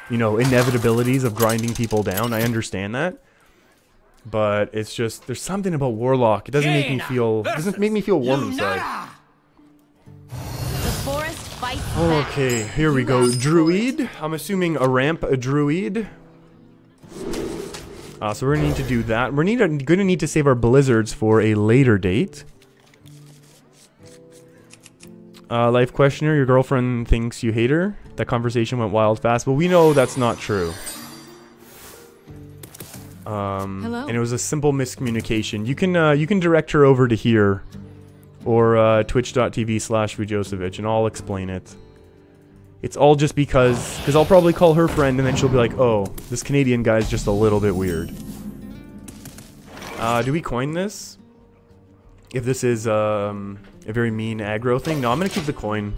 you know, inevitabilities of grinding people down. I understand that. But it's just, there's something about Warlock. It doesn't make me feel, warm inside. The forest fights back. Okay, here we go. Druid. I'm assuming a ramp, a Druid. So we're gonna need to do that. We're gonna need to save our blizzards for a later date. Life questioner, your girlfriend thinks you hate her. That conversation went wild fast, but we know that's not true. Hello? And it was a simple miscommunication. You can direct her over to here, or twitch.tv/Vujosevich, and I'll explain it. It's all just because I'll probably call her friend, and then she'll be like, oh, this Canadian guy's just a little bit weird. Do we coin this? If this is a very mean aggro thing? No, I'm gonna keep the coin.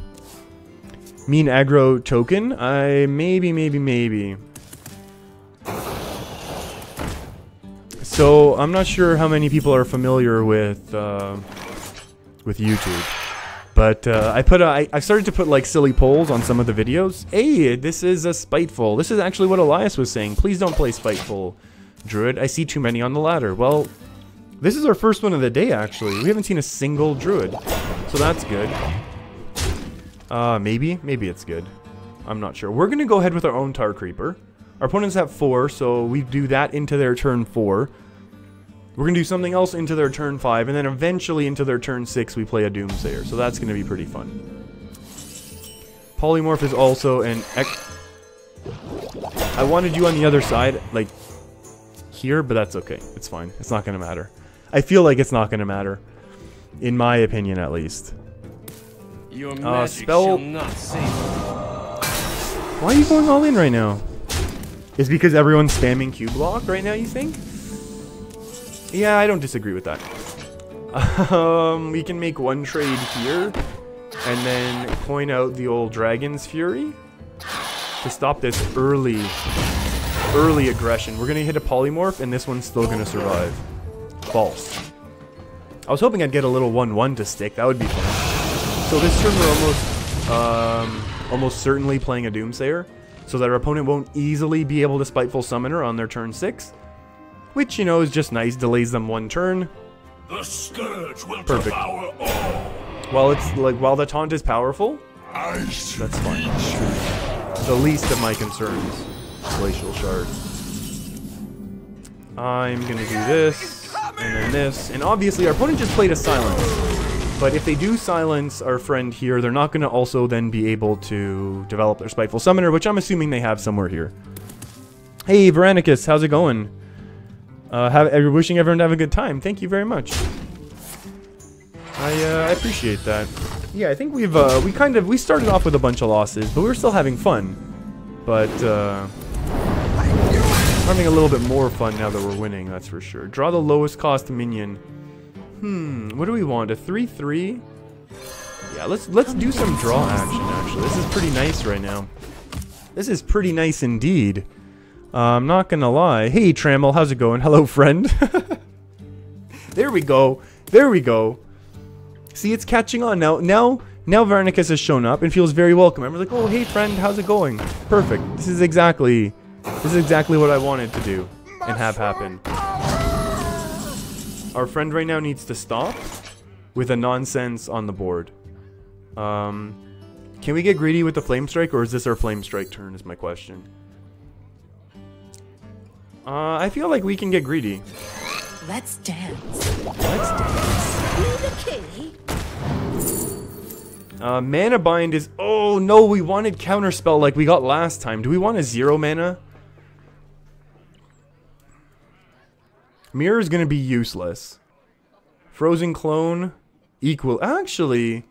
Mean aggro token? Maybe. So, I'm not sure how many people are familiar with YouTube. But I started to put like silly polls on some of the videos. Hey, this is a Spiteful. This is actually what Elias was saying. Please don't play Spiteful, Druid. I see too many on the ladder. Well, this is our first one of the day, actually. We haven't seen a single Druid, so that's good. Maybe it's good. I'm not sure. We're gonna go ahead with our own Tar Creeper. Our opponents have 4, so we do that into their turn 4. We're gonna do something else into their turn 5, and then eventually into their turn 6 we play a Doomsayer. So that's gonna be pretty fun. Polymorph is also an I wanted you on the other side, like here, but that's okay. It's fine. It's not gonna matter. I feel like it's not gonna matter, in my opinion at least. Your magic spell. shall not save you. Why are you going all in right now? Is it because everyone's spamming Q block right now, you think? Yeah, I don't disagree with that. We can make one trade here, and then point out the old Dragon's Fury to stop this early aggression. We're gonna hit a Polymorph, and this one's still gonna survive. False. I was hoping I'd get a little 1/1 to stick. That would be fun. So this turn we're almost certainly playing a Doomsayer, so that our opponent won't easily be able to Spiteful Summoner on their turn 6. Which, you know, is just nice. Delays them 1 turn. The scourge will Perfect. devour all. While the taunt is powerful, Ice that's fine. The least of my concerns. Glacial Shard. I'm gonna do this, and then this, and obviously our opponent just played a Silence. But if they do silence our friend here, they're not gonna also then be able to develop their Spiteful Summoner, which I'm assuming they have somewhere here. Hey, Veronicus, how's it going? Wishing everyone to have a good time. Thank you very much. I appreciate that. Yeah, I think we started off with a bunch of losses, but we were still having fun. But having a little bit more fun now that we're winning, that's for sure. Draw the lowest cost minion. What do we want? A 3/3? Yeah, let's do some draw action actually. This is pretty nice right now. This is pretty nice indeed. I'm not gonna lie. Hey Trammel, how's it going? Hello friend. There we go. There we go. See, it's catching on now. Now Varnicus has shown up and feels very welcome. I'm like, oh hey friend, how's it going? Perfect. This is exactly what I wanted to do and have happen. Our friend right now needs to stop with a nonsense on the board. Can we get greedy with the Flame Strike, or is this our Flame Strike turn is my question. I feel like we can get greedy. Let's dance. Let's dance. Mana Bind is... Oh no, we wanted Counterspell like we got last time. Do we want a 0 mana? Mirror is going to be useless. Frozen Clone, equal. Actually,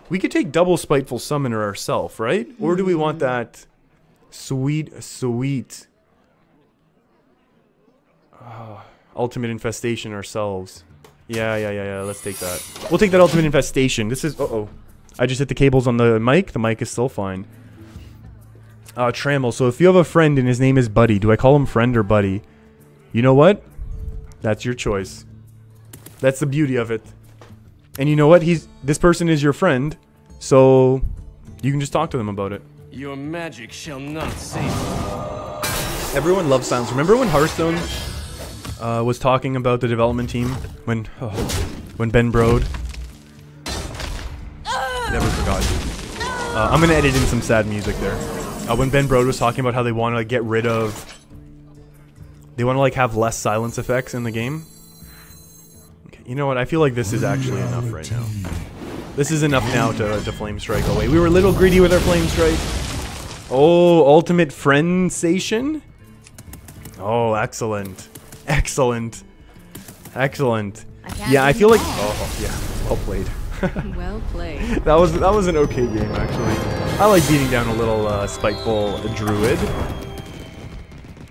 we could take double Spiteful Summoner ourselves, right? Or do we want that sweet Ultimate Infestation ourselves? Yeah, let's take that. We'll take that Ultimate Infestation. This is... Uh-oh. I just hit the cables on the mic. The mic is still fine. Trammel. So if you have a friend and his name is Buddy, do I call him friend or buddy? You know what? That's your choice. That's the beauty of it. And you know what? This person is your friend, so you can just talk to them about it. Your magic shall not save you. Everyone loves silence. Remember when Hearthstone was talking about the development team when Ben Brode? Never forgot. I'm gonna edit in some sad music there. When Ben Brode was talking about how they want to get rid of. They want to like have less silence effects in the game. Okay, you know what? I feel like this is actually enough right now. This is enough now to Flame Strike away. We were a little greedy with our Flame Strike. Oh, Ultimate Friendsation? Oh, excellent. Excellent. Excellent. Yeah, I feel like... Oh, yeah. Well played. Well played. That was an okay game, actually. I like beating down a little spiteful druid.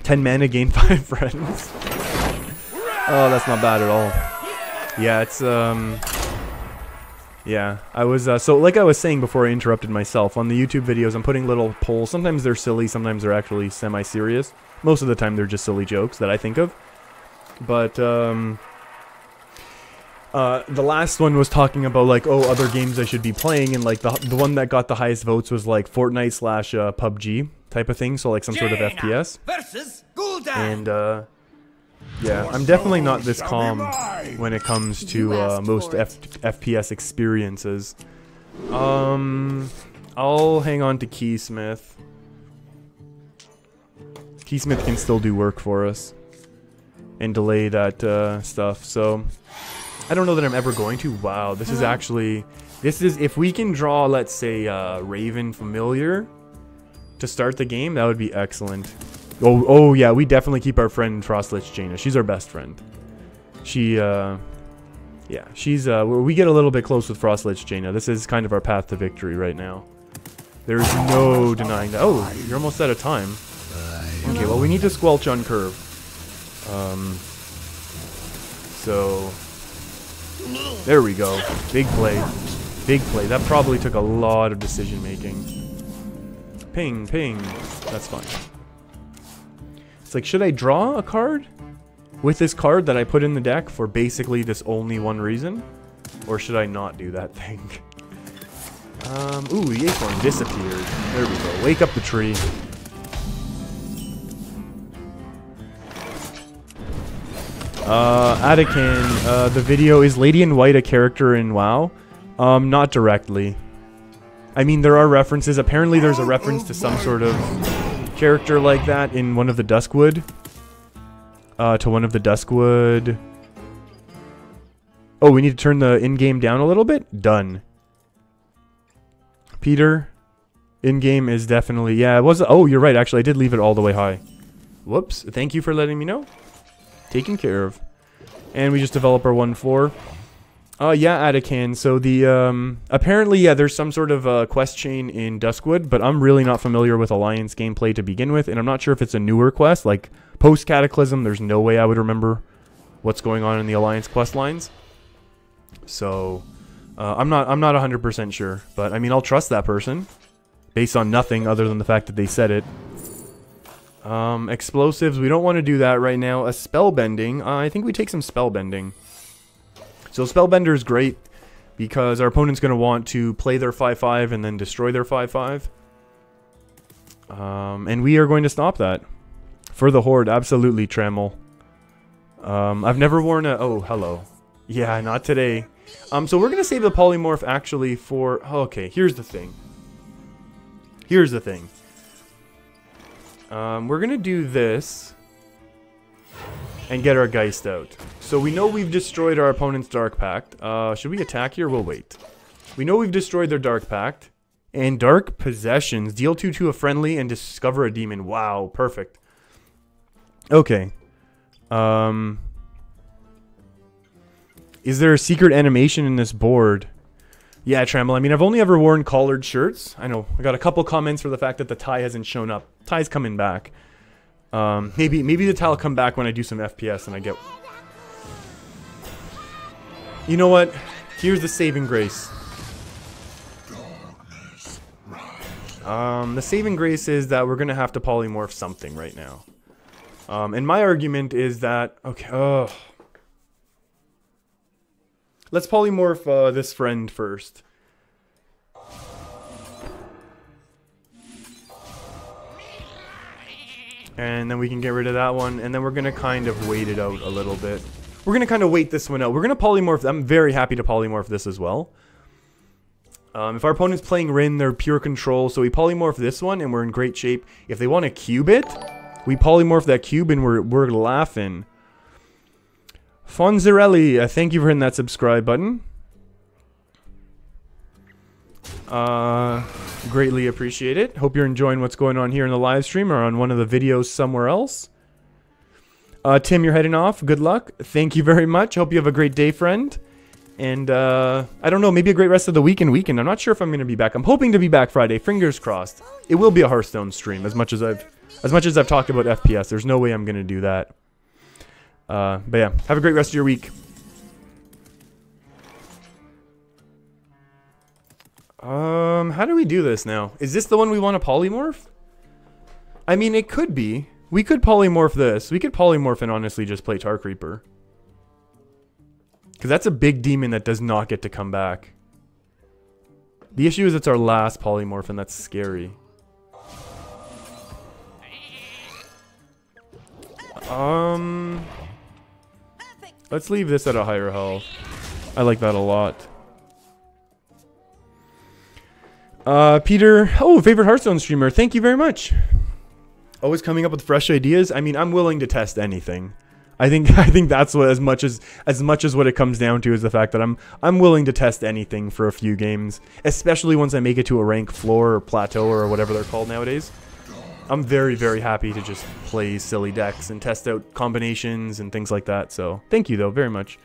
10 mana, gain 5 friends. Oh, that's not bad at all. Yeah, it's yeah, I was so like I was saying before I interrupted myself, on the YouTube videos I'm putting little polls. Sometimes they're silly, sometimes they're actually semi-serious. Most of the time they're just silly jokes that I think of. But the last one was talking about like, oh, other games I should be playing, and like the one that got the highest votes was like Fortnite slash PUBG type of thing, so like some sort of FPS. Versus Gul'dan. And yeah, I'm definitely not this calm when it comes to most FPS experiences. I'm I'll hang on to Keysmith. Keysmith can still do work for us. And delay that stuff, so... I don't know that I'm ever going to. Wow, this is actually... This is... If we can draw, let's say, Raven Familiar to start the game, that would be excellent. Oh yeah, we definitely keep our friend Frostlich Jaina. She's our best friend. She, yeah, she's, we get a little bit close with Frostlich Jaina. This is kind of our path to victory right now. There's no denying that. Oh, you're almost out of time. Okay, well, we need to squelch on curve. So, there we go. Big play. Big play. That probably took a lot of decision making. Ping, ping. That's fine. It's like, should I draw a card with this card that I put in the deck for basically this only one reason? Or should I not do that thing? Ooh, the acorn disappeared. There we go. Wake up the tree. Adakin, the video, is Lady in White a character in WoW? Not directly. I mean, there are references. Apparently there's a reference to some sort of character like that in one of the Duskwood. Oh, we need to turn the in-game down a little bit? Done. Peter, in-game is definitely... Yeah, it was... Oh, you're right. Actually, I did leave it all the way high. Whoops. Thank you for letting me know. Taken care of. And we just develop our 1-4. Yeah, Adakan. So the, apparently, yeah, there's some sort of quest chain in Duskwood, but I'm really not familiar with Alliance gameplay to begin with, and I'm not sure if it's a newer quest. Like, post-Cataclysm, there's no way I would remember what's going on in the Alliance quest lines. So, I'm not 100% sure, but, I mean, I'll trust that person, based on nothing other than the fact that they said it. Explosives, we don't want to do that right now. A spellbending, I think we take some spellbending. So Spellbender is great because our opponent's going to want to play their 5-5 and then destroy their 5-5. And we are going to stop that. For the Horde, absolutely, Trammel. I've never worn a... Oh, hello. Yeah, not today. So we're going to save the Polymorph actually for... Okay, here's the thing. Here's the thing. We're going to do this and get our Geist out. So we know we've destroyed our opponent's Dark Pact. Should we attack here? We'll wait. We know we've destroyed their Dark Pact. And Dark Possessions. Deal 2 to a friendly and discover a demon. Wow, perfect. Okay. Is there a secret animation in this board? Yeah, Tremble. I mean, I've only ever worn collared shirts. I know. I got a couple comments for the fact that the tie hasn't shown up. Tie's coming back. Maybe the tie will come back when I do some FPS and I get... You know what? Here's the saving grace. The saving grace is that we're going to have to polymorph something right now. And my argument is that... Okay, let's polymorph this friend first. And then we can get rid of that one. And then we're going to kind of wait it out a little bit. We're going to kind of wait this one out. We're going to polymorph... I'm very happy to polymorph this as well. If our opponent's playing Rin, they're pure control. So we polymorph this one and we're in great shape. If they want to cube it, we polymorph that cube and we're laughing. Fonzarelli, thank you for hitting that subscribe button. Greatly appreciate it. Hope you're enjoying what's going on here in the live stream or on one of the videos somewhere else. Tim, you're heading off. Good luck. Thank you very much. Hope you have a great day, friend. And, I don't know, maybe a great rest of the weekend. I'm not sure if I'm going to be back. I'm hoping to be back Friday. Fingers crossed. It will be a Hearthstone stream as much as I've talked about FPS. There's no way I'm going to do that. But yeah, have a great rest of your week. How do we do this now? Is this the one we want to polymorph? I mean, it could be. We could polymorph this. We could polymorph and honestly just play Tar Creeper. Because that's a big demon that does not get to come back. The issue is it's our last polymorph and that's scary. Let's leave this at a higher health. I like that a lot. Peter, oh, favorite Hearthstone streamer. Thank you very much. Always coming up with fresh ideas. I mean, I'm willing to test anything. I think that's what as much as what it comes down to is the fact that I'm willing to test anything for a few games, especially once I make it to a rank floor or plateau or whatever they're called nowadays. I'm very, very happy to just play silly decks and test out combinations and things like that. So thank you though very much.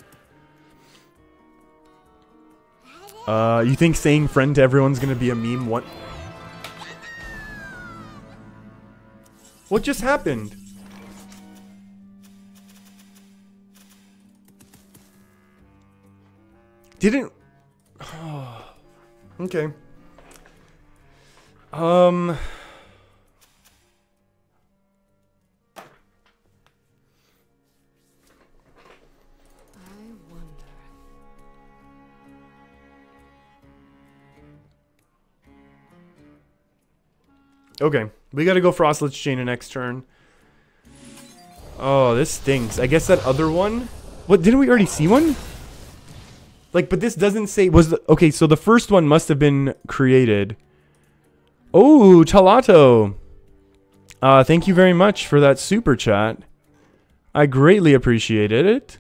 You think saying friend to everyone's gonna be a meme? What just happened? Didn't... Oh, okay. Okay, we gotta go Frostlet's Chain next turn. Oh, this stinks. I guess that other one... What, didn't we already see one? Like, but this doesn't say... Okay, so the first one must have been created. Oh, Chalato. Thank you very much for that super chat. I greatly appreciated it.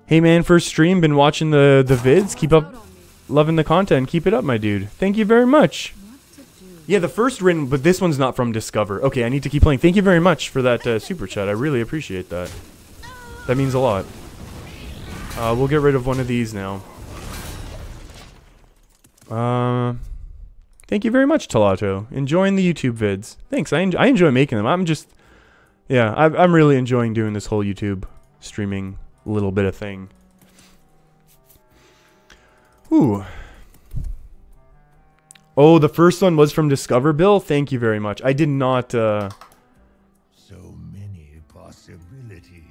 Hey man, first stream, been watching the vids. Keep up, loving the content. Keep it up, my dude. Thank you very much. Yeah, the first written, but this one's not from Discover. Okay, I need to keep playing. Thank you very much for that super chat. I really appreciate that. That means a lot. We'll get rid of one of these now. Thank you very much, Talato. Enjoying the YouTube vids. Thanks, I enjoy making them. I'm really enjoying doing this whole YouTube streaming little bit of thing. Ooh. Oh, the first one was from Discover, Bill? Thank you very much. I did not, So many possibilities.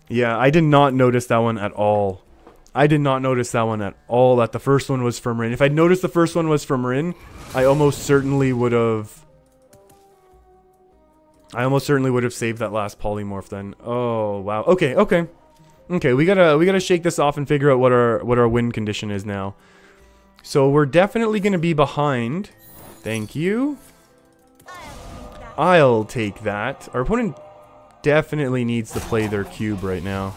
Yeah, I did not notice that one at all. I did not notice that one at all, that the first one was from Rin. If I'd noticed the first one was from Rin, I almost certainly would have saved that last polymorph then. Oh, wow. Okay, okay. Okay, we gotta shake this off and figure out what our win condition is now. So we're definitely gonna be behind. Thank you. I'll take that. Our opponent definitely needs to play their cube right now.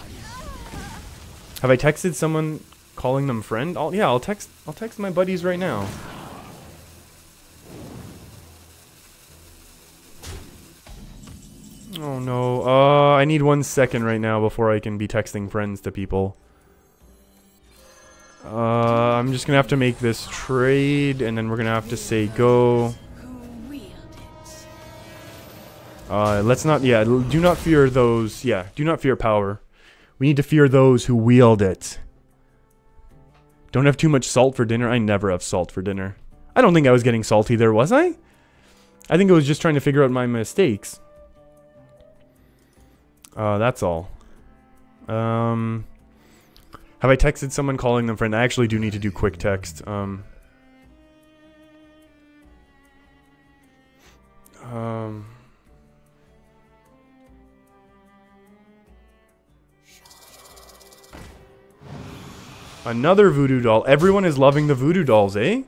Have I texted someone calling them friend? I'll text my buddies right now. Oh no. I need 1 second right now before I can be texting friends to people. I'm just gonna have to make this trade, and then we're gonna have to say go. Let's not, do not fear those, do not fear power. We need to fear those who wield it. Don't have too much salt for dinner. I never have salt for dinner. I don't think I was getting salty there, was I? I think I was just trying to figure out my mistakes. That's all. Have I texted someone calling them friend? I actually do need to do quick text. Another voodoo doll. Everyone is loving the voodoo dolls, eh?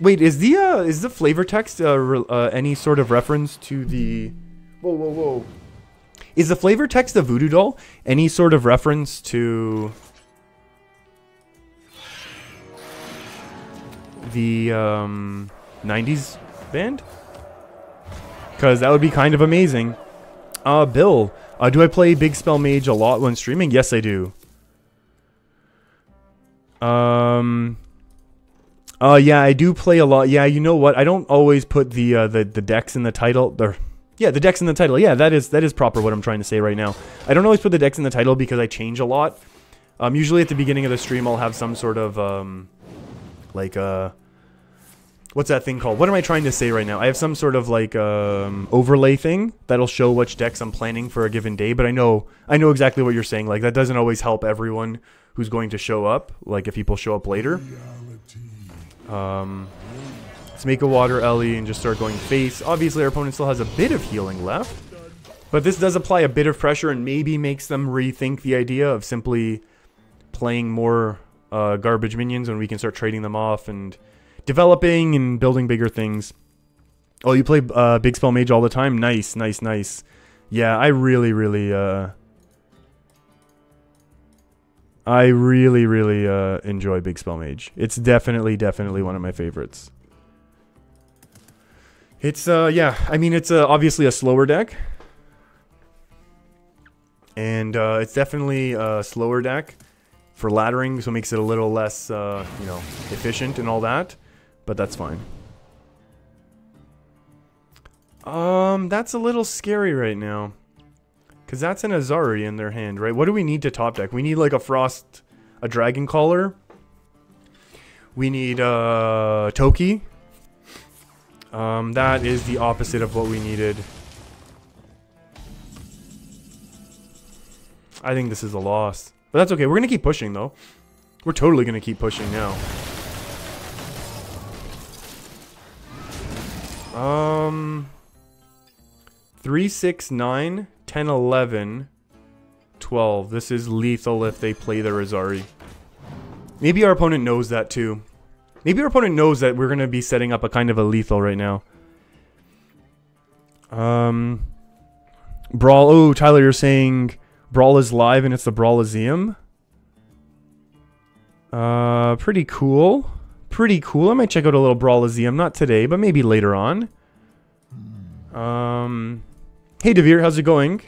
Wait, is the flavor text any sort of reference to the... Whoa. Is the flavor text of voodoo doll any sort of reference to the 90s band? Because that would be kind of amazing. Bill, do I play Big Spell Mage a lot when streaming? Yes, I do. Yeah, I do play a lot. Yeah, you know what? I don't always put the decks in the title. Yeah, the decks in the title. Yeah, that is proper what I'm trying to say right now. I don't always put the decks in the title because I change a lot. Usually at the beginning of the stream, I'll have some sort of, what's that thing called? What am I trying to say right now? I have some sort of, overlay thing that'll show which decks I'm planning for a given day, but I know exactly what you're saying. Like, that doesn't always help everyone who's going to show up, like, if people show up later. Let's make a water Ellie and just start going face. Obviously, our opponent still has a bit of healing left, but this does apply a bit of pressure and maybe makes them rethink the idea of simply playing more garbage minions when we can start trading them off and developing and building bigger things. Oh, you play Big Spell Mage all the time? Nice, nice, nice. Yeah, I really enjoy Big Spell Mage. It's definitely one of my favorites. It's, yeah, I mean, it's obviously a slower deck. And it's definitely a slower deck for laddering, so it makes it a little less, you know, efficient and all that. But that's fine. That's a little scary right now. Because that's an Azari in their hand, right? What do we need to top deck? We need like a Frost, a Dragon Caller. We need Toki. That is the opposite of what we needed. I think this is a loss. But that's okay. We're going to keep pushing, though. We're totally going to keep pushing now. 3, 6, 9, 10, 11, 12. This is lethal if they play their Azari. Maybe our opponent knows that, too. Maybe our opponent knows that we're going to be setting up a kind of a lethal right now. Brawl. Oh, Tyler, you're saying Brawl is live and it's the Brawliseum? Pretty cool. Pretty cool. I might check out a little Brawliseum. Not today, but maybe later on. Hey, Devere, how's it going?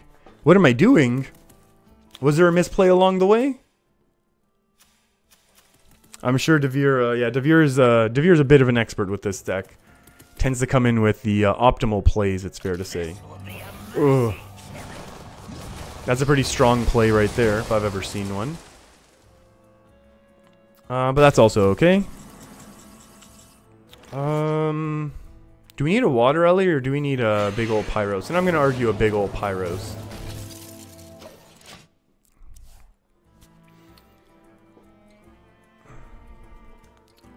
What am I doing? Was there a misplay along the way? I'm sure Devere, yeah, Devere's a bit of an expert with this deck. Tends to come in with the optimal plays, it's fair to say. Ugh. That's a pretty strong play right there, if I've ever seen one. But that's also okay. Do we need a Water Ellie or do we need a big old Pyros? And I'm going to argue a big old Pyros.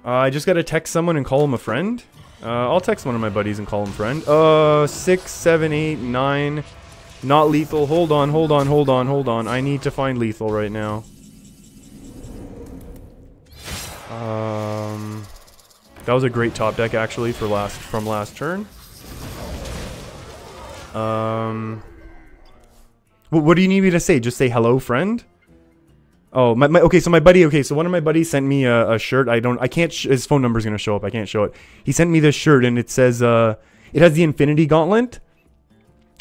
I just got to text someone and call him a friend. I'll text one of my buddies and call him friend. 6, 7, 8, 9. Not lethal. Hold on, hold on, hold on, hold on. I need to find lethal right now. That was a great top deck actually for from last turn. What do you need me to say? Just say hello, friend? Oh, okay, so my buddy, okay, so one of my buddies sent me a shirt. I can't, his phone number's gonna show up. I can't show it. He sent me this shirt and it says, it has the Infinity Gauntlet.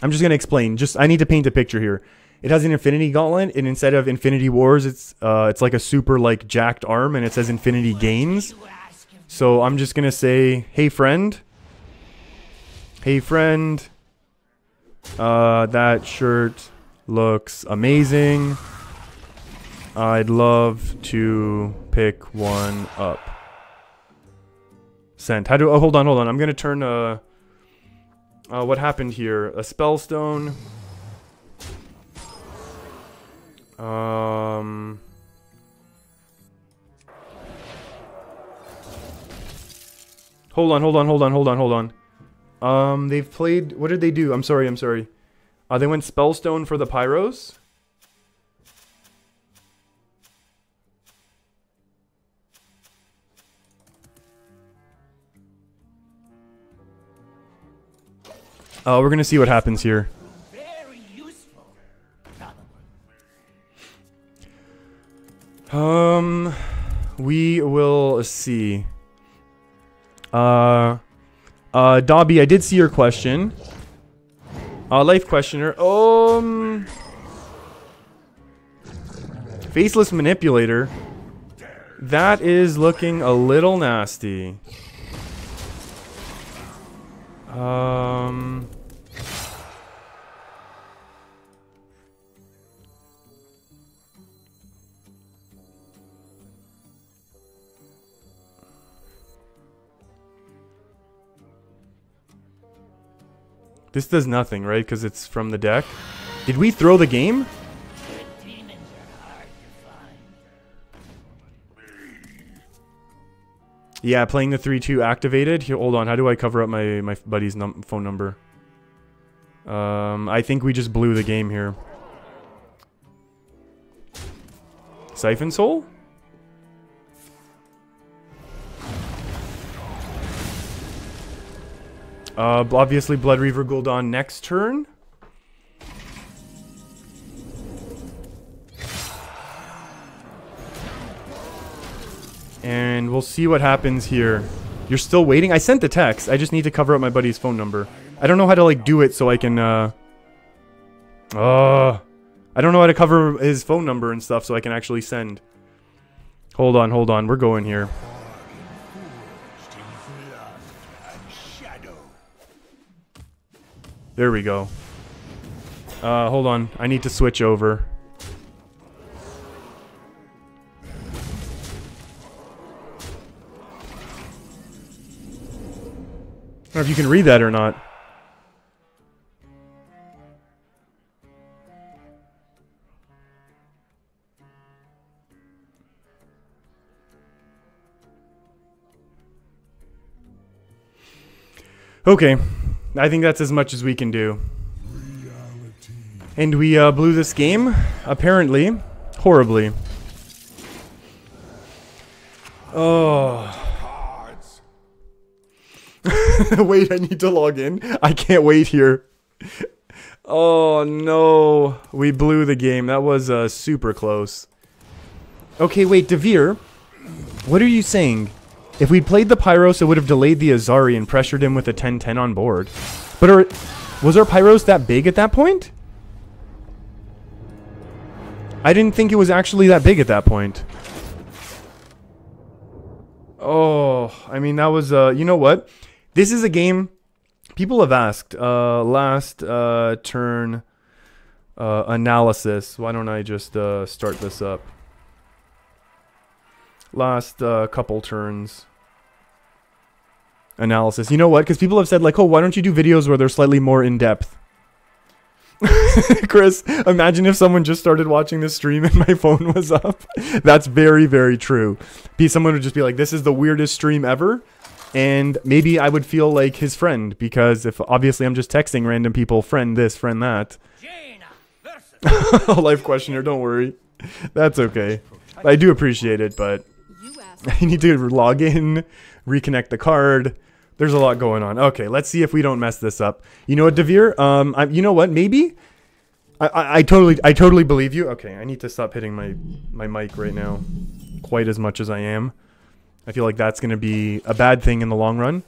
I'm just gonna explain. I need to paint a picture here. It has an Infinity Gauntlet, and instead of Infinity Wars, it's like a super, like, jacked arm, and it says Infinity Gains. So I'm just gonna say, hey, friend. Hey, friend. That shirt looks amazing. I'd love to pick one up. Sent. Oh, hold on. I'm gonna turn, what happened here? A Spellstone. Hold on. They've played, what did they do? I'm sorry. They went Spellstone for the Pyros. We're gonna see what happens here. Very useful. We will see. Dobby, I did see your question. Life questioner. Faceless Manipulator. That is looking a little nasty. This does nothing, right? Because it's from the deck. Did we throw the game? Yeah, playing the 3-2 activated. Here, hold on. How do I cover up my buddy's phone number? I think we just blew the game here. Siphon Soul? Obviously Blood Reaver Gul'dan next turn. And we'll see what happens here. You're still waiting? I sent the text. I just need to cover up my buddy's phone number. I don't know how to, like, do it so I can, I don't know how to cover his phone number and stuff so I can actually send. Hold on, hold on. We're going here. There we go. Hold on. I need to switch over. I don't know if you can read that or not. Okay. I think that's as much as we can do. And we blew this game, apparently, horribly. Oh. Wait, I need to log in. I can't wait here. Oh no, we blew the game. That was super close. Okay, wait, Devere, what are you saying? If we'd played the Pyros, it would have delayed the Azari and pressured him with a 10-10 on board. But was our Pyros that big at that point? I didn't think it was actually that big at that point. Oh, I mean, that was, you know what? This is a game, people have asked, last turn analysis. Why don't I just start this up? Last couple turns analysis. You know what? Because people have said, like, oh, why don't you do videos where they're slightly more in-depth? Chris, imagine if someone just started watching this stream and my phone was up. That's very, very true. Someone would just be like, this is the weirdest stream ever. And maybe I would feel like his friend, because if obviously I'm just texting random people, friend this, friend that. Life questioner, don't worry. That's okay. I do appreciate it, but I need to log in, reconnect the card. There's a lot going on. Okay, let's see if we don't mess this up. You know what, Devere? You know what? Maybe I totally believe you. Okay, I need to stop hitting my mic right now, quite as much as I am. I feel like that's going to be a bad thing in the long run.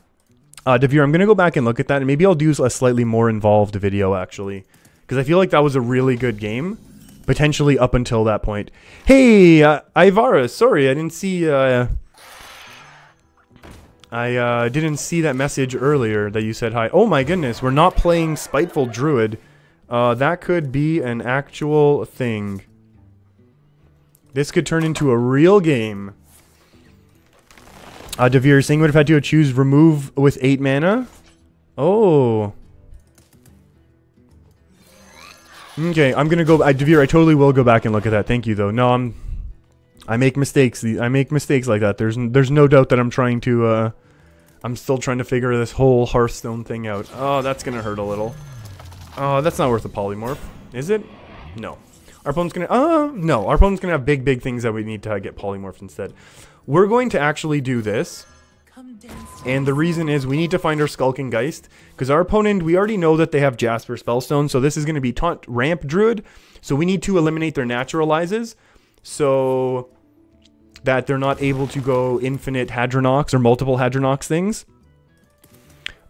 Devere, I'm going to go back and look at that, and maybe I'll do a slightly more involved video, actually. Because I feel like that was a really good game, potentially up until that point. Hey, Ivara, sorry, I didn't see... I didn't see that message earlier that you said hi. Oh my goodness, we're not playing Spiteful Druid. That could be an actual thing. This could turn into a real game. Devere, saying what if I do choose remove with 8 mana? Oh. Okay, I'm gonna go. Devere, I totally will go back and look at that. Thank you, though. No, I make mistakes. I make mistakes like that. There's no doubt that I'm trying to. I'm still trying to figure this whole Hearthstone thing out. Oh, that's gonna hurt a little. Oh, that's not worth a polymorph, is it? No. Our opponent's gonna. No. Our opponent's gonna have big things that we need to get polymorphs instead. We're going to actually do this. And the reason is we need to find our Skulking Geist, because our opponent, we already know that they have Jasper Spellstone, so this is going to be Taunt Ramp Druid, so we need to eliminate their Naturalizes, so that they're not able to go infinite Hadronox or multiple Hadronox things.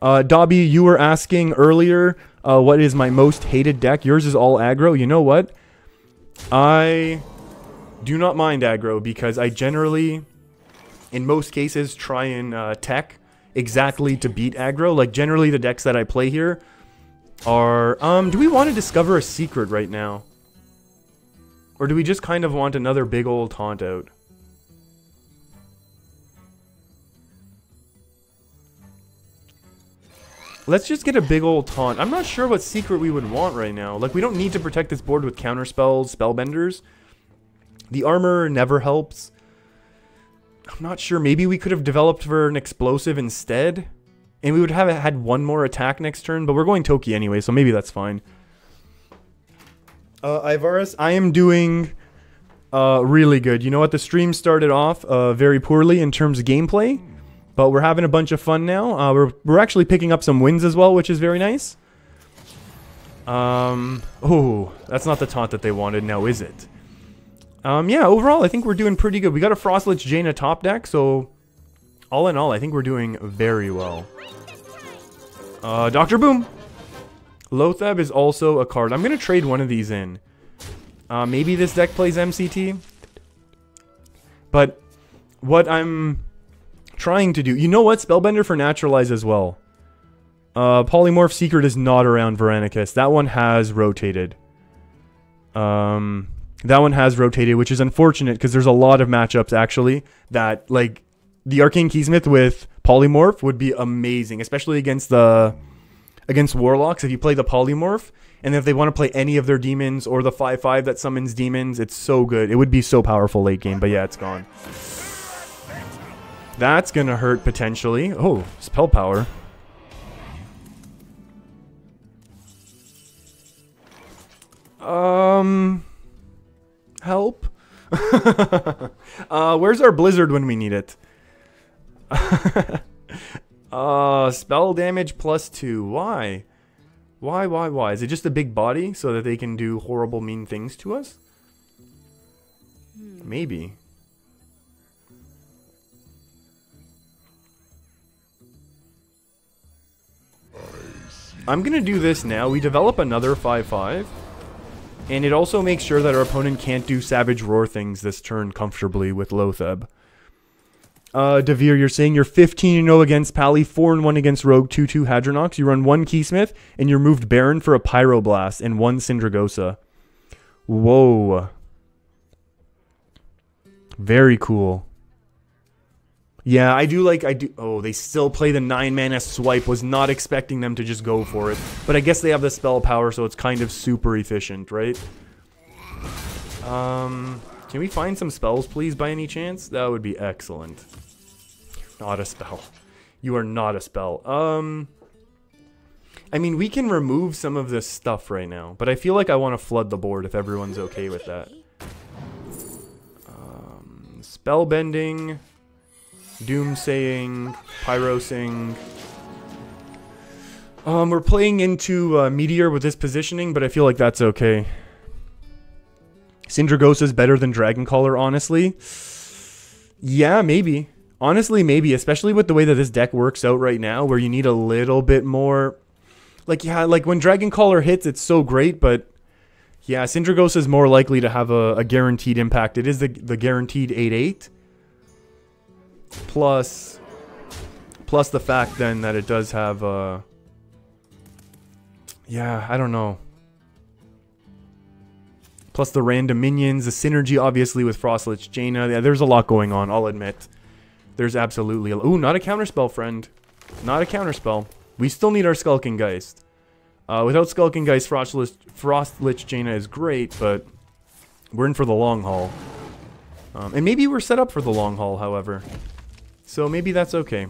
Dobby, you were asking earlier, what is my most hated deck? Yours is all aggro. You know what? I do not mind aggro, because I generally... in most cases, try and tech exactly to beat aggro. Like, generally, the decks that I play here are... do we want to discover a secret right now? Or do we just kind of want another big old taunt out? Let's just get a big old taunt. I'm not sure what secret we would want right now. Like, we don't need to protect this board with counterspells, spellbenders. The armor never helps. I'm not sure. Maybe we could have developed for an explosive instead. And we would have had one more attack next turn. But we're going Toki anyway, so maybe that's fine. Ivaris, I am doing Really good. You know what? The stream started off very poorly in terms of gameplay, but we're having a bunch of fun now. We're actually picking up some wins as well, which is very nice. Oh, that's not the taunt that they wanted now, is it? Yeah, overall, I think we're doing pretty good. We got a Frostlich Jaina top deck, so all in all, I think we're doing very well. Dr. Boom. Lotheb is also a card. I'm going to trade one of these in. Maybe this deck plays MCT. But what I'm trying to do... You know what? Spellbender for Naturalize as well. Polymorph Secret is not around Veranicus. That one has rotated. That one has rotated, which is unfortunate because there's a lot of matchups, actually, that, like, the Arcane Keysmith with Polymorph would be amazing, especially against Warlocks. If you play the Polymorph, and if they want to play any of their demons or the 5/5 that summons demons, it's so good. It would be so powerful late game, but yeah, it's gone. That's gonna hurt potentially. Oh, spell power. Help. Where's our Blizzard when we need it? Spell damage +2. Why? Why? Is it just a big body so that they can do horrible, mean things to us? Maybe. I'm gonna do this now. We develop another 5/5. And it also makes sure that our opponent can't do Savage Roar things this turn comfortably with Lotheb. Devere, you're saying you're 15-0 against Pally, 4-1 against Rogue, 2-2 Hadronox. You run 1 Keysmith, and you're moved Baron for a Pyroblast and 1 Syndragosa. Whoa. Very cool. Yeah, I do. Oh, they still play the 9-mana swipe. Was not expecting them to just go for it. But I guess they have the spell power, so it's kind of super efficient, right? Can we find some spells, please, by any chance? That would be excellent. Not a spell. You are not a spell. I mean, we can remove some of this stuff right now, but I feel like I want to flood the board if everyone's okay with that. Spellbending, Doomsaying, Pyrosing. We're playing into Meteor with this positioning, but I feel like that's okay. Syndragosa is better than Dragoncaller, honestly. Yeah, maybe. Honestly, maybe. Especially with the way that this deck works out right now, where you need a little bit more... Like, yeah, like when Dragoncaller hits, it's so great, but... Yeah, Syndragosa is more likely to have a guaranteed impact. It is the guaranteed 8/8. Plus the fact, then, that it does have... Yeah, I don't know. Plus the random minions, the synergy obviously with Frostlich Jaina. Yeah, there's a lot going on, I'll admit. There's absolutely... Ooh, not a counterspell, friend. Not a counterspell. We still need our Skulking Geist. Without Skulking Geist, Frostlich Jaina is great, but we're in for the long haul. And maybe we're set up for the long haul, however. So maybe that's okay.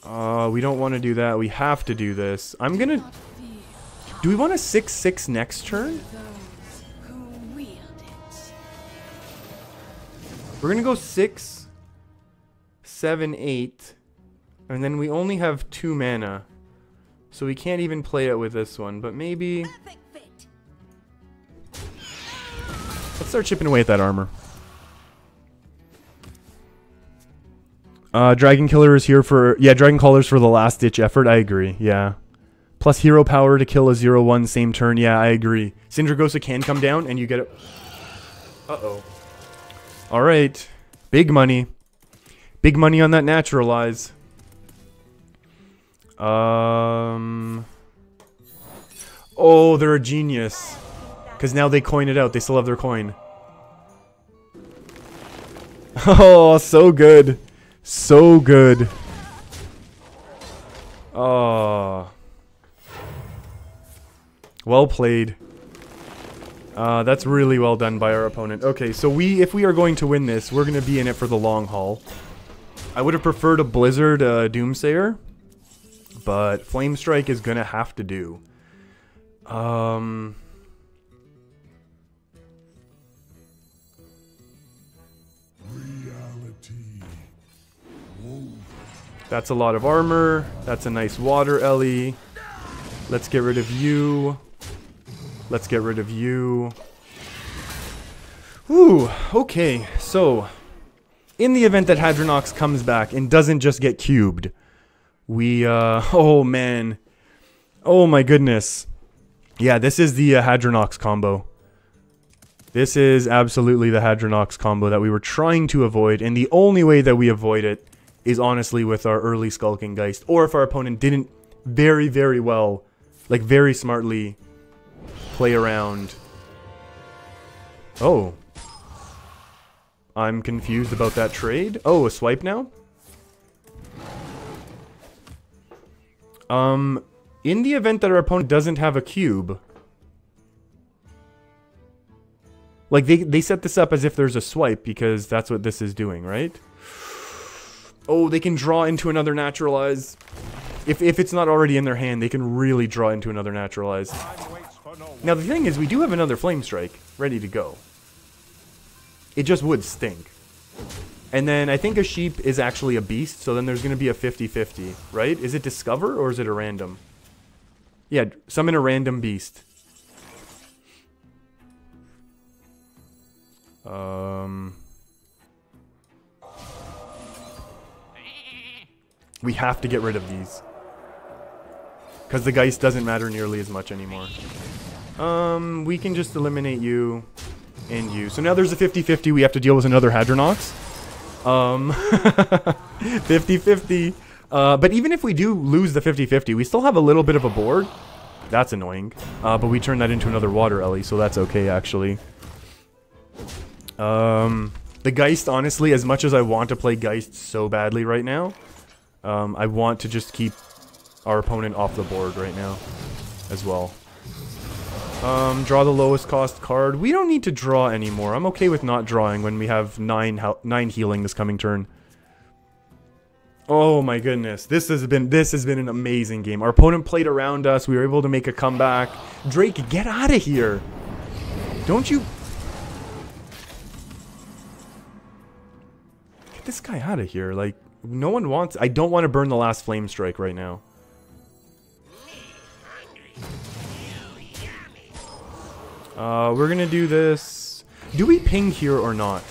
We don't want to do that. We have to do this. I'm gonna... Do we want a 6/6 next turn? We're gonna go 6, 7, 8, and then we only have 2 mana, so we can't even play it with this one. But maybe let's start chipping away at that armor. Dragon Killer is here for Dragon Caller's for the last ditch effort. I agree. Yeah. Plus hero power to kill a 0/1 same turn. Yeah, I agree. Syndragosa can come down and you get it. Uh-oh. Alright. Big money. Big money on that Naturalize. Oh, they're a genius. Because now they coin it out. They still have their coin. Oh, so good. So good. Oh. Well played. That's really well done by our opponent. Okay, so if we are going to win this, we're going to be in it for the long haul. I would have preferred a Blizzard Doomsayer, but Flame Strike is going to have to do. That's a lot of armor. That's a nice water Ellie. Let's get rid of you. Let's get rid of you. Ooh, okay. So, in the event that Hadronox comes back and doesn't just get cubed, we, oh man. Oh my goodness. Yeah, this is the Hadronox combo. This is absolutely the Hadronox combo that we were trying to avoid, and the only way that we avoid it is honestly with our early Skulking Geist, or if our opponent didn't very, very well, like very smartly play around. Oh. I'm confused about that trade. Oh, a swipe now? In the event that our opponent doesn't have a cube, like they set this up as if there's a swipe because that's what this is doing, right? Oh, they can draw into another naturalize. If it's not already in their hand, they can really draw into another naturalize. Now the thing is, we do have another Flame Strike ready to go. It just would stink. And then I think a sheep is actually a beast, so then there's going to be a 50-50, right? Is it discover or is it a random? Yeah, summon a random beast. We have to get rid of these. Because the Geist doesn't matter nearly as much anymore. We can just eliminate you and you. So now there's a 50-50. We have to deal with another Hadronox. 50-50. But even if we do lose the 50-50, we still have a little bit of a board. That's annoying. But we turn that into another water Ellie, so that's okay, actually. The Geist, honestly, as much as I want to play Geist so badly right now, I want to just keep our opponent off the board right now as well. Draw the lowest cost card. We don't need to draw anymore. I'm okay with not drawing when we have 9 healing this coming turn. Oh my goodness. This has been an amazing game. Our opponent played around us. We were able to make a comeback. Drake, get out of here. Don't you... Get this guy out of here. Like, no one wants... I don't want to burn the last Flame Strike right now. We're gonna do this. Do we ping here or not?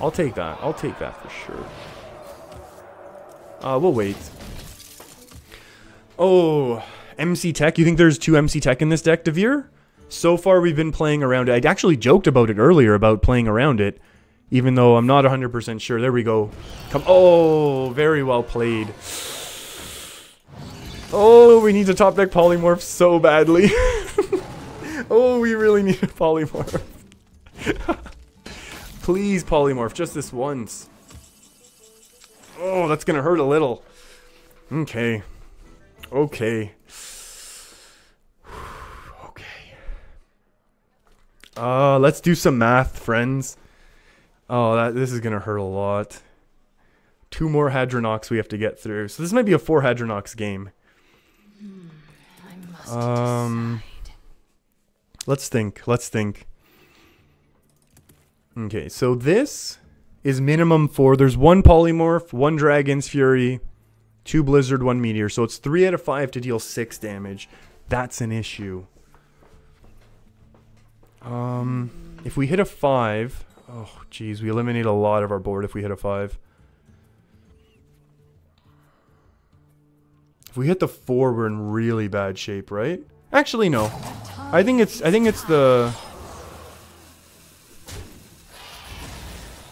I'll take that. I'll take that for sure. We'll wait. Oh, MC Tech. You think there's 2 MC Tech in this deck, Devere? So far, we've been playing around it. I actually joked about it earlier, about playing around it, even though I'm not 100% sure. There we go. Come. Oh, very well played. Oh, we need to top deck Polymorph so badly. Oh, we really need a Polymorph. Please, Polymorph, just this once. Oh, that's gonna hurt a little. Okay. Okay. Okay. Let's do some math, friends. Oh, this is gonna hurt a lot. 2 more Hadronox we have to get through. So this might be a 4 Hadronox game. I must decide. Let's think. Let's think. Okay, so this is minimum 4. There's 1 Polymorph, 1 Dragon's Fury, 2 Blizzard, 1 Meteor. So it's 3 out of 5 to deal 6 damage. That's an issue. If we hit a 5... Oh, jeez, we eliminate a lot of our board if we hit a 5. If we hit the 4, we're in really bad shape, right? Actually, no. I think it's the...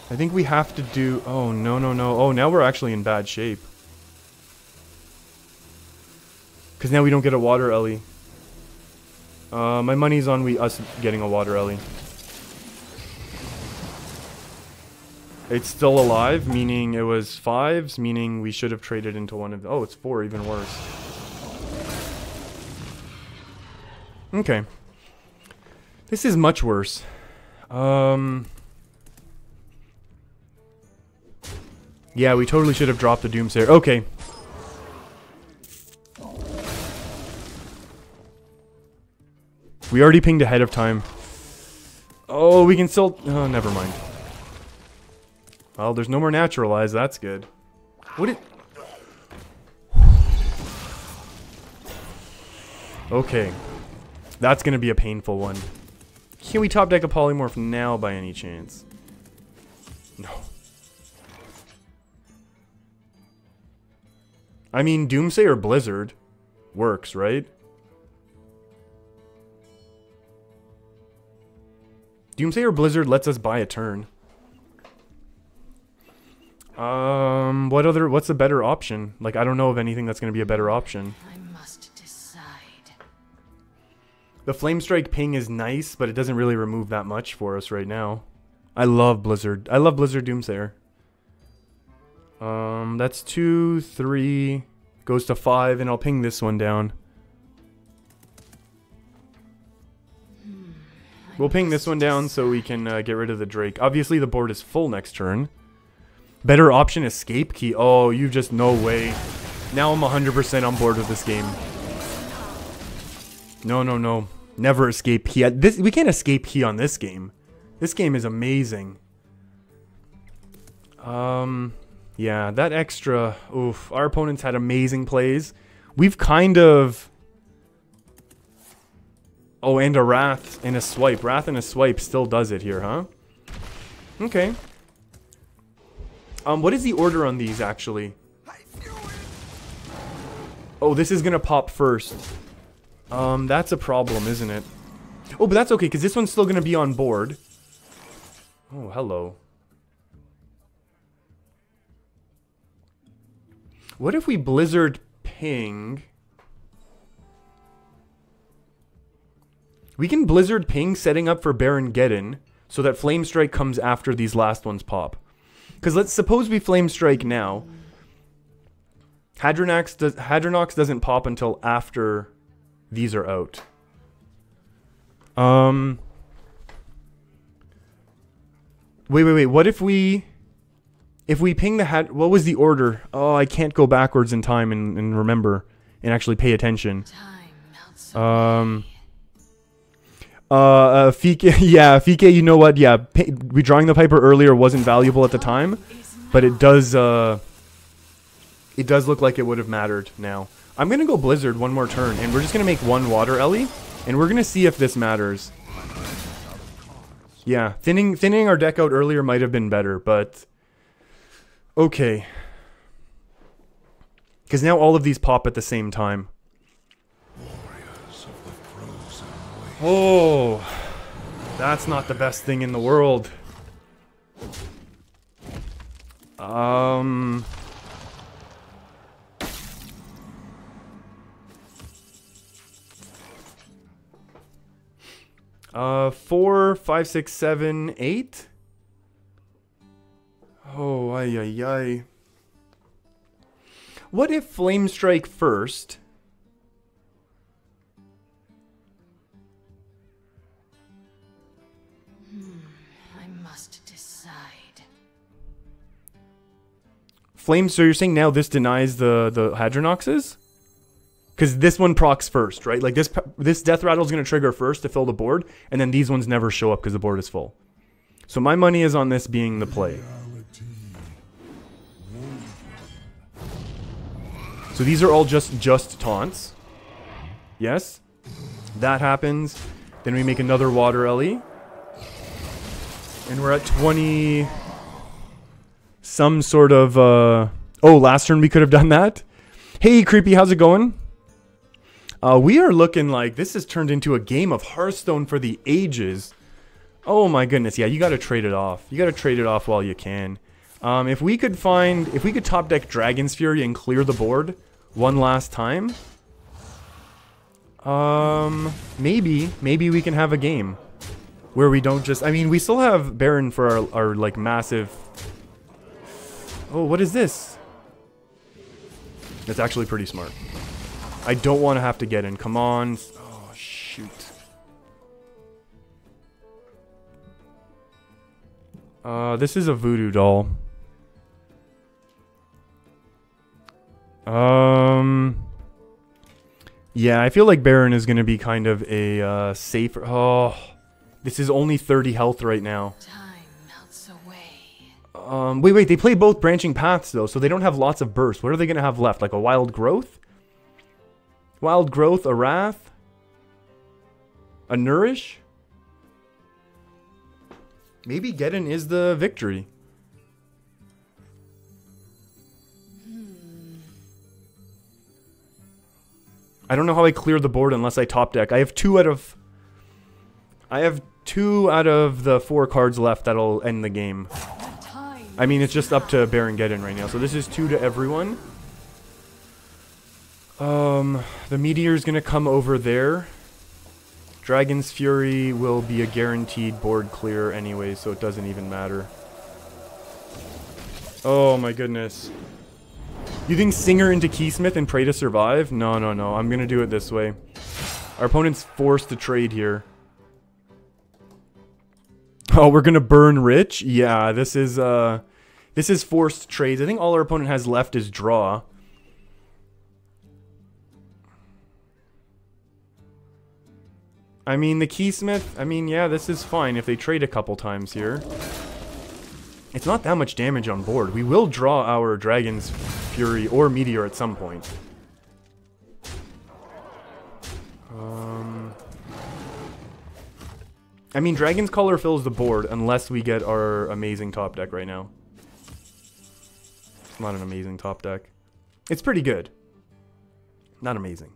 I think we have to do... Oh, no, no, no. Oh, now we're actually in bad shape. Because now we don't get a Water Ellie. My money's on us getting a Water Ellie. It's still alive, meaning it was 5s, meaning we should have traded into one of... Oh, it's 4, even worse. Okay. This is much worse. Yeah, we totally should have dropped the Doomsayer. Okay. We already pinged ahead of time. Oh, we can still... Oh, never mind. Well, there's no more Naturalize. That's good. What it... Okay. That's gonna be a painful one. Can we top deck a polymorph now by any chance? No. I mean, Doomsayer Blizzard works, right? Doomsayer Blizzard lets us buy a turn. What's a better option? Like, I don't know of anything that's going to be a better option. I must decide. The Flamestrike ping is nice, but it doesn't really remove that much for us right now. I love Blizzard. I love Blizzard Doomsayer. That's 2, 3, goes to 5, and I'll ping this one down. We'll ping this one down so we can get rid of the Drake. Obviously, the board is full next turn. Better option, Escape Key. Oh, you just, no way. Now I'm 100% on board with this game. No, no, no. Never Escape Key. We can't Escape Key on this game. This game is amazing. Yeah, that extra... Oof, our opponents had amazing plays. We've kind of... Oh, and a Wrath and a Swipe. Wrath and a Swipe still does it here, huh? Okay. What is the order on these, actually? Oh, this is gonna pop first. That's a problem, isn't it? Oh, but that's okay, because this one's still gonna be on board. Oh, hello. What if we Blizzard ping? We can Blizzard ping, setting up for Baron Geddon, so that Flamestrike comes after these last ones pop. Because let's suppose we Flamestrike now. Hadronox doesn't pop until after these are out. Wait. What if we ping the what was the order? Oh, I can't go backwards in time and remember and actually pay attention. Fike, yeah, Fike, you know what? Yeah, redrawing the Piper earlier wasn't valuable at the time, but it does look like it would have mattered now. I'm gonna go Blizzard one more turn, and we're just gonna make one Water Ellie, and we're gonna see if this matters. Yeah, thinning our deck out earlier might have been better, but okay. Because now all of these pop at the same time. Oh, that's not the best thing in the world. 4, 5, 6, 7, 8. Oh, ay. What if Flamestrike first? I must decide. So you're saying now this denies the Hadronoxes? Because this one procs first, right? Like this Death Rattle is going to trigger first to fill the board, and then these ones never show up because the board is full. So my money is on this being the play. So these are all just taunts. Yes. That happens. Then we make another Water Ellie. And we're at 20... Some sort of... Oh, last turn we could have done that. Hey, Creepy, how's it going? We are looking like this has turned into a game of Hearthstone for the ages. Oh my goodness, yeah, you gotta trade it off. You gotta trade it off while you can. If we could top deck Dragon's Fury and clear the board one last time, maybe we can have a game where we don't just, I mean, we still have Baron for our like massive, oh, what is this? That's actually pretty smart. I don't want to have to get in. Come on. Oh, shoot. This is a voodoo doll. Yeah, I feel like Baron is going to be kind of a safer... Oh, this is only 30 health right now. Time melts away. Wait, they play both branching paths though, so they don't have lots of bursts. What are they gonna have left? Like a wild growth? Wild growth, a wrath, a nourish? Maybe Geddon is the victory. I don't know how I clear the board unless I top deck. I have two out of the 4 cards left that'll end the game. I mean, it's just up to Baron Geddon right now. So this is 2 to everyone. The Meteor's gonna come over there. Dragon's Fury will be a guaranteed board clear anyway, so it doesn't even matter. Oh my goodness. You think Singer into Keysmith and pray to survive? No, no, no. I'm gonna do it this way. Our opponent's forced to trade here. Oh, we're gonna burn Rich? Yeah, this is forced trades. I think all our opponent has left is draw. I mean, the Keysmith, I mean, yeah, this is fine if they trade a couple times here. It's not that much damage on board. We will draw our Dragon's Fury or Meteor at some point. I mean, Dragon's Caller fills the board unless we get our amazing top deck right now. It's not an amazing top deck. It's pretty good. Not amazing.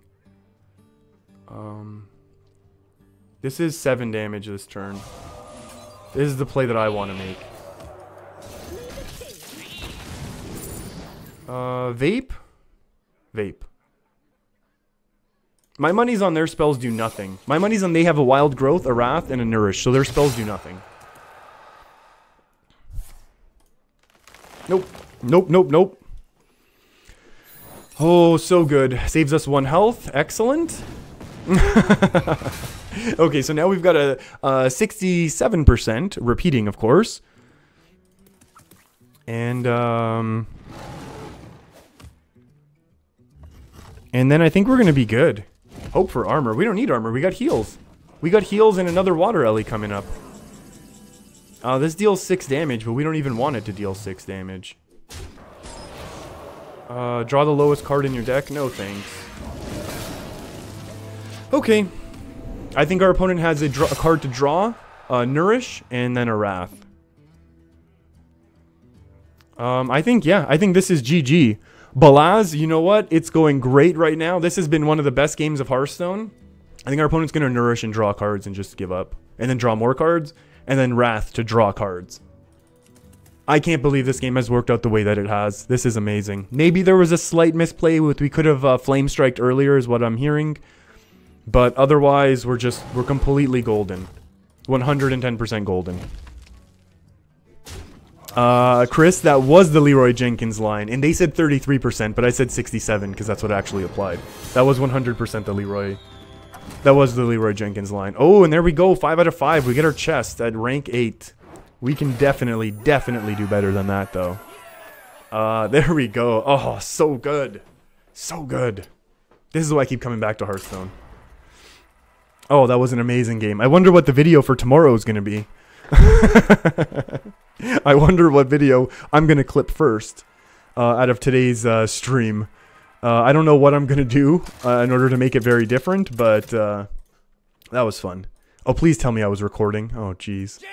This is 7 damage this turn. This is the play that I want to make. Vape? Vape. My money's on their spells do nothing. My money's on they have a Wild Growth, a Wrath, and a Nourish, so their spells do nothing. Nope. Nope, nope, nope. Oh, so good. Saves us 1 health. Excellent. Okay, so now we've got a 67%, repeating, of course. And then I think we're going to be good. Hope for armor. We don't need armor. We got heals. We got heals and another water ellie coming up. This deals 6 damage, but we don't even want it to deal 6 damage. Draw the lowest card in your deck? No, thanks. Okay. I think our opponent has a card to draw, Nourish, and then a Wrath. I think this is GG. Balaz, you know what? It's going great right now. This has been one of the best games of Hearthstone. I think our opponent's going to Nourish and draw cards and just give up. And then draw more cards, and then Wrath to draw cards. I can't believe this game has worked out the way that it has. This is amazing. Maybe there was a slight misplay with we could have Flame Striked earlier is what I'm hearing. But otherwise, we're completely golden. 110% golden. Chris, that was the Leroy Jenkins line, and they said 33%, but I said 67 because that's what actually applied. That was 100% the Leroy. That was the Leroy Jenkins line. Oh, and there we go, 5 out of 5. We get our chest at rank 8. We can definitely do better than that, though. There we go. Oh, so good. So good. This is why I keep coming back to Hearthstone. Oh, that was an amazing game. I wonder what the video for tomorrow is going to be. I wonder what video I'm going to clip first out of today's stream. I don't know what I'm going to do in order to make it very different, but that was fun. Oh, please tell me I was recording. Oh, jeez.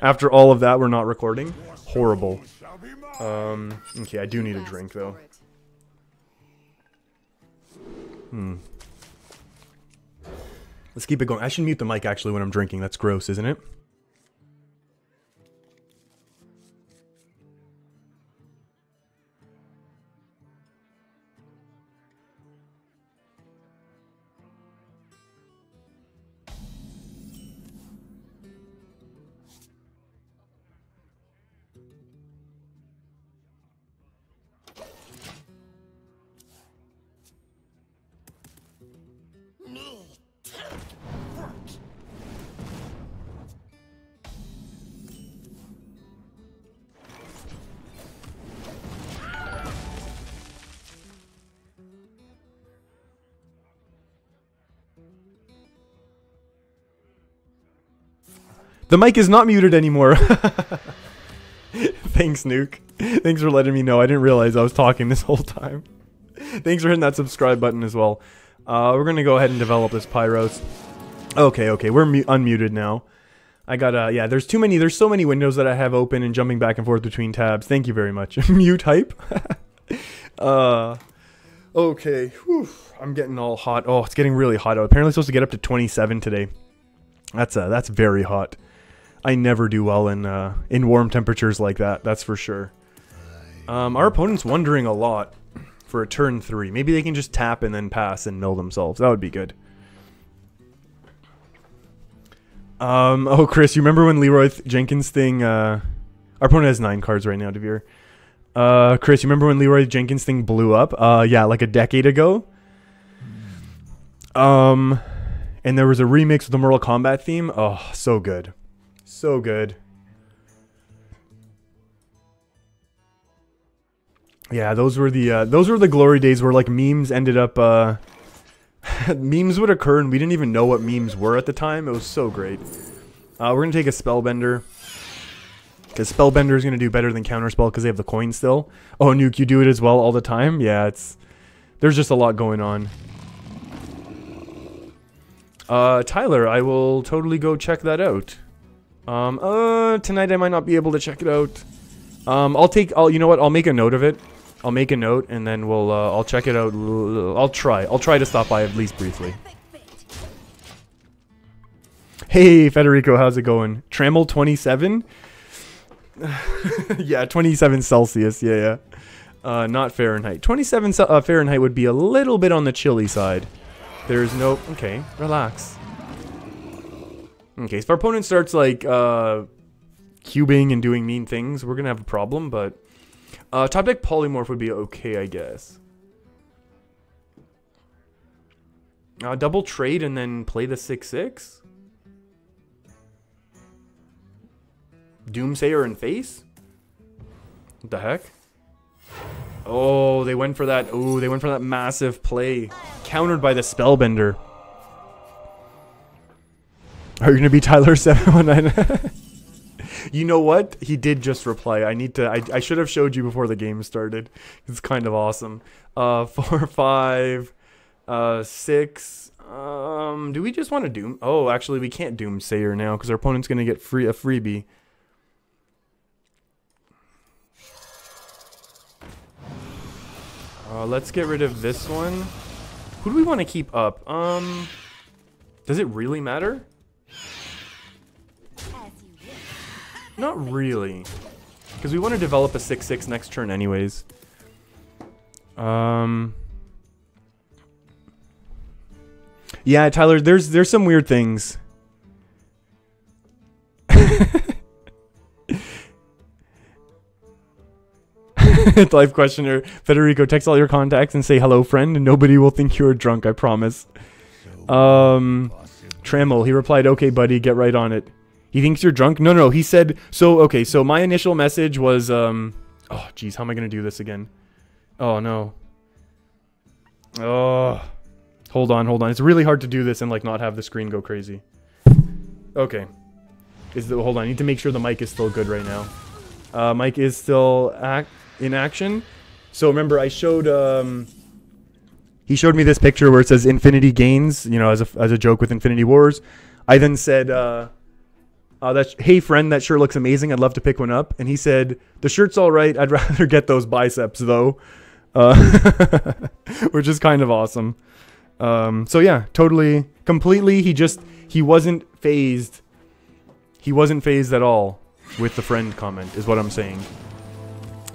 After all of that, we're not recording. Horrible. Okay, I do need a drink, though. Let's keep it going. I should mute the mic, actually, when I'm drinking. That's gross, isn't it? The mic is not muted anymore. Thanks, Nuke. Thanks for letting me know. I didn't realize I was talking this whole time. Thanks for hitting that subscribe button as well. We're gonna go ahead and develop this Pyros. Okay, we're unmuted now. I got yeah, there's so many windows that I have open and jumping back and forth between tabs. Thank you very much. Mute hype. Okay. Whew. I'm getting all hot. Oh, it's getting really hot out. Apparently it's supposed to get up to 27 today. That's very hot. I never do well in warm temperatures like that. That's for sure. Our opponent's wondering a lot for a turn 3. Maybe they can just tap and then pass and mill themselves. That would be good. Oh, Chris, you remember when Leroy Jenkins thing, our opponent has 9 cards right now, Devere. Chris, you remember when Leroy Jenkins thing blew up? Yeah, like a decade ago. And there was a remix of the Mortal Kombat theme. Oh, so good. So good. Yeah, those were the glory days where like memes ended up memes would occur and we didn't even know what memes were at the time. It was so great. We're gonna take a Spellbender. Because Spellbender is gonna do better than Counterspell because they have the coin still. Oh, Nuke, you do it as well all the time? Yeah, there's just a lot going on. Tyler, I will totally go check that out. Tonight I might not be able to check it out. You know what? I'll make a note of it. I'll make a note and then I'll check it out. I'll try to stop by at least briefly. Hey, Federico, how's it going? Trammel 27? Yeah, 27 Celsius. Yeah. Not Fahrenheit. 27 Fahrenheit would be a little bit on the chilly side. There's no... Okay, relax. Okay, if our opponent starts, like, cubing and doing mean things, we're gonna have a problem, but... top deck Polymorph would be okay, I guess. Double trade and then play the 6/6? Doomsayer and face? What the heck? Oh, they went for that. Ooh, they went for that massive play. Countered by the Spellbender. Are you gonna be Tyler 719? You know what? He did just reply. I should have showed you before the game started. It's kind of awesome. 4, 5, 6. Do we just want to Doom? Oh, actually, we can't Doomsayer now because our opponent's gonna get a freebie. Let's get rid of this one. Who do we want to keep up? Does it really matter? Not really. Because we want to develop a 6/6 next turn anyways. Yeah, Tyler, there's some weird things. Life questioner. Federico, text all your contacts and say hello, friend, and nobody will think you're drunk, I promise. Trammel, he replied, okay, buddy, get right on it. He thinks you're drunk? No, he said, so, okay, so my initial message was, oh, jeez, how am I going to do this again? Oh, no. Oh, hold on. It's really hard to do this and, like, not have the screen go crazy. Okay. Hold on, I need to make sure the mic is still good right now. Mic is still in action. So remember, I showed, he showed me this picture where it says Infinity Gains, you know, as a joke with Infinity Wars. I then said, hey friend, that shirt looks amazing. I'd love to pick one up. And he said, the shirt's all right. I'd rather get those biceps though. Which is kind of awesome. So yeah, totally, completely. He wasn't phased. He wasn't phased at all with the friend comment is what I'm saying.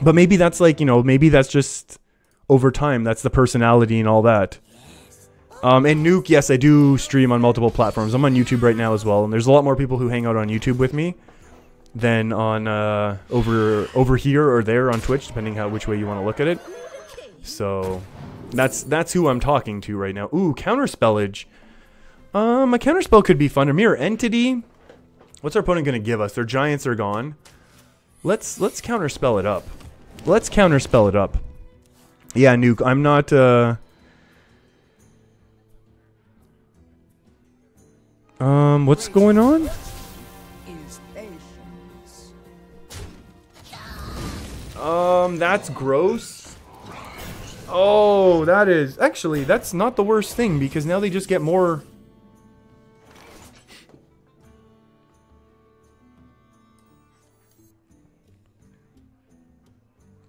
But maybe that's like, you know, maybe that's just over time. That's the personality and all that. And Nuke, yes, I do stream on multiple platforms. I'm on YouTube right now as well, and there's a lot more people who hang out on YouTube with me than on over here or there on Twitch, depending which way you want to look at it. So that's who I'm talking to right now. Ooh, counterspellage. A counterspell could be fun. A mirror entity. What's our opponent gonna give us? Their giants are gone. Let's counterspell it up. Let's counterspell it up. Yeah, Nuke, I'm not what's going on? That's gross. Oh, that is... Actually, that's not the worst thing, because now they just get more...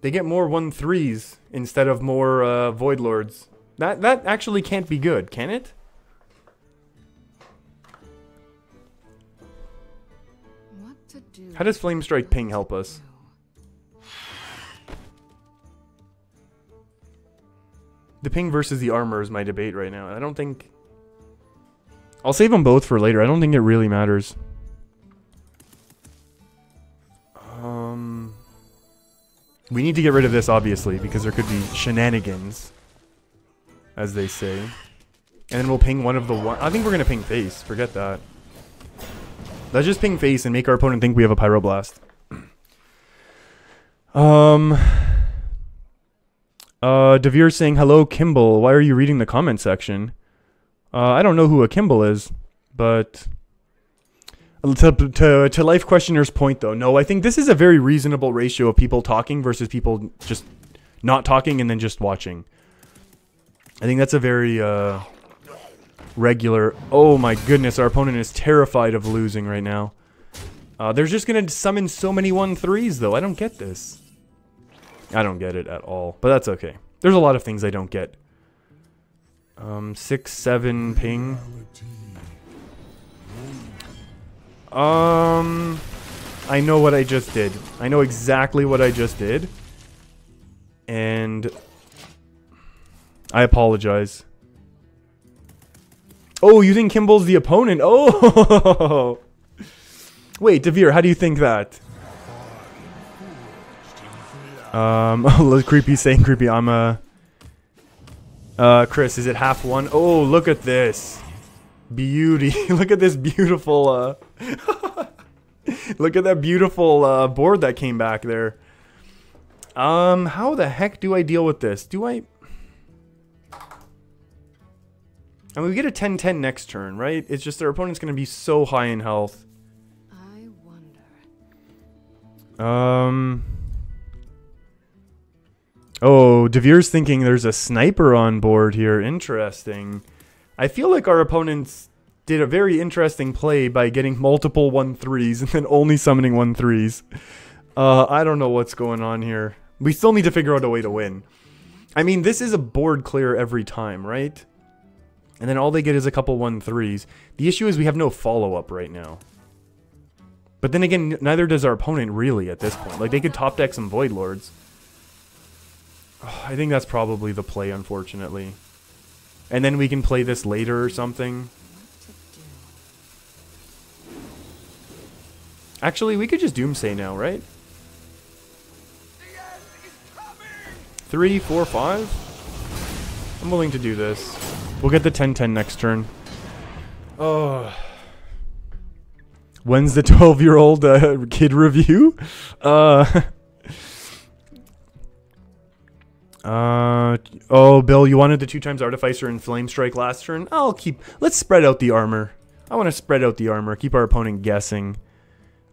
They get more 1/3s instead of more Void Lords. That actually can't be good, can it? What to do? How does Flame Strike Ping help us? The ping versus the armor is my debate right now. I don't think... I'll save them both for later. I don't think it really matters. We need to get rid of this, obviously, because there could be shenanigans, as they say. And then we'll ping one of the one... I think we're going to ping face. Forget that. Let's just ping face and make our opponent think we have a Pyroblast. Devere's saying, hello, Kimball. Why are you reading the comment section? I don't know who a Kimball is, but... To Life Questioner's point, though, no, I think this is a very reasonable ratio of people talking versus people just not talking and then just watching. I think that's a very regular... Oh my goodness, our opponent is terrified of losing right now. They're just going to summon so many 1/3s, though. I don't get this. I don't get it at all, but that's okay. There's a lot of things I don't get. 6, 7 ping. I know what I just did. I know exactly what I just did. And I apologize. Oh, you think Kimball's the opponent? Oh! Wait, Devere, how do you think that? Creepy saying creepy. I'm Chris, is it half one? Oh, look at this. Beauty. Look at this beautiful, look at that beautiful, board that came back there. How the heck do I deal with this? Do I... I mean, we get a 10-10 next turn, right? It's just their opponent's going to be so high in health. I wonder. Oh, Devere's thinking there's a sniper on board here. Interesting. I feel like our opponents did a very interesting play by getting multiple 1/3s and then only summoning 1/3s. I don't know what's going on here. We still need to figure out a way to win. I mean, this is a board clear every time, right? And then all they get is a couple 1/3s. The issue is we have no follow-up right now. But then again, neither does our opponent really at this point. Like, they could top deck some Void Lords. I think that's probably the play, unfortunately. And then we can play this later or something. Actually, we could just Doomsay now, right? 3, 4, 5? I'm willing to do this. We'll get the 10-10 next turn. Oh. When's the 12-year-old kid review? Oh, Bill, you wanted the 2x Artificer and Flame Strike last turn? Let's spread out the armor. I want to spread out the armor, keep our opponent guessing.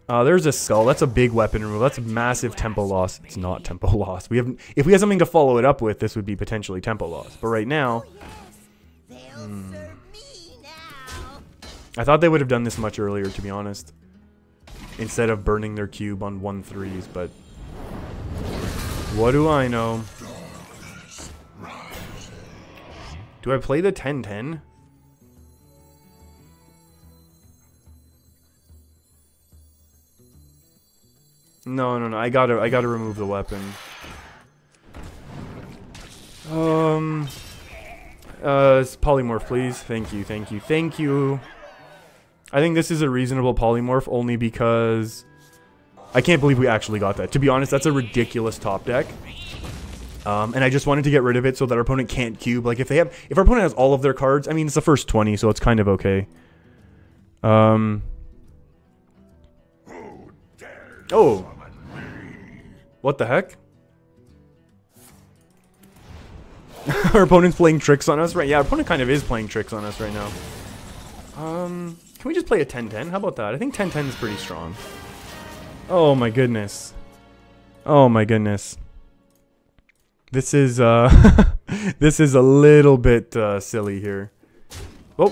There's a skull. That's a big weapon removal. That's a massive tempo loss. It's not tempo loss. If we had something to follow it up with, this would be potentially tempo loss. But right now... I thought they would have done this much earlier, to be honest. Instead of burning their cube on 1/3s, but... What do I know? Do I play the 10-10? No. I gotta remove the weapon. Polymorph, please. Thank you. I think this is a reasonable polymorph only because I can't believe we actually got that. To be honest, that's a ridiculous top deck. And I just wanted to get rid of it so that our opponent can't cube. Like, if our opponent has all of their cards, I mean, it's the first 20, so it's kind of okay. Oh. What the heck? Our opponent's playing tricks on us, right? Yeah, our opponent kind of is playing tricks on us right now. Can we just play a 10-10? How about that? I think 10-10 is pretty strong. Oh my goodness. Oh my goodness. This is this is a little bit silly here. Oh,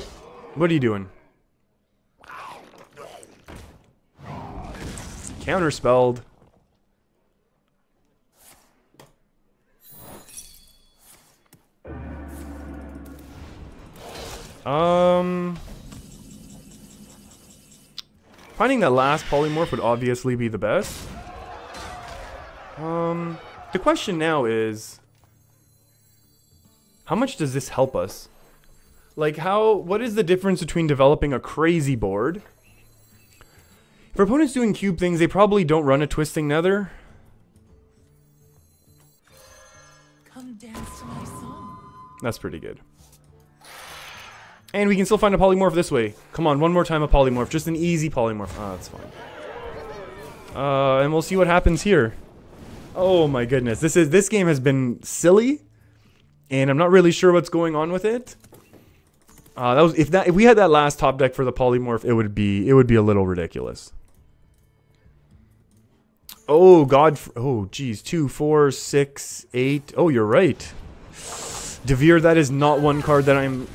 what are you doing? Counterspelled. Finding that last polymorph would obviously be the best. The question now is, how much does this help us? Like, what is the difference between developing a crazy board? If our opponent's doing cube things, they probably don't run a twisting nether. Come dance to my song. That's pretty good. And we can still find a polymorph this way. Come on, one more time a polymorph. Just an easy polymorph. Ah, that's fine. And we'll see what happens here. Oh my goodness. This game has been silly. And I'm not really sure what's going on with it. If we had that last top deck for the polymorph, it would be a little ridiculous. Oh god. Oh geez. 2, 4, 6, 8. Oh, you're right. Devere, that is not one card that I'm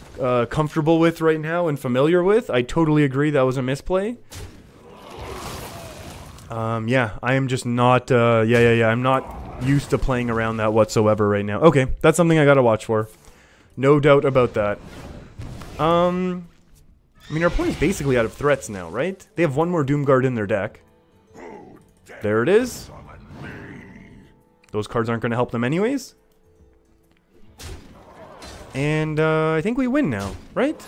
comfortable with right now and familiar with. I totally agree that was a misplay. Yeah, I am just not, I'm not used to playing around that whatsoever right now. Okay, that's something I gotta watch for. No doubt about that. I mean, our opponent's basically out of threats now, right? They have one more Doomguard in their deck. There it is. Those cards aren't gonna help them anyways. And I think we win now, right?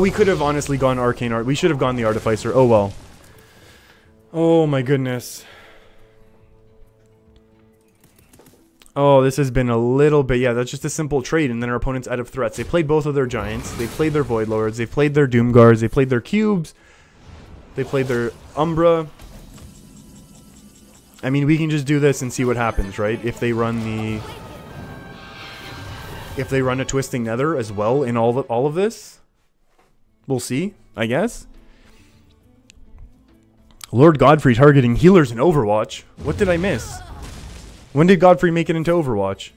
We could have honestly gone Arcane Art. We should have gone the Artificer. Oh well. Oh my goodness. Oh, this has been a little bit... Yeah, that's just a simple trade, and then our opponent's out of threats. They played both of their Giants. They played their Void Lords. They played their Doom Guards. They played their Cubes. They played their Umbra. I mean, we can just do this and see what happens, right? If they run the... If they run a Twisting Nether as well in all of this. We'll see, I guess. Lord Godfrey targeting healers in Overwatch. What did I miss? When did Godfrey make it into Overwatch?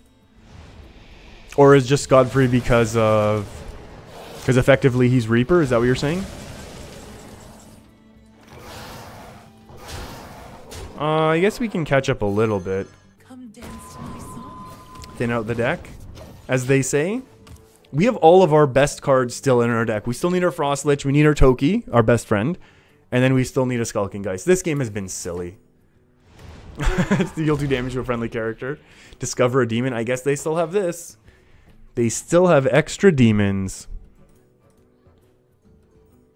Or is just Godfrey because effectively he's Reaper? Is that what you're saying? I guess we can catch up a little bit. Come dance to my song. Thin out the deck, as they say. We have all of our best cards still in our deck. We still need our Frost Lich, we need our Toki, our best friend, and then we still need a Skulking Geist. This game has been silly. Deal 2 damage to a friendly character. Discover a demon. I guess they still have this. They still have extra demons.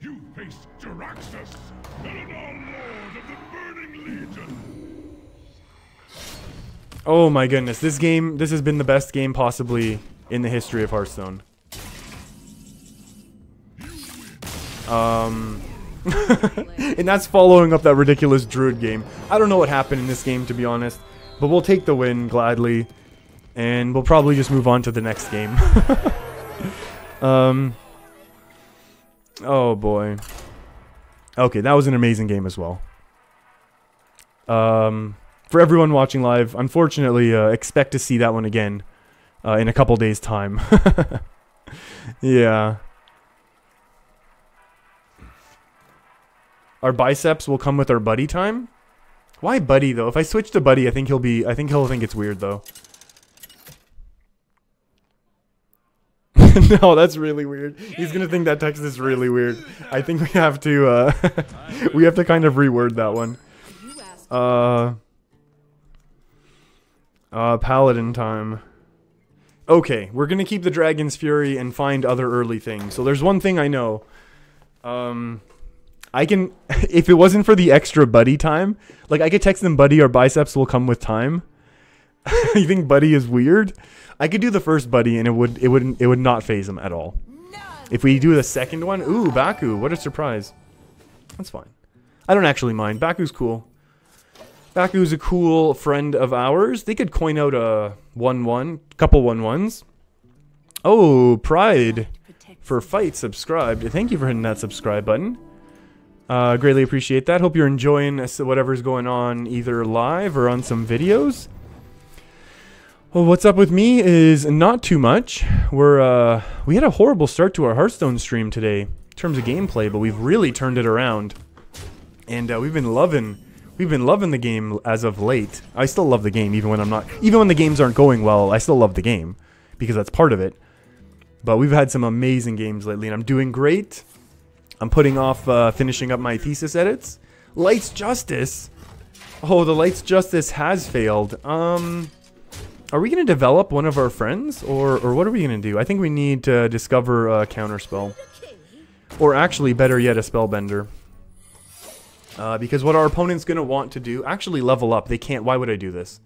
You face Jaraxxus, Eladon Lord of the Burning Legion. Oh my goodness, this has been the best game possibly in the history of Hearthstone. And that's following up that ridiculous Druid game. I don't know what happened in this game, to be honest, but we'll take the win gladly, and we'll probably just move on to the next game. Oh boy. Okay, that was an amazing game as well. For everyone watching live, unfortunately, expect to see that one again in a couple days' time. Yeah. Our biceps will come with our buddy time. Why buddy though? If I switch to buddy, I think he'll think it's weird though. No, that's really weird. He's gonna think that text is really weird. I think we have to we have to kind of reword that one. Paladin time. Okay, we're gonna keep the Dragon's Fury and find other early things. So there's one thing I know. I can, if it wasn't for the extra buddy time, like I could text them buddy or biceps will come with time. You think buddy is weird? I could do the first buddy and it would not phase them at all. If we do the second one, ooh, Baku, what a surprise. That's fine. I don't actually mind. Baku's cool. Baku's a cool friend of ours. They could coin out a 1-1, couple 1-1s. Oh, Pride. for Fight subscribed. Thank you for hitting that subscribe button. Greatly appreciate that. Hope you're enjoying whatever's going on either live or on some videos. Well, what's up with me is not too much. We had a horrible start to our Hearthstone stream today in terms of gameplay, but we've really turned it around. And we've been loving the game as of late. I still love the game even when the games aren't going well. I still love the game because that's part of it. But we've had some amazing games lately, and I'm doing great. I'm putting off finishing up my thesis edits. Lights Justice. Oh, the Lights Justice has failed. Are we going to develop one of our friends, or what are we going to do? I think we need to discover a counterspell, or actually, better yet, a spellbender. Because what our opponent's going to want to do, actually level up. They can't. Why would I do this?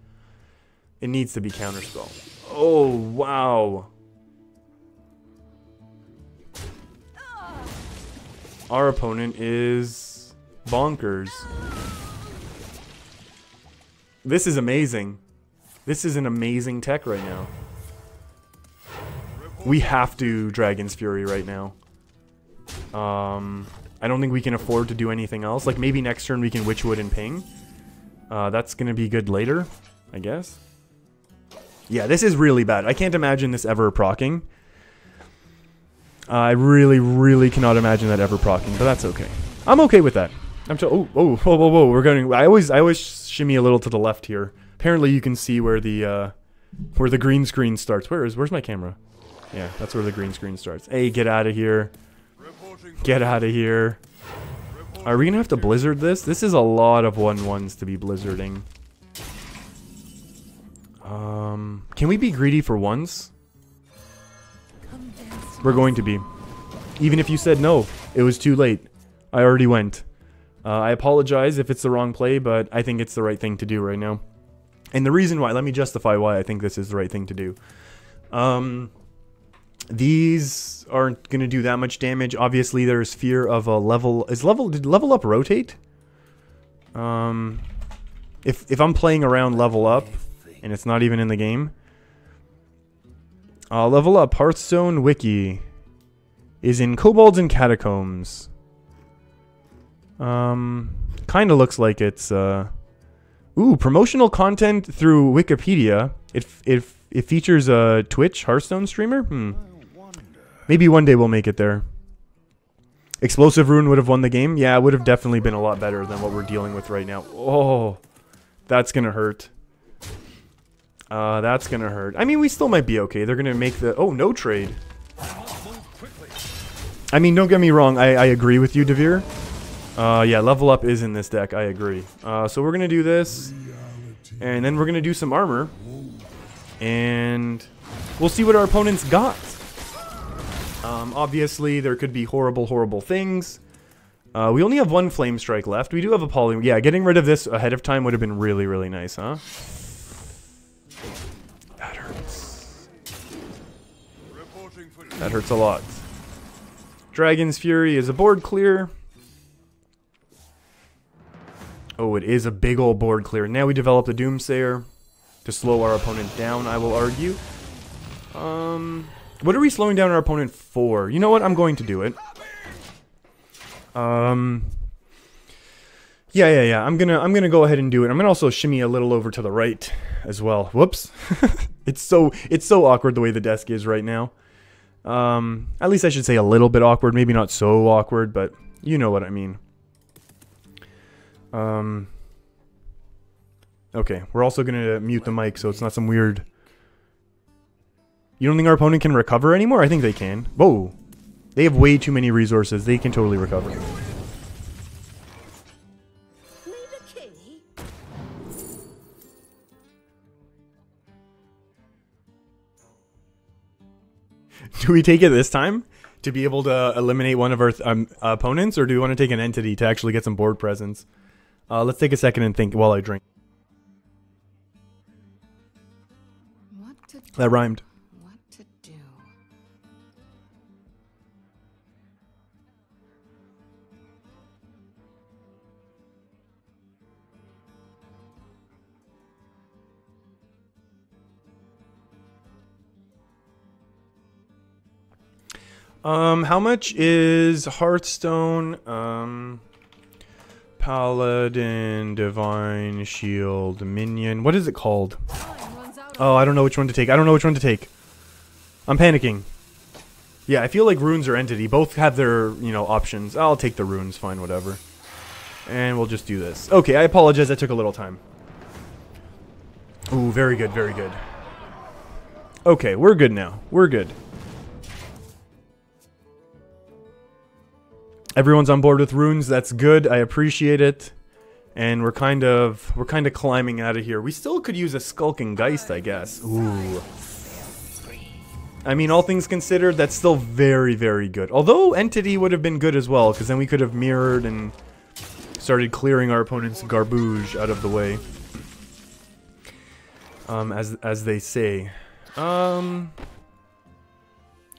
It needs to be counterspell. Oh, wow. Our opponent is bonkers. This is amazing. This is an amazing tech right now. We have to Dragon's Fury right now. I don't think we can afford to do anything else. Like, maybe next turn we can Witchwood and Ping. That's going to be good later, I guess. Yeah, this is really bad. I can't imagine this ever proccing. I really, really cannot imagine that ever proccing, but that's okay. I'm okay with that. Whoa. We're going. I always shimmy a little to the left here. Apparently, you can see where the green screen starts. Where's my camera? Yeah, that's where the green screen starts. Hey, get out of here. Get out of here. Are we gonna have to blizzard this? This is a lot of 1/1s to be blizzarding. Can we be greedy for once? We're going to be. Even if you said no, it was too late. I already went. I apologize if it's the wrong play, but I think it's the right thing to do right now. And the reason why, let me justify why I think this is the right thing to do. These aren't going to do that much damage. Obviously, there's fear of a level... Did level up rotate? If I'm playing around level up, and it's not even in the game... level up Hearthstone Wiki is in Kobolds and Catacombs. Kind of looks like it's ooh, promotional content through Wikipedia. It features a Twitch Hearthstone streamer. Maybe one day we'll make it there. Explosive Rune would have won the game. Yeah, it would have definitely been a lot better than what we're dealing with right now. Oh, that's gonna hurt. That's gonna hurt. I mean, we still might be okay. They're gonna make the... Oh, no trade. I mean, don't get me wrong. I agree with you, Devere. Yeah, level up is in this deck. I agree. So we're gonna do this. And then we're gonna do some armor. And we'll see what our opponent's got. Obviously, there could be horrible, horrible things. We only have one Flame Strike left. We do have a Poly... Yeah, getting rid of this ahead of time would have been really, really nice, huh? That hurts. That hurts a lot. Dragon's Fury is a board clear. Oh, it is a big old board clear. Now we develop the Doomsayer to slow our opponent down, I will argue. What are we slowing down our opponent for? You know what? I'm going to do it. Yeah. I'm gonna go ahead and do it. I'm gonna also shimmy a little over to the right as well. Whoops. It's so awkward the way the desk is right now. At least I should say a little bit awkward. Maybe not so awkward, but you know what I mean. Okay, we're also gonna mute the mic so it's not some weird... You don't think our opponent can recover anymore? I think they can. Whoa. They have way too many resources. They can totally recover. Do we take it this time to be able to eliminate one of our opponents, or do we want to take an entity to actually get some board presence? Let's take a second and think while I drink. What to do? That rhymed. What to do? How much is Hearthstone? Paladin, Divine, Shield, Minion. What is it called? Oh, I don't know which one to take. I don't know which one to take. I'm panicking. Yeah, I feel like runes or entity. Both have their, you know, options. I'll take the runes, fine, whatever. And we'll just do this. Okay, I apologize, that took a little time. Ooh, very good, very good. Okay, we're good now. We're good. Everyone's on board with runes, that's good, I appreciate it. And we're kind of climbing out of here. We still could use a Skulking Geist, I guess. Ooh. I mean, all things considered, that's still very, very good. Although Entity would have been good as well, because then we could have mirrored and started clearing our opponent's garbage out of the way. As they say. We don't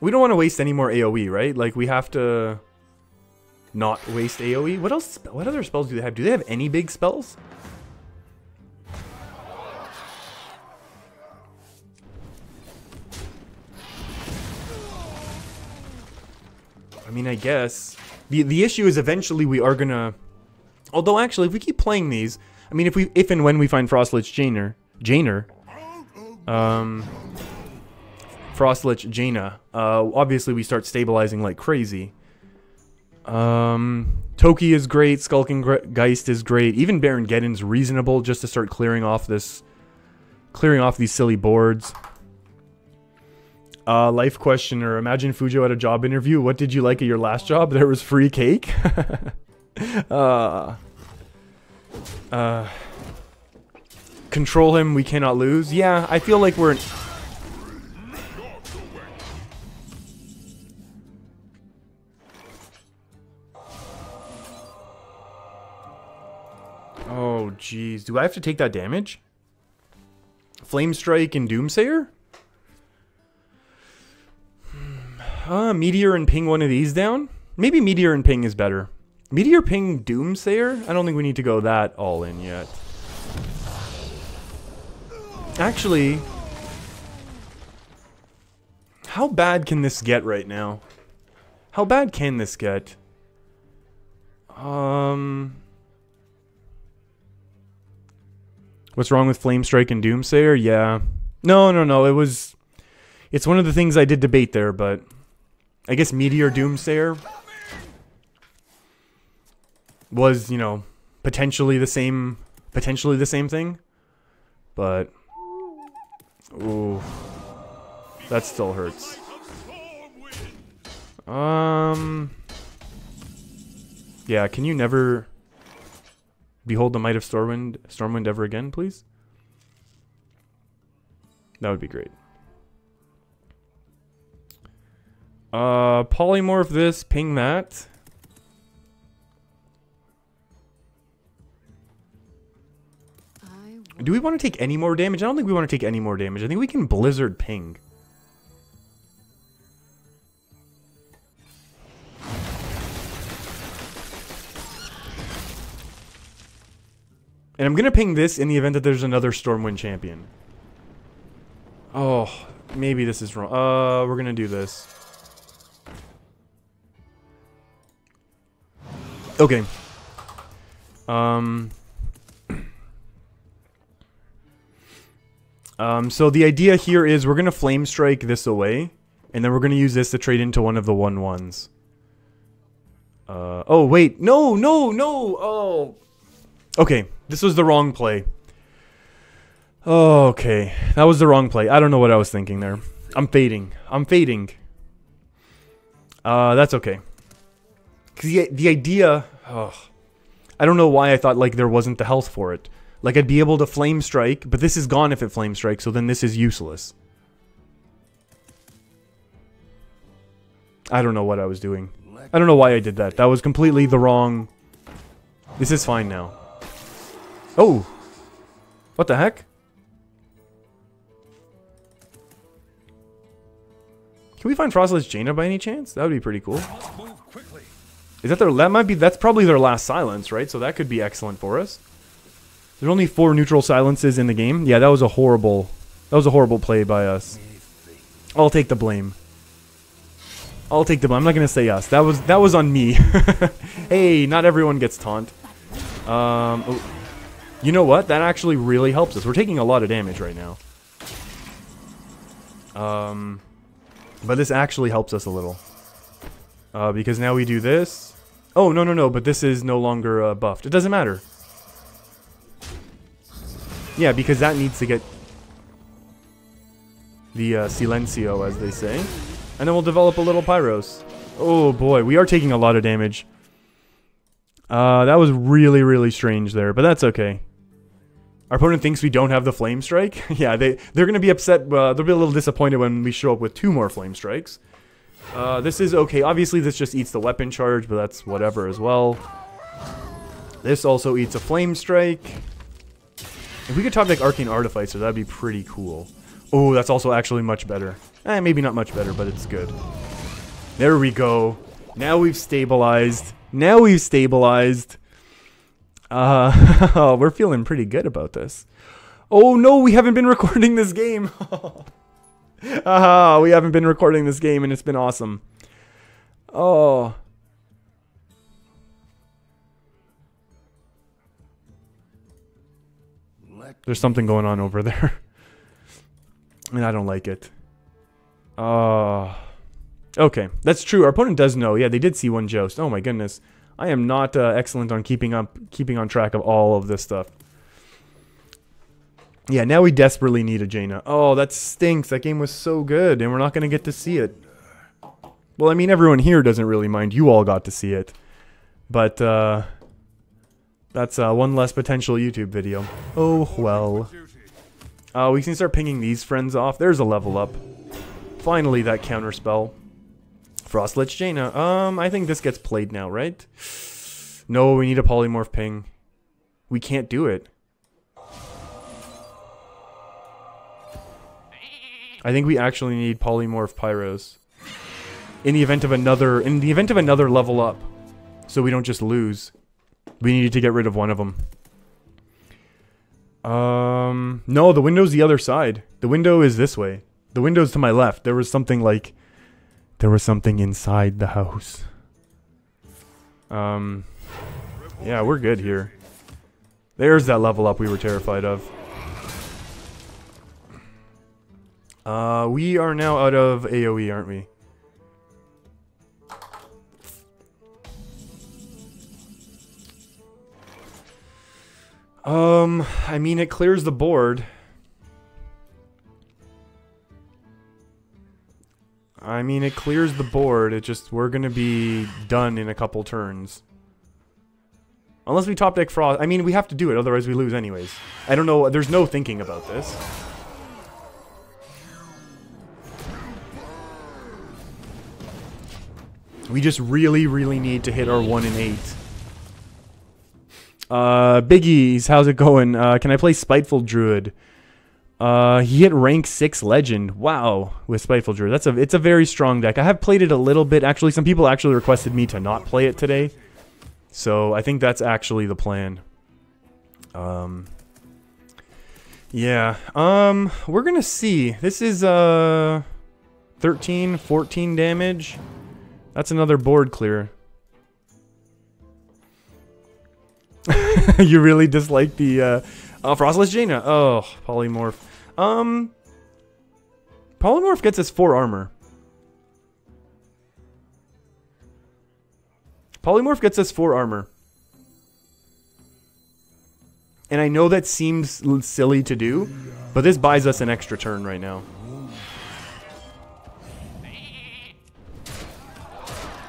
want to waste any more AoE, right? Like, we have to not waste AoE. What else? What other spells do they have? Do they have any big spells? I mean, I guess the issue is eventually we are gonna. Although actually, if we keep playing these, I mean, if and when we find Frostlich Jaina, Frostlich Jaina, obviously we start stabilizing like crazy. Toki is great, Skulking Geist is great, even Baron Geddon's reasonable just to start clearing off these silly boards. Life questioner, imagine Fujo at a job interview. What did you like at your last job? There was free cake? Control him, we cannot lose. Yeah, I feel like we're... Oh, jeez. Do I have to take that damage? Flame Strike and Doomsayer? Meteor and ping one of these down? Maybe Meteor and ping is better. Meteor ping Doomsayer? I don't think we need to go that all in yet. Actually, how bad can this get right now? How bad can this get? What's wrong with Flame Strike and Doomsayer? Yeah. No. It's one of the things I did debate there, but I guess Meteor Doomsayer was, you know, potentially the same thing. But ooh, that still hurts. Yeah, can you never behold the might of Stormwind ever again, please? That would be great. Polymorph this, ping that. Do we want to take any more damage? I don't think we want to take any more damage. I think we can Blizzard ping. And I'm going to ping this in the event that there's another Stormwind champion. Oh, maybe this is wrong. We're going to do this. Okay. So the idea here is we're going to Flame Strike this away, and then we're going to use this to trade into one of the 1/1s. Oh, wait. No. Oh. Okay, this was the wrong play. Oh, okay, that was the wrong play. I don't know what I was thinking there. I'm fading. That's okay. Because the idea... Oh, I don't know why I thought, like, there wasn't the health for it. Like, I'd be able to Flame Strike, but this is gone if it Flame Strikes, so then this is useless. I don't know what I was doing. I don't know why I did that. That was completely the wrong... This is fine now. Oh! What the heck? Can we find Frostlich Jaina by any chance? That would be pretty cool. Is that their... That's probably their last silence, right? So that could be excellent for us. There's only 4 neutral silences in the game. Yeah, that was a horrible play by us. I'll take the blame. I'll take the blame. I'm not gonna say us. That was on me. Hey, not everyone gets taunt. Oh. You know what? That actually really helps us. We're taking a lot of damage right now. But this actually helps us a little. Because now we do this. Oh, no, but this is no longer buffed. It doesn't matter. Yeah, because that needs to get the silencio, as they say. And then we'll develop a little pyros. Oh boy, we are taking a lot of damage. That was really, really strange there, but that's okay. Our opponent thinks we don't have the flame strike. Yeah, they're gonna be upset. They'll be a little disappointed when we show up with 2 more flame strikes. This is okay. Obviously, this just eats the weapon charge, but that's whatever as well. This also eats a flame strike. If we could top deck Arcane Artificer, that'd be pretty cool. Oh, that's also actually much better. Maybe not much better, but it's good. There we go. Now we've stabilized. We're feeling pretty good about this. Oh no, we haven't been recording this game. We haven't been recording this game and it's been awesome. Oh. There's something going on over there. And I don't like it. Okay, that's true. Our opponent does know. Yeah, they did see one joust. Oh my goodness. I am not excellent on keeping on track of all of this stuff. Yeah, now we desperately need a Jaina. Oh, that stinks. That game was so good, and we're not going to get to see it. Well, I mean, everyone here doesn't really mind. You all got to see it. But, that's one less potential YouTube video. Oh, well. We can start pinging these friends off. There's a level up. Finally, that counter spell. Frostlich Jaina. I think this gets played now, right? No, we need a polymorph ping. We can't do it. I think we actually need polymorph pyros. In the event of another level up. So we don't just lose. We needed to get rid of one of them. No, the window's the other side. The window is this way. The window's to my left. There was something inside the house. Yeah, we're good here. There's that level up we were terrified of. We are now out of AoE, aren't we? I mean, it clears the board. It just, we're gonna be done in a couple turns. Unless we top deck Frost. I mean, we have to do it, otherwise we lose anyways. I don't know, there's no thinking about this. We just really, really need to hit our 1 and 8. Biggies, how's it going? Can I play Spiteful Druid? He hit rank 6 legend. Wow, with Spiteful Druid. It's a very strong deck. I have played it a little bit. Actually, some people actually requested me to not play it today. So, I think that's actually the plan. Yeah. We're gonna see. This is, 13, 14 damage. That's another board clear. You really dislike the, Frostless Jaina. Oh, polymorph. Polymorph gets us 4 armor. Polymorph gets us 4 armor. And I know that seems silly to do, but this buys us an extra turn right now.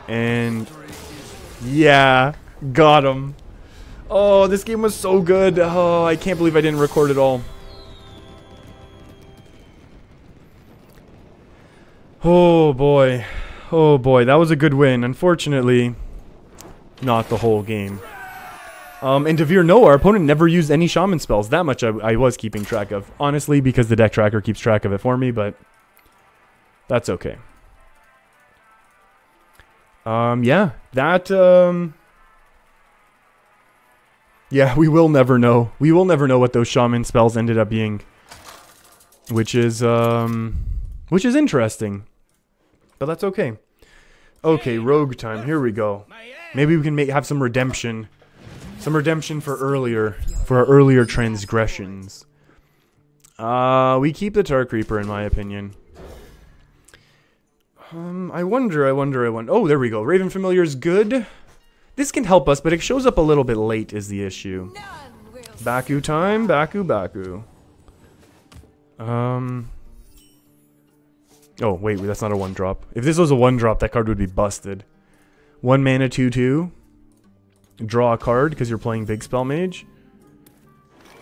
And yeah, got him. Oh, this game was so good. Oh, I can't believe I didn't record it all. Oh boy. Oh boy, that was a good win. Unfortunately, not the whole game. And Devere, no, our opponent never used any shaman spells. That much I was keeping track of. Honestly, because the deck tracker keeps track of it for me, but that's okay. Yeah, that, yeah, we will never know. We will never know what those shaman spells ended up being. Which is interesting. But that's okay. Okay, rogue time. Here we go. Maybe we can have some redemption. Some redemption for our earlier transgressions. We keep the Tar Creeper, in my opinion. I wonder. Oh, there we go. Raven Familiar is good. This can help us, but it shows up a little bit late is the issue. Baku time. Baku. Oh, wait, that's not a 1-drop. If this was a 1-drop, that card would be busted. 1 mana, 2/2. Draw a card because you're playing Big Spell Mage.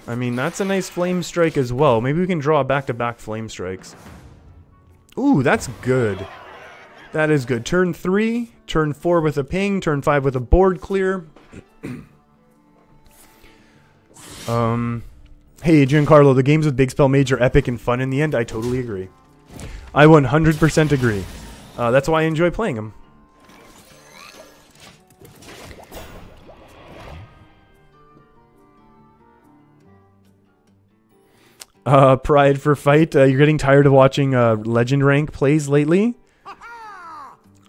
I mean, that's a nice Flame Strike as well. Maybe we can draw back-to-back Flame Strikes. Ooh, that's good. That is good. Turn 3, turn 4 with a ping, turn 5 with a board clear. Hey, Giancarlo, the games with Big Spell Mage are epic and fun in the end. I totally agree. I 100% agree. That's why I enjoy playing them. Pride for fight. You're getting tired of watching legend rank plays lately?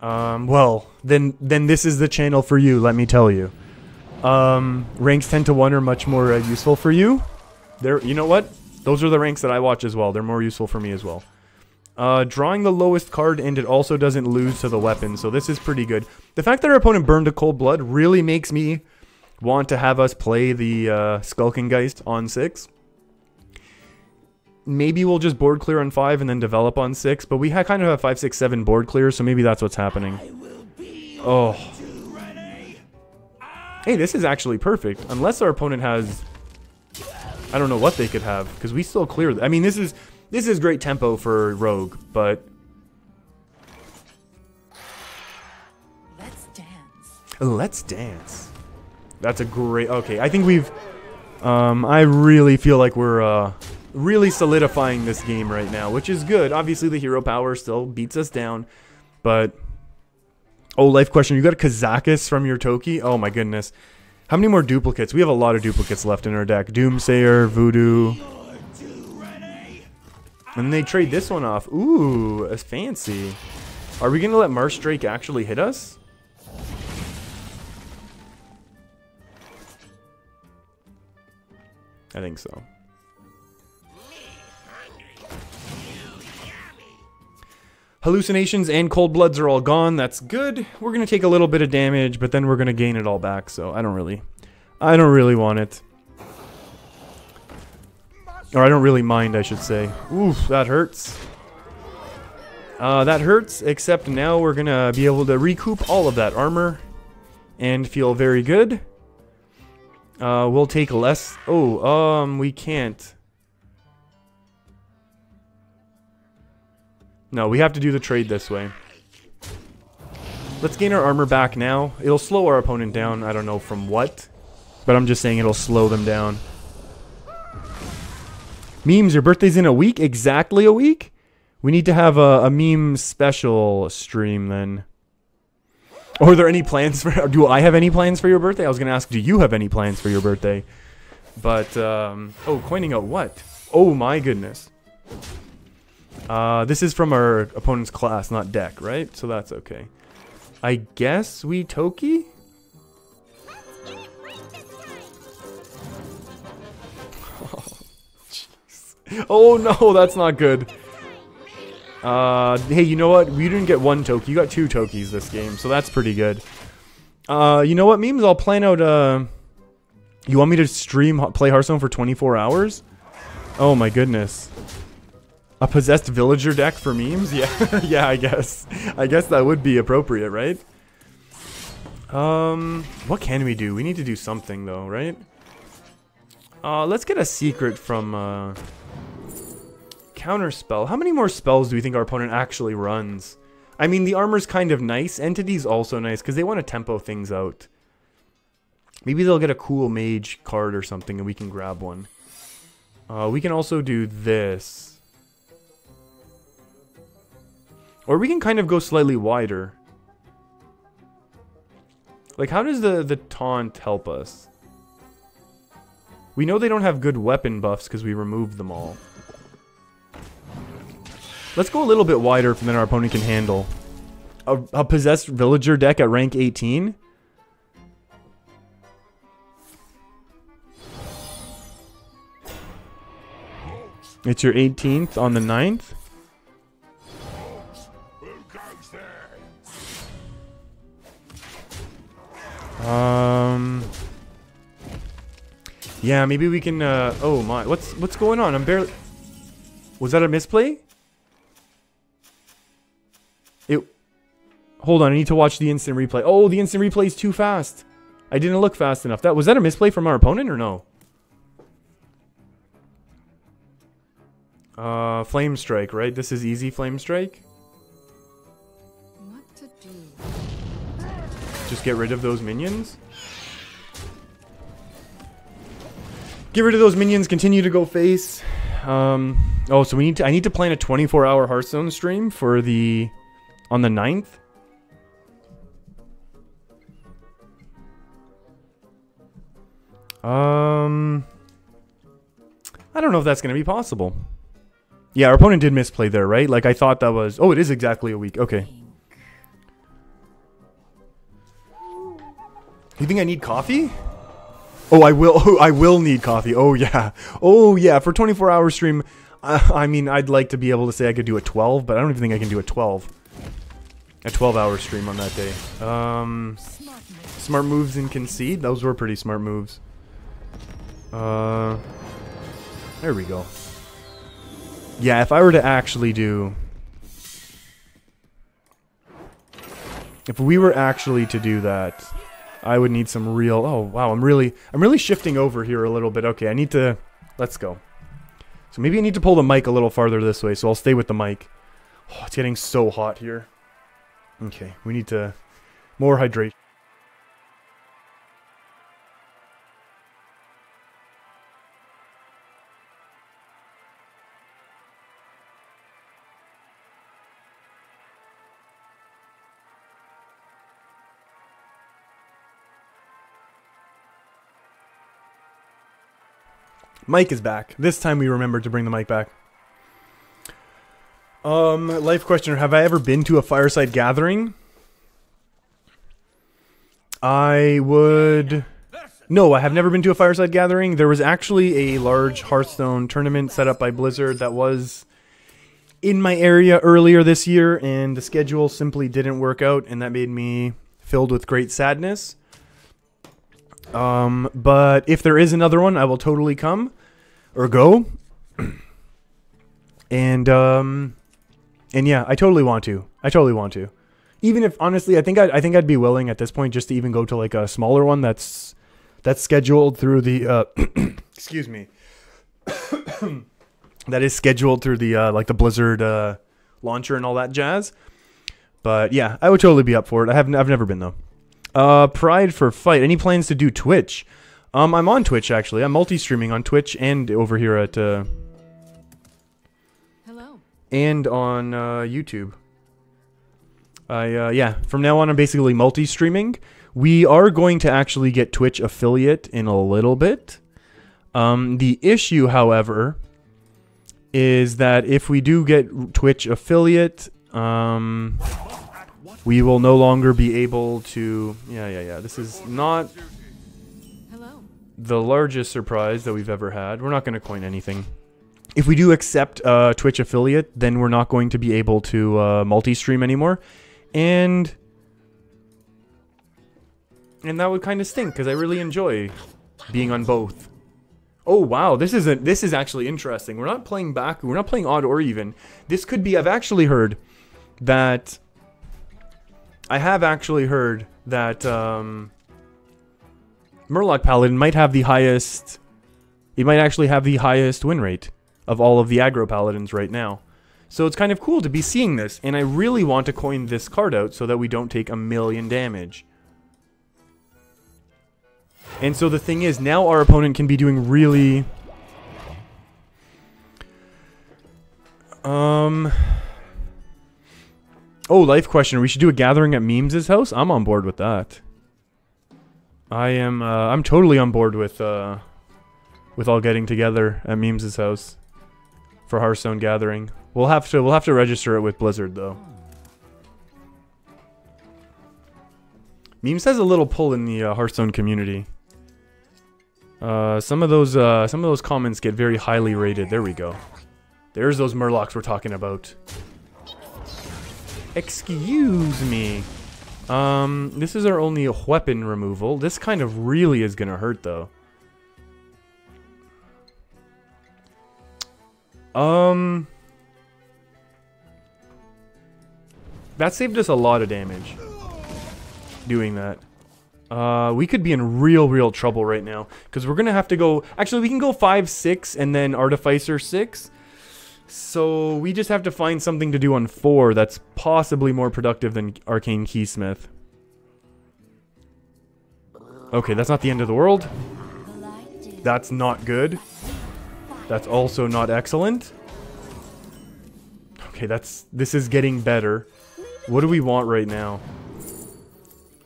Well, then this is the channel for you, let me tell you. Ranks 10 to 1 are much more useful for you. You know what? Those are the ranks that I watch as well. They're more useful for me as well. Drawing the lowest card, and it also doesn't lose to the weapon, so this is pretty good. The fact that our opponent burned a Cold Blood really makes me want to have us play the Skulking Geist on 6. Maybe we'll just board clear on 5 and then develop on 6, but we kind of have 5, 6, 7 board clears, so maybe that's what's happening. Oh. Hey, this is actually perfect, unless our opponent has... I don't know what they could have, because we still clear... I mean, this is great tempo for Rogue, but... Let's dance. Let's dance. That's a great... Okay, I think we've... I really feel like we're, really solidifying this game right now, which is good. Obviously, the hero power still beats us down, but... Oh, life question. You got a Kazakis from your Toki? Oh my goodness. How many more duplicates? We have a lot of duplicates left in our deck. Doomsayer, Voodoo. And they trade this one off. Ooh, that's fancy. Are we going to let Marsh Drake actually hit us? I think so. Hallucinations and Cold Bloods are all gone. That's good. We're going to take a little bit of damage, but then we're going to gain it all back, so I don't really want it. Or I don't really mind, I should say. Oof, that hurts. That hurts, except now we're going to be able to recoup all of that armor and feel very good. We'll take less. Oh, we can't. No, we have to do the trade this way. Let's gain our armor back now. It'll slow our opponent down. I don't know from what, but I'm just saying it'll slow them down. Memes, your birthday's in a week? Exactly a week? We need to have a meme special stream then. Or are there any plans for... Do I have any plans for your birthday? I was going to ask, do you have any plans for your birthday? But, oh, coining out what? Oh my goodness. This is from our opponent's class, not deck, right? So that's okay. I guess we Toki? Oh no, that's not good. Hey, you know what? We didn't get 1 Toki. You got 2 Tokis this game, so that's pretty good. You know what, memes? I'll plan out, you want me to play Hearthstone for 24 hours? Oh my goodness. A possessed villager deck for memes? Yeah, yeah, I guess. I guess that would be appropriate, right? What can we do? We need to do something, though, right? Let's get a secret from, Counterspell. How many more spells do we think our opponent actually runs? I mean, the armor's kind of nice. Entity's also nice, because they want to tempo things out. Maybe they'll get a cool mage card or something, and we can grab one. We can also do this. Or we can kind of go slightly wider. Like, how does the taunt help us? We know they don't have good weapon buffs because we removed them all. Let's go a little bit wider than our opponent can handle. a possessed villager deck at rank 18? It's your 18th on the 9th? Yeah, maybe we can, oh my, what's going on? I'm barely... Was that a misplay? Hold on, I need to watch the instant replay. Oh, the instant replay is too fast. I didn't look fast enough. Was that a misplay from our opponent or no? Flame Strike, right? This is easy Flame Strike. What to do? Just get rid of those minions. Get rid of those minions, continue to go face. Oh, so I need to plan a 24-hour Hearthstone stream for on the 9th. I don't know if that's going to be possible. Yeah, our opponent did misplay there, right? Like, I thought that was... Oh, it is exactly a week. Okay. You think I need coffee? Oh, I will. Oh, I will need coffee. Oh, yeah. Oh, yeah. For 24-hour stream, I mean, I'd like to be able to say I could do a 12, but I don't even think I can do a 12. A 12-hour stream on that day. Smart moves and concede. Those were pretty smart moves. There we go. Yeah, if I were to actually do... If we were actually to do that, I would need some real... Oh, wow, I'm really shifting over here a little bit. Okay, I need to... Let's go. So maybe I need to pull the mic a little farther this way, so I'll stay with the mic. Oh, it's getting so hot here. Okay, we need to... More hydration. Mic is back. This time we remembered to bring the mic back. Life questioner, have I ever been to a fireside gathering? I would... No, I have never been to a fireside gathering. There was actually a large Hearthstone tournament set up by Blizzard that was in my area earlier this year, and the schedule simply didn't work out, and that made me filled with great sadness. But if there is another one, I will totally come or go. And yeah, I totally want to. I totally want to. Even if honestly, I think I'd be willing at this point just to even go to like a smaller one that's scheduled through the excuse me. That is scheduled through the like the Blizzard launcher and all that jazz. But yeah, I would totally be up for it. I've never been though. Pride for Fight. Any plans to do Twitch? I'm on Twitch actually. I'm multi-streaming on Twitch and over here at Hello. And on YouTube. Yeah, from now on I'm basically multi-streaming. We are going to actually get Twitch affiliate in a little bit. The issue, however, is that if we do get Twitch affiliate, we will no longer be able to... Yeah. This is not the largest surprise that we've ever had. We're not going to coin anything. If we do accept Twitch affiliate, then we're not going to be able to multi-stream anymore. And that would kind of stink, because I really enjoy being on both. Oh, wow. This is actually interesting. We're not playing back. We're not playing odd or even. This could be... I have actually heard that Murloc Paladin might have the highest... He might actually have the highest win rate of all of the aggro paladins right now. So it's kind of cool to be seeing this, and I really want to coin this card out so that we don't take 1,000,000 damage. And so the thing is, now our opponent can be doing really... Oh, life question. We should do a gathering at Memes' house? I'm on board with that. I'm totally on board with all getting together at Memes' house for Hearthstone gathering. We'll have to register it with Blizzard though. Memes has a little pull in the Hearthstone community. Some of those comments get very highly rated. There we go. There's those murlocs we're talking about. Excuse me. This is our only weapon removal. This kind of really is gonna hurt though. That saved us a lot of damage. Doing that. We could be in real trouble right now. Because we're gonna have to go... Actually, we can go 5, 6, and then Artificer 6. So, we just have to find something to do on 4 that's possibly more productive than Arcane Keysmith. Okay, that's not the end of the world. That's not good. That's also not excellent. Okay, this is getting better. What do we want right now?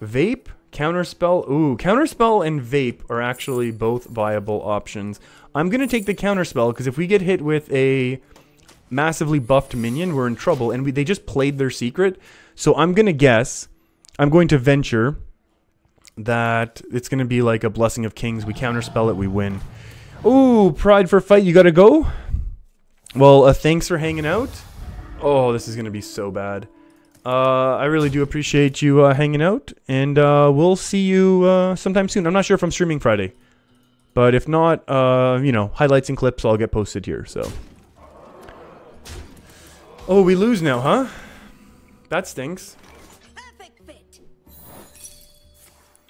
Vape? Counterspell? Ooh, Counterspell and Vape are actually both viable options. I'm gonna take the Counterspell, because if we get hit with a massively buffed minion, we're in trouble. And they just played their secret. So I'm gonna guess, I'm going to venture that it's gonna be like a Blessing of Kings. We Counterspell it, we win. Ooh, Pride for Fight, you gotta go? Well, thanks for hanging out. Oh, this is gonna be so bad. I really do appreciate you hanging out, and we'll see you sometime soon. I'm not sure if I'm streaming Friday, but if not, you know, highlights and clips all get posted here, so. Oh, we lose now, huh? That stinks. Perfect fit.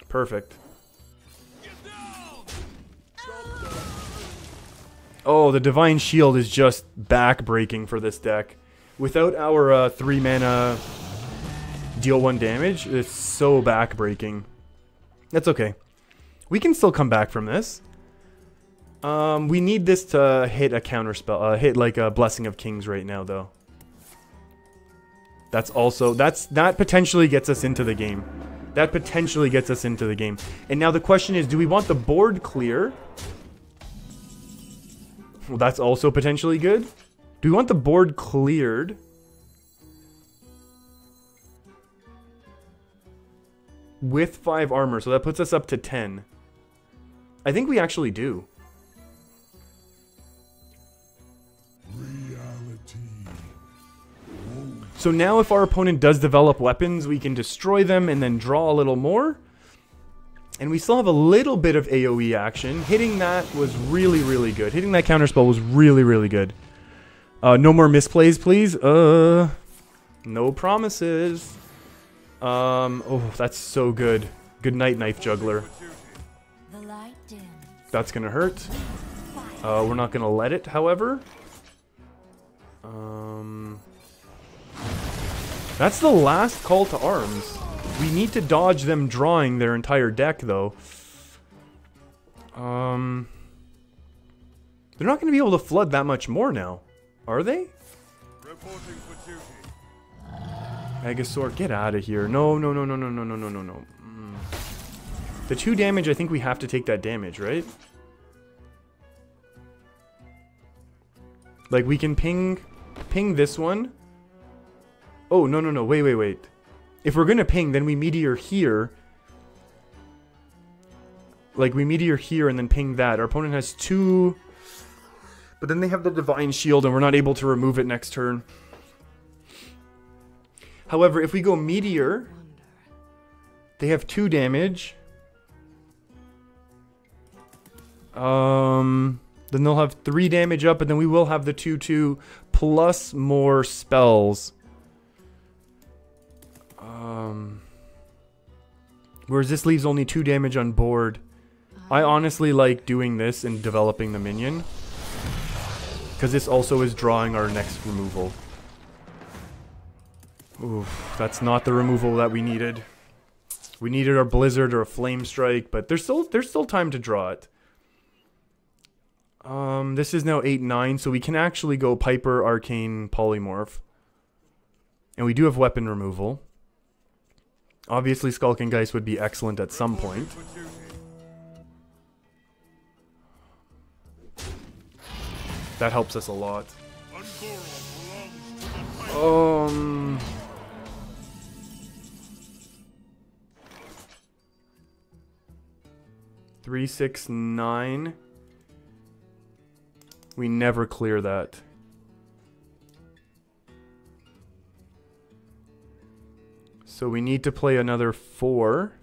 Perfect. Oh, the Divine Shield is just back-breaking for this deck. Without our 3 mana deal 1 damage, it's so back-breaking. That's okay. We can still come back from this. We need this to hit a counterspell, hit like a Blessing of Kings right now, though. That's also, that potentially gets us into the game. That potentially gets us into the game. And now the question is, do we want the board clear? Well, that's also potentially good. Do we want the board cleared? With 5 armor, so that puts us up to 10. I think we actually do. So now if our opponent does develop weapons, we can destroy them and then draw a little more. And we still have a little bit of AoE action. Hitting that was really good. Hitting that counterspell was really good. No more misplays, please. No promises. Oh, that's so good. Good night, Knife Juggler. That's gonna hurt. We're not gonna let it, however. That's the last call to arms. We need to dodge them drawing their entire deck, though. They're not going to be able to flood that much more now, are they? Megasaur, get out of here. No. The 2 damage, I think we have to take that damage, right? Like, we can ping this one. Oh, no. Wait. If we're gonna ping, then we meteor here. Like, we meteor here and then ping that. Our opponent has 2... But then they have the Divine Shield and we're not able to remove it next turn. However, if we go meteor, they have 2 damage. Then they'll have 3 damage up, and then we will have the 2/2 plus more spells. Whereas this leaves only 2 damage on board. I honestly like doing this and developing the minion, because this also is drawing our next removal. Oof, that's not the removal that we needed. We needed our Blizzard or a Flame Strike, but there's still time to draw it. This is now 8/9, so we can actually go Piper, Arcane, Polymorph. And we do have weapon removal. Obviously, Skulking Geist would be excellent at some point. That helps us a lot. 3, 6, 9. We never clear that. So we need to play another 4.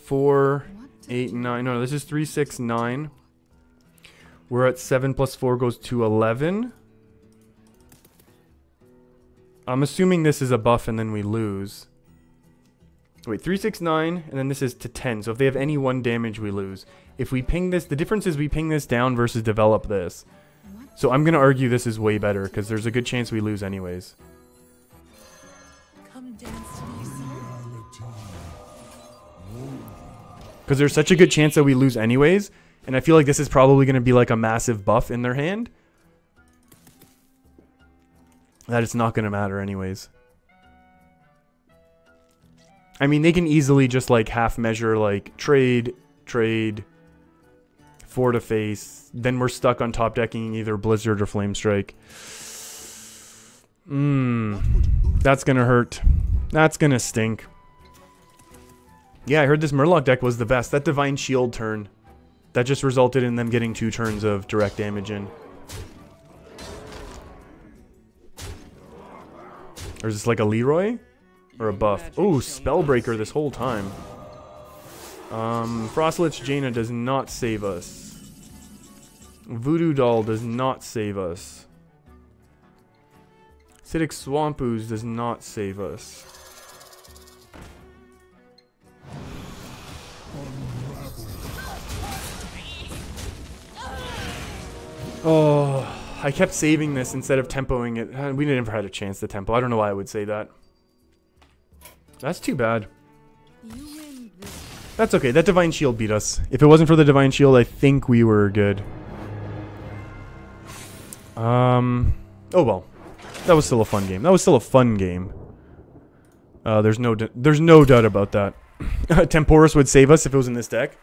4, 8, 9. No, this is 3, 6, 9. We're at 7 plus 4 goes to 11. I'm assuming this is a buff and then we lose. Wait, 3, 6, 9, and then this is to 10. So if they have any 1 damage, we lose. If we ping this, the difference is we ping this down versus develop this. So I'm going to argue this is way better, because there's a good chance we lose anyways. Come dance to my song. Because there's such a good chance that we lose anyways, and I feel like this is probably going to be like a massive buff in their hand. That it's not going to matter anyways. I mean, they can easily just like half measure, like trade, 4 to face. Then we're stuck on top decking either Blizzard or Flame Strike. That's going to hurt. That's going to stink. Yeah, I heard this Murloc deck was the best. That Divine Shield turn. That just resulted in them getting 2 turns of direct damage in. Or is this like a Leroy? Or a buff? Oh, Spellbreaker this whole time. Frostlich Jaina does not save us. Voodoo Doll does not save us. Acidic Swamp Ooze does not save us. Oh, I kept saving this instead of tempoing it. We never had a chance to tempo. I don't know why I would say that. That's too bad. That's okay. That Divine Shield beat us. If it wasn't for the Divine Shield, I think we were good. Oh well. That was still a fun game. That was still a fun game. There's no doubt about that. Temporis would save us if it was in this deck.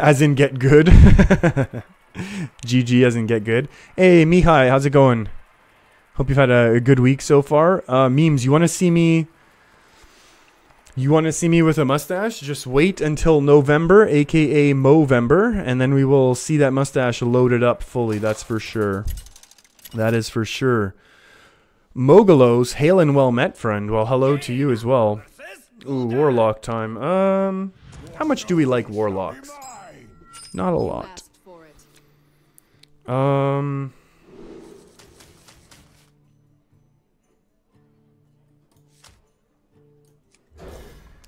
As in get good. GG as in get good. Hey, Mihai, how's it going? Hope you've had a good week so far. Memes, you want to see me? You want to see me with a mustache? Just wait until November, aka Movember, and then we will see that mustache loaded up fully. That's for sure. That is for sure. Mogulos, hail and well met, friend. Well, hello to you as well. Ooh, Warlock time. How much do we like Warlocks? Not a lot.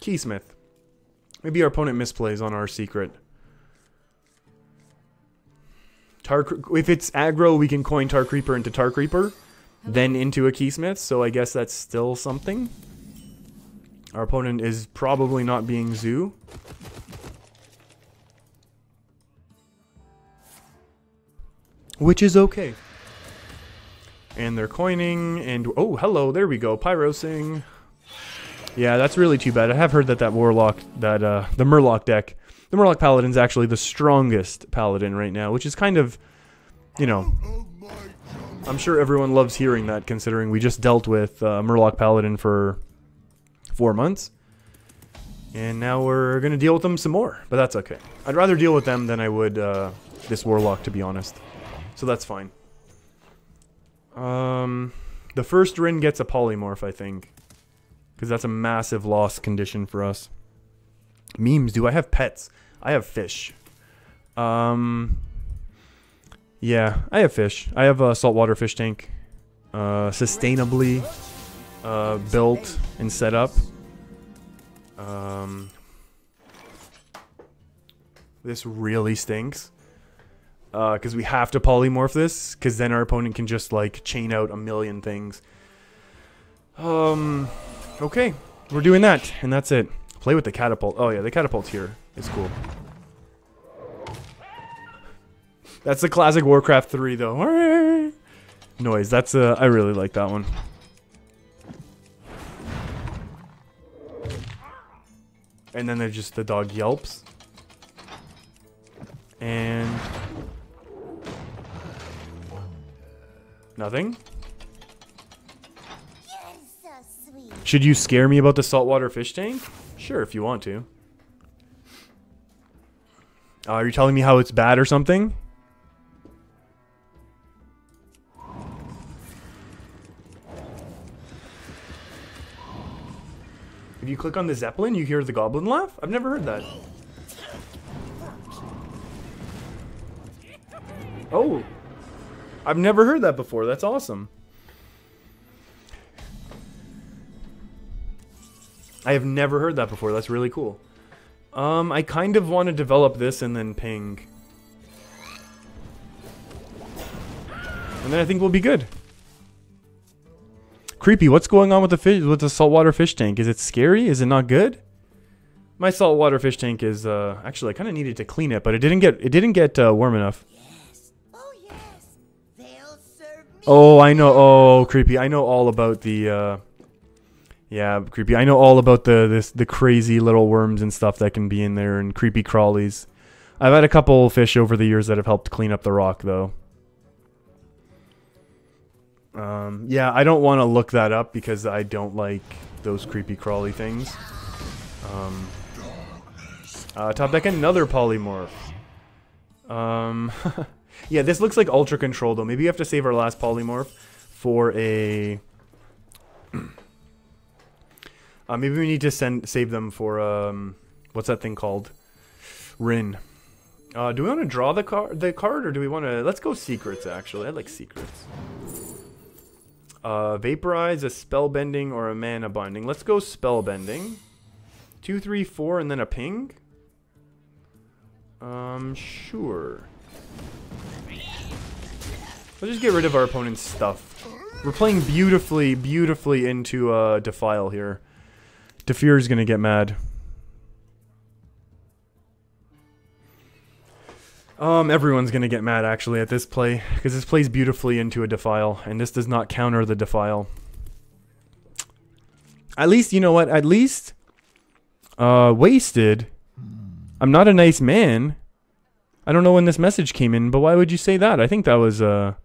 Keysmith. Maybe our opponent misplays on our secret. If it's aggro, we can coin Tar Creeper into Tar Creeper, then into a Keysmith, so I guess that's still something. Our opponent is probably not being Zoo. Which is okay. And they're coining, and oh, hello, there we go, Pyrosing. Yeah, that's really too bad. I have heard that Warlock, the Murloc deck, the Murloc Paladin's actually the strongest Paladin right now, which is kind of, you know, I'm sure everyone loves hearing that, considering we just dealt with Murloc Paladin for 4 months. And now we're going to deal with them some more, but that's okay. I'd rather deal with them than I would this Warlock, to be honest. So that's fine. The first Rin gets a Polymorph, I think. Because that's a massive loss condition for us. Memes, do I have pets? I have fish. Yeah, I have fish. I have a saltwater fish tank. Sustainably built and set up. This really stinks. Because we have to polymorph this. Because then our opponent can just, like, chain out a million things. Okay, we're doing that, and that's it. Play with the catapult. Oh yeah, the catapult here is cool. That's the classic Warcraft 3 though. Noise. That's I really like that one. And then there's just the dog yelps. And nothing. You're so sweet. Should you scare me about the saltwater fish tank? Sure, if you want to. Are you telling me how it's bad or something? If you click on the Zeppelin, you hear the goblin laugh? I've never heard that. Oh. I've never heard that before. That's awesome. I have never heard that before. That's really cool. I kind of want to develop this and then ping. And then I think we'll be good. Creepy, what's going on with the fish, with the saltwater fish tank? Is it scary? Is it not good? My saltwater fish tank is actually I kind of needed to clean it, but it didn't get warm enough. Yes. Oh yes. They'll serve me. Oh, I know. Oh, creepy. I know all about the yeah, creepy. I know all about the crazy little worms and stuff that can be in there and creepy crawlies. I've had a couple fish over the years that have helped clean up the rock though. Yeah, I don't want to look that up because I don't like those creepy crawly things. Top deck, another polymorph. Yeah, this looks like ultra control though. Maybe we have to save our last polymorph for a... maybe we need to save them for, what's that thing called? Rin. Do we want to draw the card, or do we want to... Let's go secrets, actually. I like secrets. Vaporize, a spellbending, or a mana binding. Let's go spellbending. 2, 3, 4, and then a ping? Sure. Let's just get rid of our opponent's stuff. We're playing beautifully, beautifully into Defile here. Defear's gonna get mad. Everyone's gonna get mad actually at this play, because this plays beautifully into a Defile, and this does not counter the Defile. At least, you know what, at least, Wasted, I'm not a nice man. I don't know when this message came in, but why would you say that? I think that was, I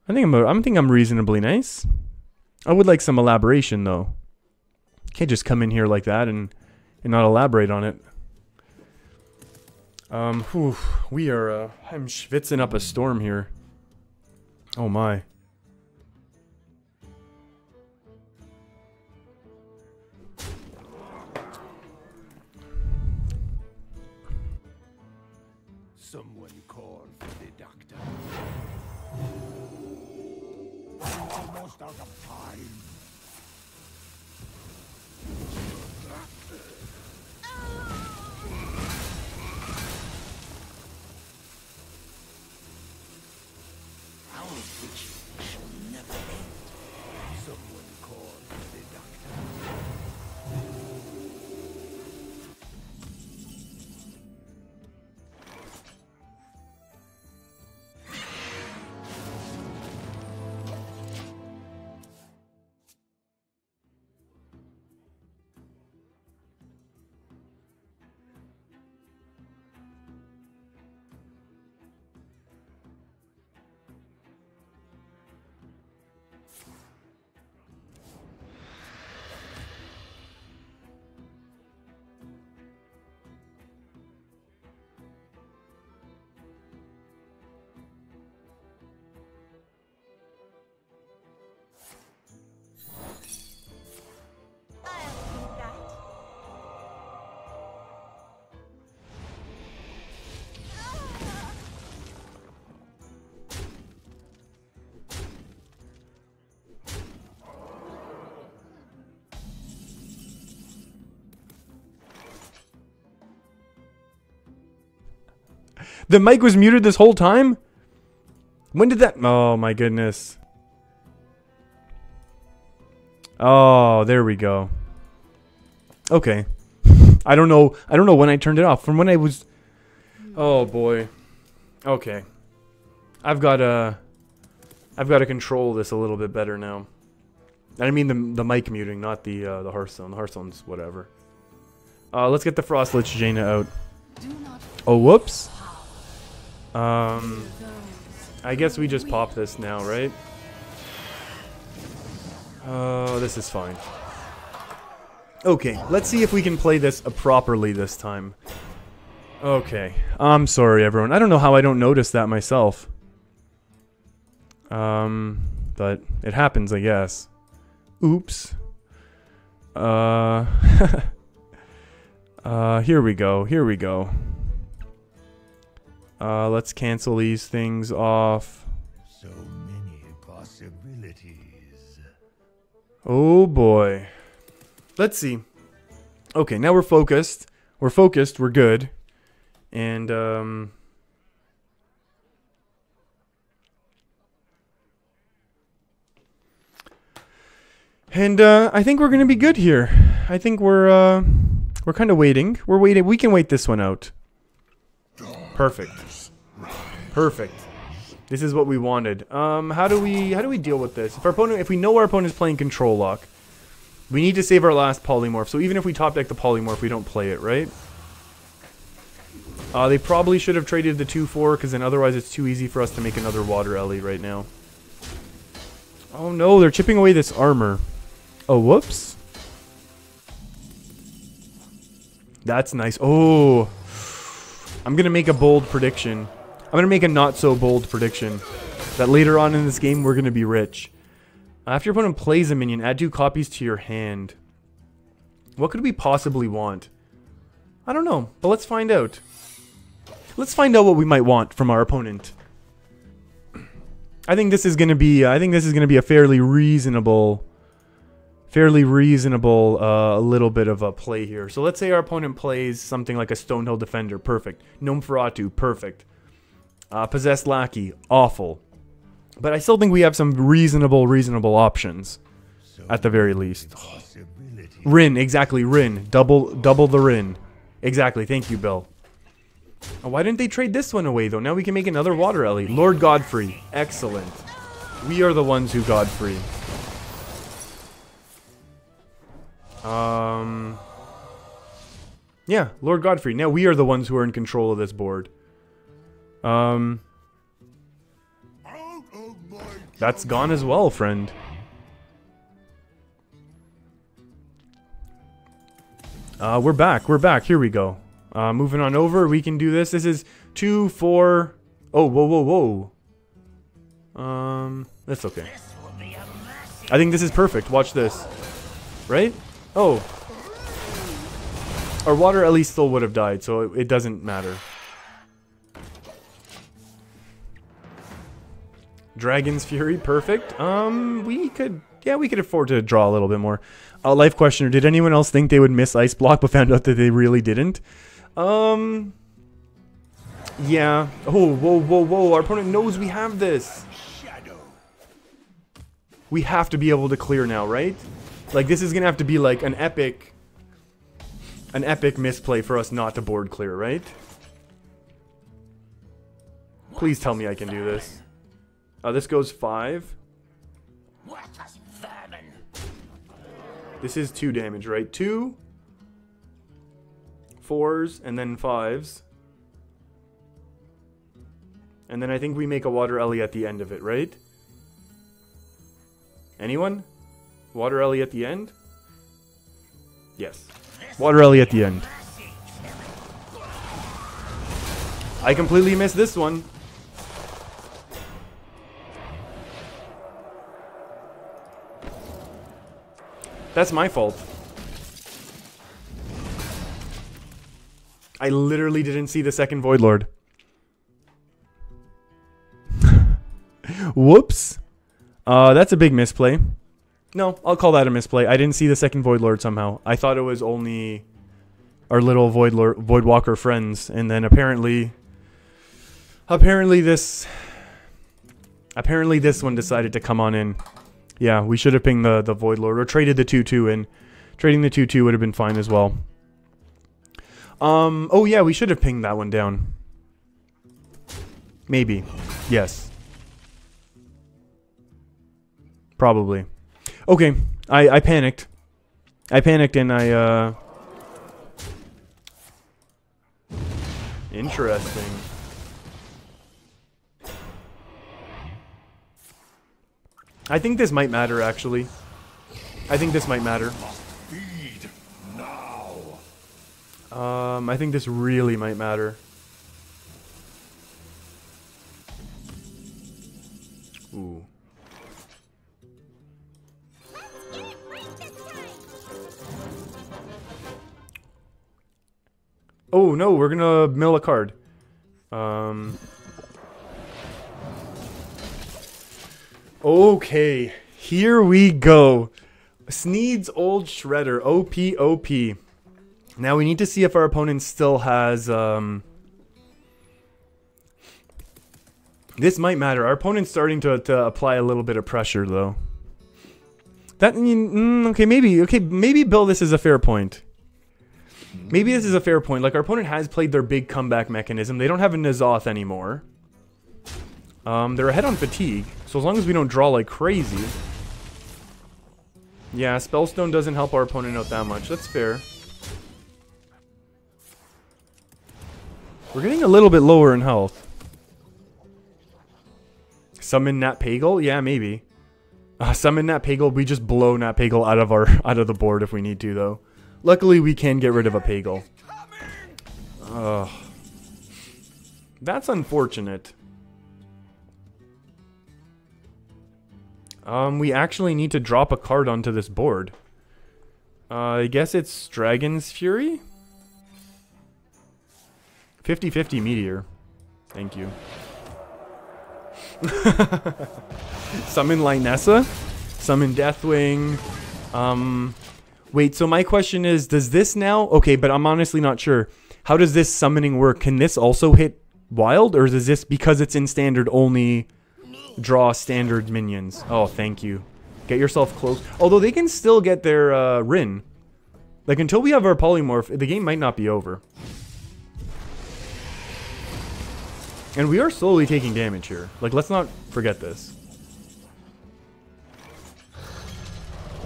think I'm reasonably nice. I would like some elaboration, though. Can't just come in here like that and not elaborate on it. Whew, we are, I'm schwitzing up a storm here. Oh my. Someone call for the doctor. I'm almost out of time. Our witch shall never end. Someone call for the doctor. The mic was muted this whole time? When did that... Oh my goodness. Oh, there we go. Okay. I don't know when I turned it off. From when I was... Oh boy. Okay. I've got to control this a little bit better now. And I mean the mic muting, not the Hearthstone. The Hearthstone's whatever. Let's get the Frost Lich Jaina out. Oh, whoops. I guess we just pop this now, right? Oh, this is fine. Okay, let's see if we can play this properly this time. Okay, I'm sorry everyone. I don't know how I don't notice that myself. But it happens, I guess. Oops. Here we go, here we go. Let's cancel these things off. So many possibilities. Oh boy. Let's see. Okay, now we're focused. We're focused, we're good. And, I think we're gonna be good here. I think we're kind of waiting. We're waiting. We can wait this one out. Perfect. Perfect. This is what we wanted. How do we deal with this? If we know our opponent's playing control lock, we need to save our last polymorph. So even if we top deck the polymorph, we don't play it, right? They probably should have traded the 2/4 because then otherwise it's too easy for us to make another water Ellie right now. Oh no, they're chipping away this armor. Oh, whoops. That's nice. Oh, I'm gonna make a bold prediction. I'm gonna make a not so bold prediction that later on in this game we're gonna be rich. After your opponent plays a minion, add 2 copies to your hand. What could we possibly want? I don't know, but let's find out. Let's find out what we might want from our opponent. I think this is gonna be a fairly reasonable little bit of a play here. So let's say our opponent plays something like a Stonehill Defender, perfect. Gnome perfect. Possessed Lackey, awful. But I still think we have some reasonable options, at the very least. Rin, exactly, Rin. Double the Rin. Exactly, thank you, Bill. Oh, why didn't they trade this one away, though? Now we can make another Water Ellie. Lord Godfrey, excellent. We are the ones who Godfrey. Yeah, Lord Godfrey. Now we are the ones who are in control of this board. That's gone as well, friend. We're back. Here we go. Moving on over. We can do this. This is 2, 4. Oh, whoa. That's okay. I think this is perfect. Watch this. Right? Oh. Our water at least still would have died, so it doesn't matter. Dragon's Fury, perfect. We could afford to draw a little bit more. Life questioner, did anyone else think they would miss Ice Block but found out that they really didn't? Yeah. Oh, whoa. Our opponent knows we have this. We have to be able to clear now, right? Like, this is gonna have to be like an epic misplay for us not to board clear, right? Please tell me I can do this. This goes 5. This is 2 damage, right? 2 4s and then 5s. And then I think we make a Water Ellie at the end of it, right? Anyone? Water Ellie at the end? Yes. Water Ellie at the end. I completely missed this one. That's my fault. I literally didn't see the second Void Lord. Whoops. That's a big misplay. No, I'll call that a misplay. I didn't see the second Void Lord somehow. I thought it was only our little Void Walker friends, and then apparently this one decided to come on in. Yeah, we should have pinged the Void Lord or traded the 2/2 in. Trading the 2/2 would have been fine as well. Oh yeah, we should have pinged that one down. Maybe. Yes. Probably. Okay, I panicked. I panicked and I, Interesting. I think this might matter, actually. I think this might matter. Feed now. I think this really might matter. Ooh. Oh no, we're gonna mill a card. Okay, here we go. Sneed's Old Shredder, OP. Now we need to see if our opponent still has, this might matter. Our opponent's starting to apply a little bit of pressure, though. That, okay, maybe Bill, this is a fair point. Maybe this is a fair point. Like, our opponent has played their big comeback mechanism. They don't have a N'Zoth anymore. They're ahead on fatigue, so as long as we don't draw like crazy. Yeah, Spellstone doesn't help our opponent out that much. That's fair. We're getting a little bit lower in health. Summon Nat Pagal? Yeah, maybe. Summon Nat Pagal. We just blow Nat Pagal out of the board if we need to, though. Luckily, we can get rid of a Pagal. That's unfortunate. We actually need to drop a card onto this board. I guess it's Dragon's Fury? 50-50 Meteor. Thank you. Summon Lynessa? Summon Deathwing. Wait, so my question is, does this now... Okay, but I'm honestly not sure. How does this summoning work? Can this also hit Wild? Or is this, because it's in Standard, only draw Standard minions? Oh, thank you. Get yourself close. Although they can still get their Rin. Like, until we have our Polymorph, the game might not be over. And we are slowly taking damage here. Like, let's not forget this.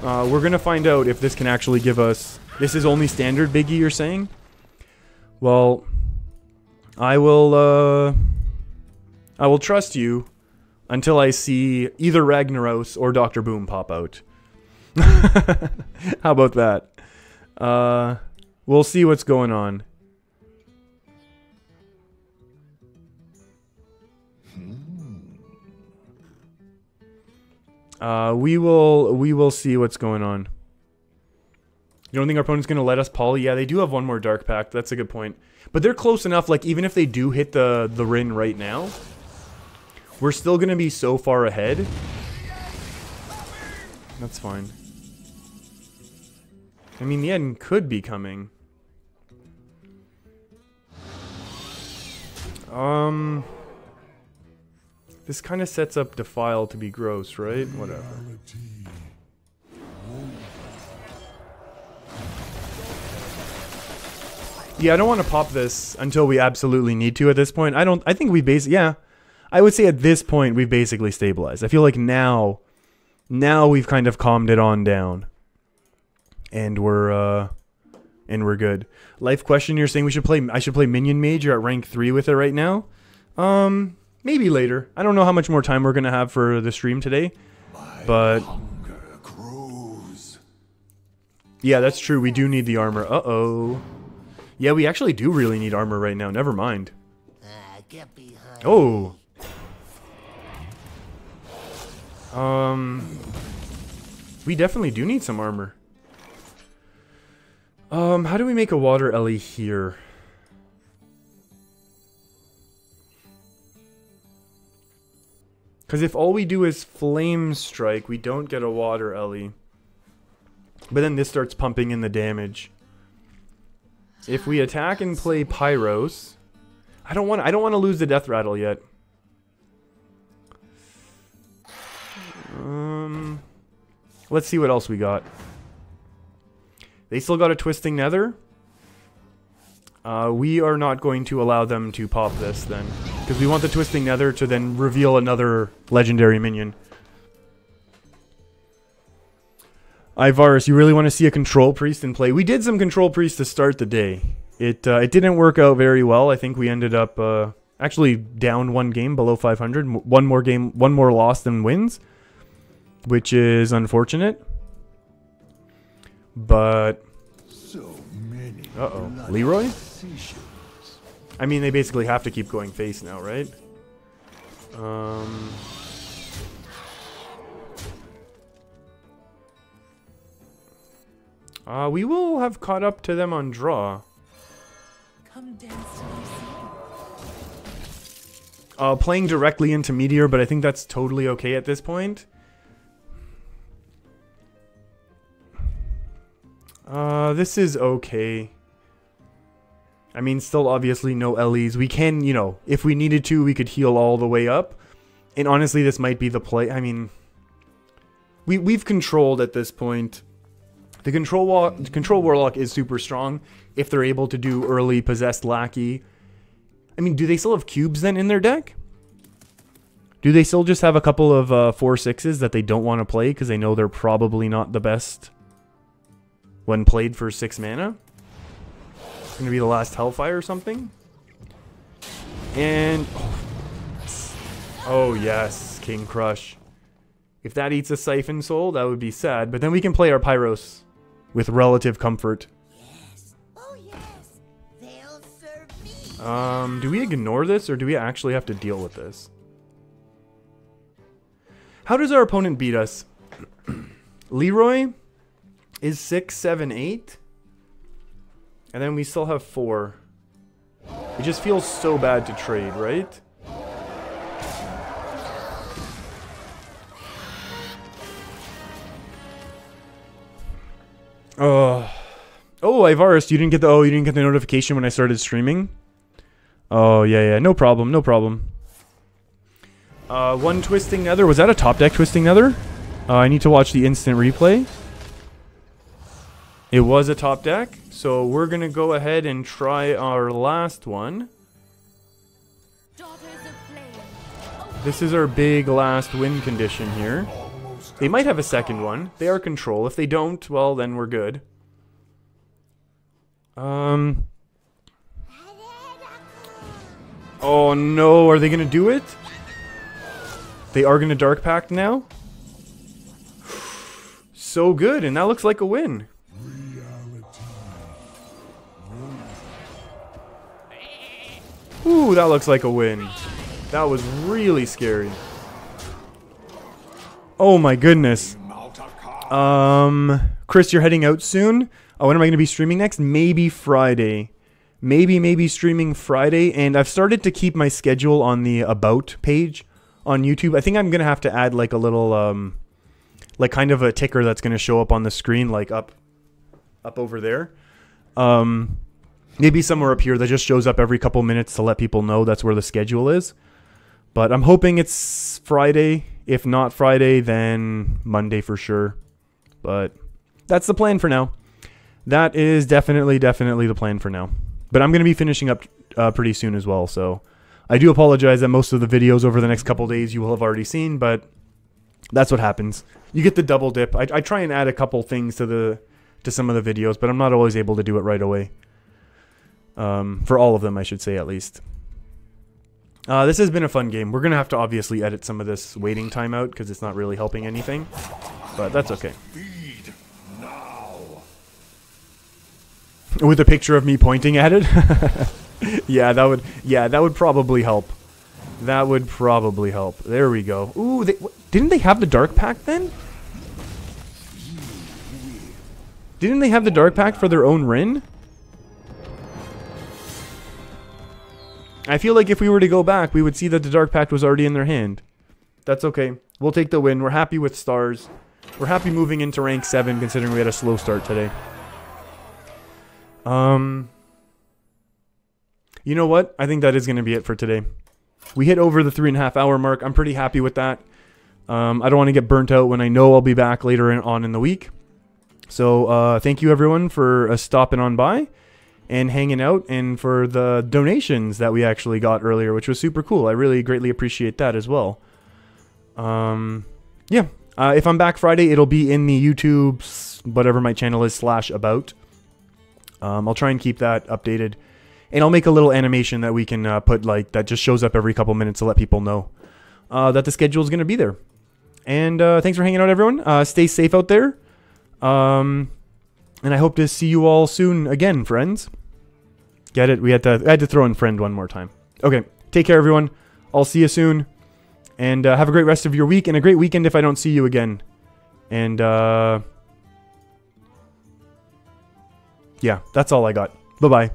We're gonna find out if this can actually give us... This is only Standard, Biggie, you're saying? Well, I will trust you until I see either Ragnaros or Dr. Boom pop out. How about that? We'll see what's going on. We will see what's going on. You don't think our opponent's gonna let us poly? Yeah, they do have one more Dark Pact. That's a good point. But they're close enough, like, even if they do hit the Rin right now, we're still gonna be so far ahead. That's fine. I mean, the end could be coming. This kind of sets up Defile to be gross, right? Whatever. Yeah, I don't want to pop this until we absolutely need to at this point. I think we basically, yeah. I would say at this point we've basically stabilized. I feel like now we've kind of calmed it on down. And we're good. Life question, you're saying I should play Minion Mage. You're at rank 3 with it right now? Maybe later. I don't know how much more time we're gonna have for the stream today, but yeah, that's true. We do need the armor. Uh-oh. Yeah, we actually do really need armor right now. Never mind. Get behind. Oh. We definitely do need some armor. How do we make a water Ellie here? Because if all we do is Flame Strike, we don't get a Water Ellie. But then this starts pumping in the damage. If we attack and play Pyros, I don't want to lose the Death Rattle yet. Let's see what else we got. They still got a Twisting Nether. We are not going to allow them to pop this then, because we want the Twisting Nether to then reveal another legendary minion. Ivarus, you really want to see a Control Priest in play? We did some Control Priest to start the day. It didn't work out very well. I think we ended up actually down one game, below 500. One more loss than wins, which is unfortunate. But So many. uh-oh, bloody Leroy? decisions. I mean, they basically have to keep going face now, right? We will have caught up to them on draw. Come dance to my song. Playing directly into Meteor, but I think that's totally okay at this point. This is okay. I mean, still obviously no LEs. We can, you know, if we needed to, we could heal all the way up. And honestly, this might be the play. I mean, we've controlled at this point. The control warlock is super strong if they're able to do early possessed lackey. I mean, do they still have cubes then in their deck? Do they still just have a couple of 4/6s that they don't want to play because they know they're probably not the best when played for 6 mana? It's going to be the last Hellfire or something. And oh yes, King Crush. If that eats a Siphon Soul, that would be sad. But then we can play our Pyros with relative comfort. Yes. Oh, yes. They'll serve me. Do we ignore this or do we actually have to deal with this? How does our opponent beat us? Leroy is 6, 7, 8. And then we still have 4. It just feels so bad to trade, right? Oh, Ivarus, you didn't get the notification when I started streaming? Oh, yeah, no problem, no problem. One Twisting Nether, was that a top deck Twisting Nether? I need to watch the instant replay. It was a top deck, so we're gonna go ahead and try our last one. Daughters of flame. This is our big last win condition here. They might have a second one. They are control. If they don't, well, then we're good. Oh no, are they gonna do it? They are gonna Dark Pact now? So good, and that looks like a win. Ooh, that looks like a win. That was really scary. Oh my goodness. Chris, you're heading out soon? When am I going to be streaming next? Maybe Friday. Maybe streaming Friday. And I've started to keep my schedule on the About page on YouTube. I think I'm going to have to add like a little, like kind of a ticker that's going to show up on the screen, like up over there. Maybe somewhere up here that just shows up every couple minutes to let people know that's where the schedule is. But I'm hoping it's Friday. If not Friday, then Monday for sure. But that's the plan for now. That is definitely the plan for now. But I'm going to be finishing up pretty soon as well. So I do apologize that most of the videos over the next couple days you will have already seen. But that's what happens. You get the double dip. I try and add a couple things to some of the videos, but I'm not always able to do it right away. For all of them, I should say, at least. This has been a fun game. We're going to have to obviously edit some of this waiting time out because it's not really helping anything. But that's okay. Feed now. With a picture of me pointing at it? Yeah, that would probably help. That would probably help. There we go. Ooh, didn't they have the Dark Pact then? Didn't they have the Dark Pact for their own Rin? I feel like if we were to go back, we would see that the Dark Pact was already in their hand. That's okay. We'll take the win. We're happy with stars. We're happy moving into rank 7 considering we had a slow start today. You know what? I think that is going to be it for today. We hit over the 3.5 hour mark. I'm pretty happy with that. I don't want to get burnt out when I know I'll be back later on in the week. So thank you everyone for stopping on by and hanging out, and for the donations that we actually got earlier, which was super cool. I really greatly appreciate that as well. Yeah, if I'm back Friday, it'll be in the YouTube, whatever my channel is, /about. I'll try and keep that updated, and I'll make a little animation that we can put, like, that just shows up every couple minutes to let people know that the schedule is going to be there. And thanks for hanging out, everyone. Stay safe out there. And I hope to see you all soon again, friends. Get it? I had to throw in friend one more time. Okay, take care, everyone. I'll see you soon. And have a great rest of your week, and a great weekend if I don't see you again. And, yeah, that's all I got. Bye-bye.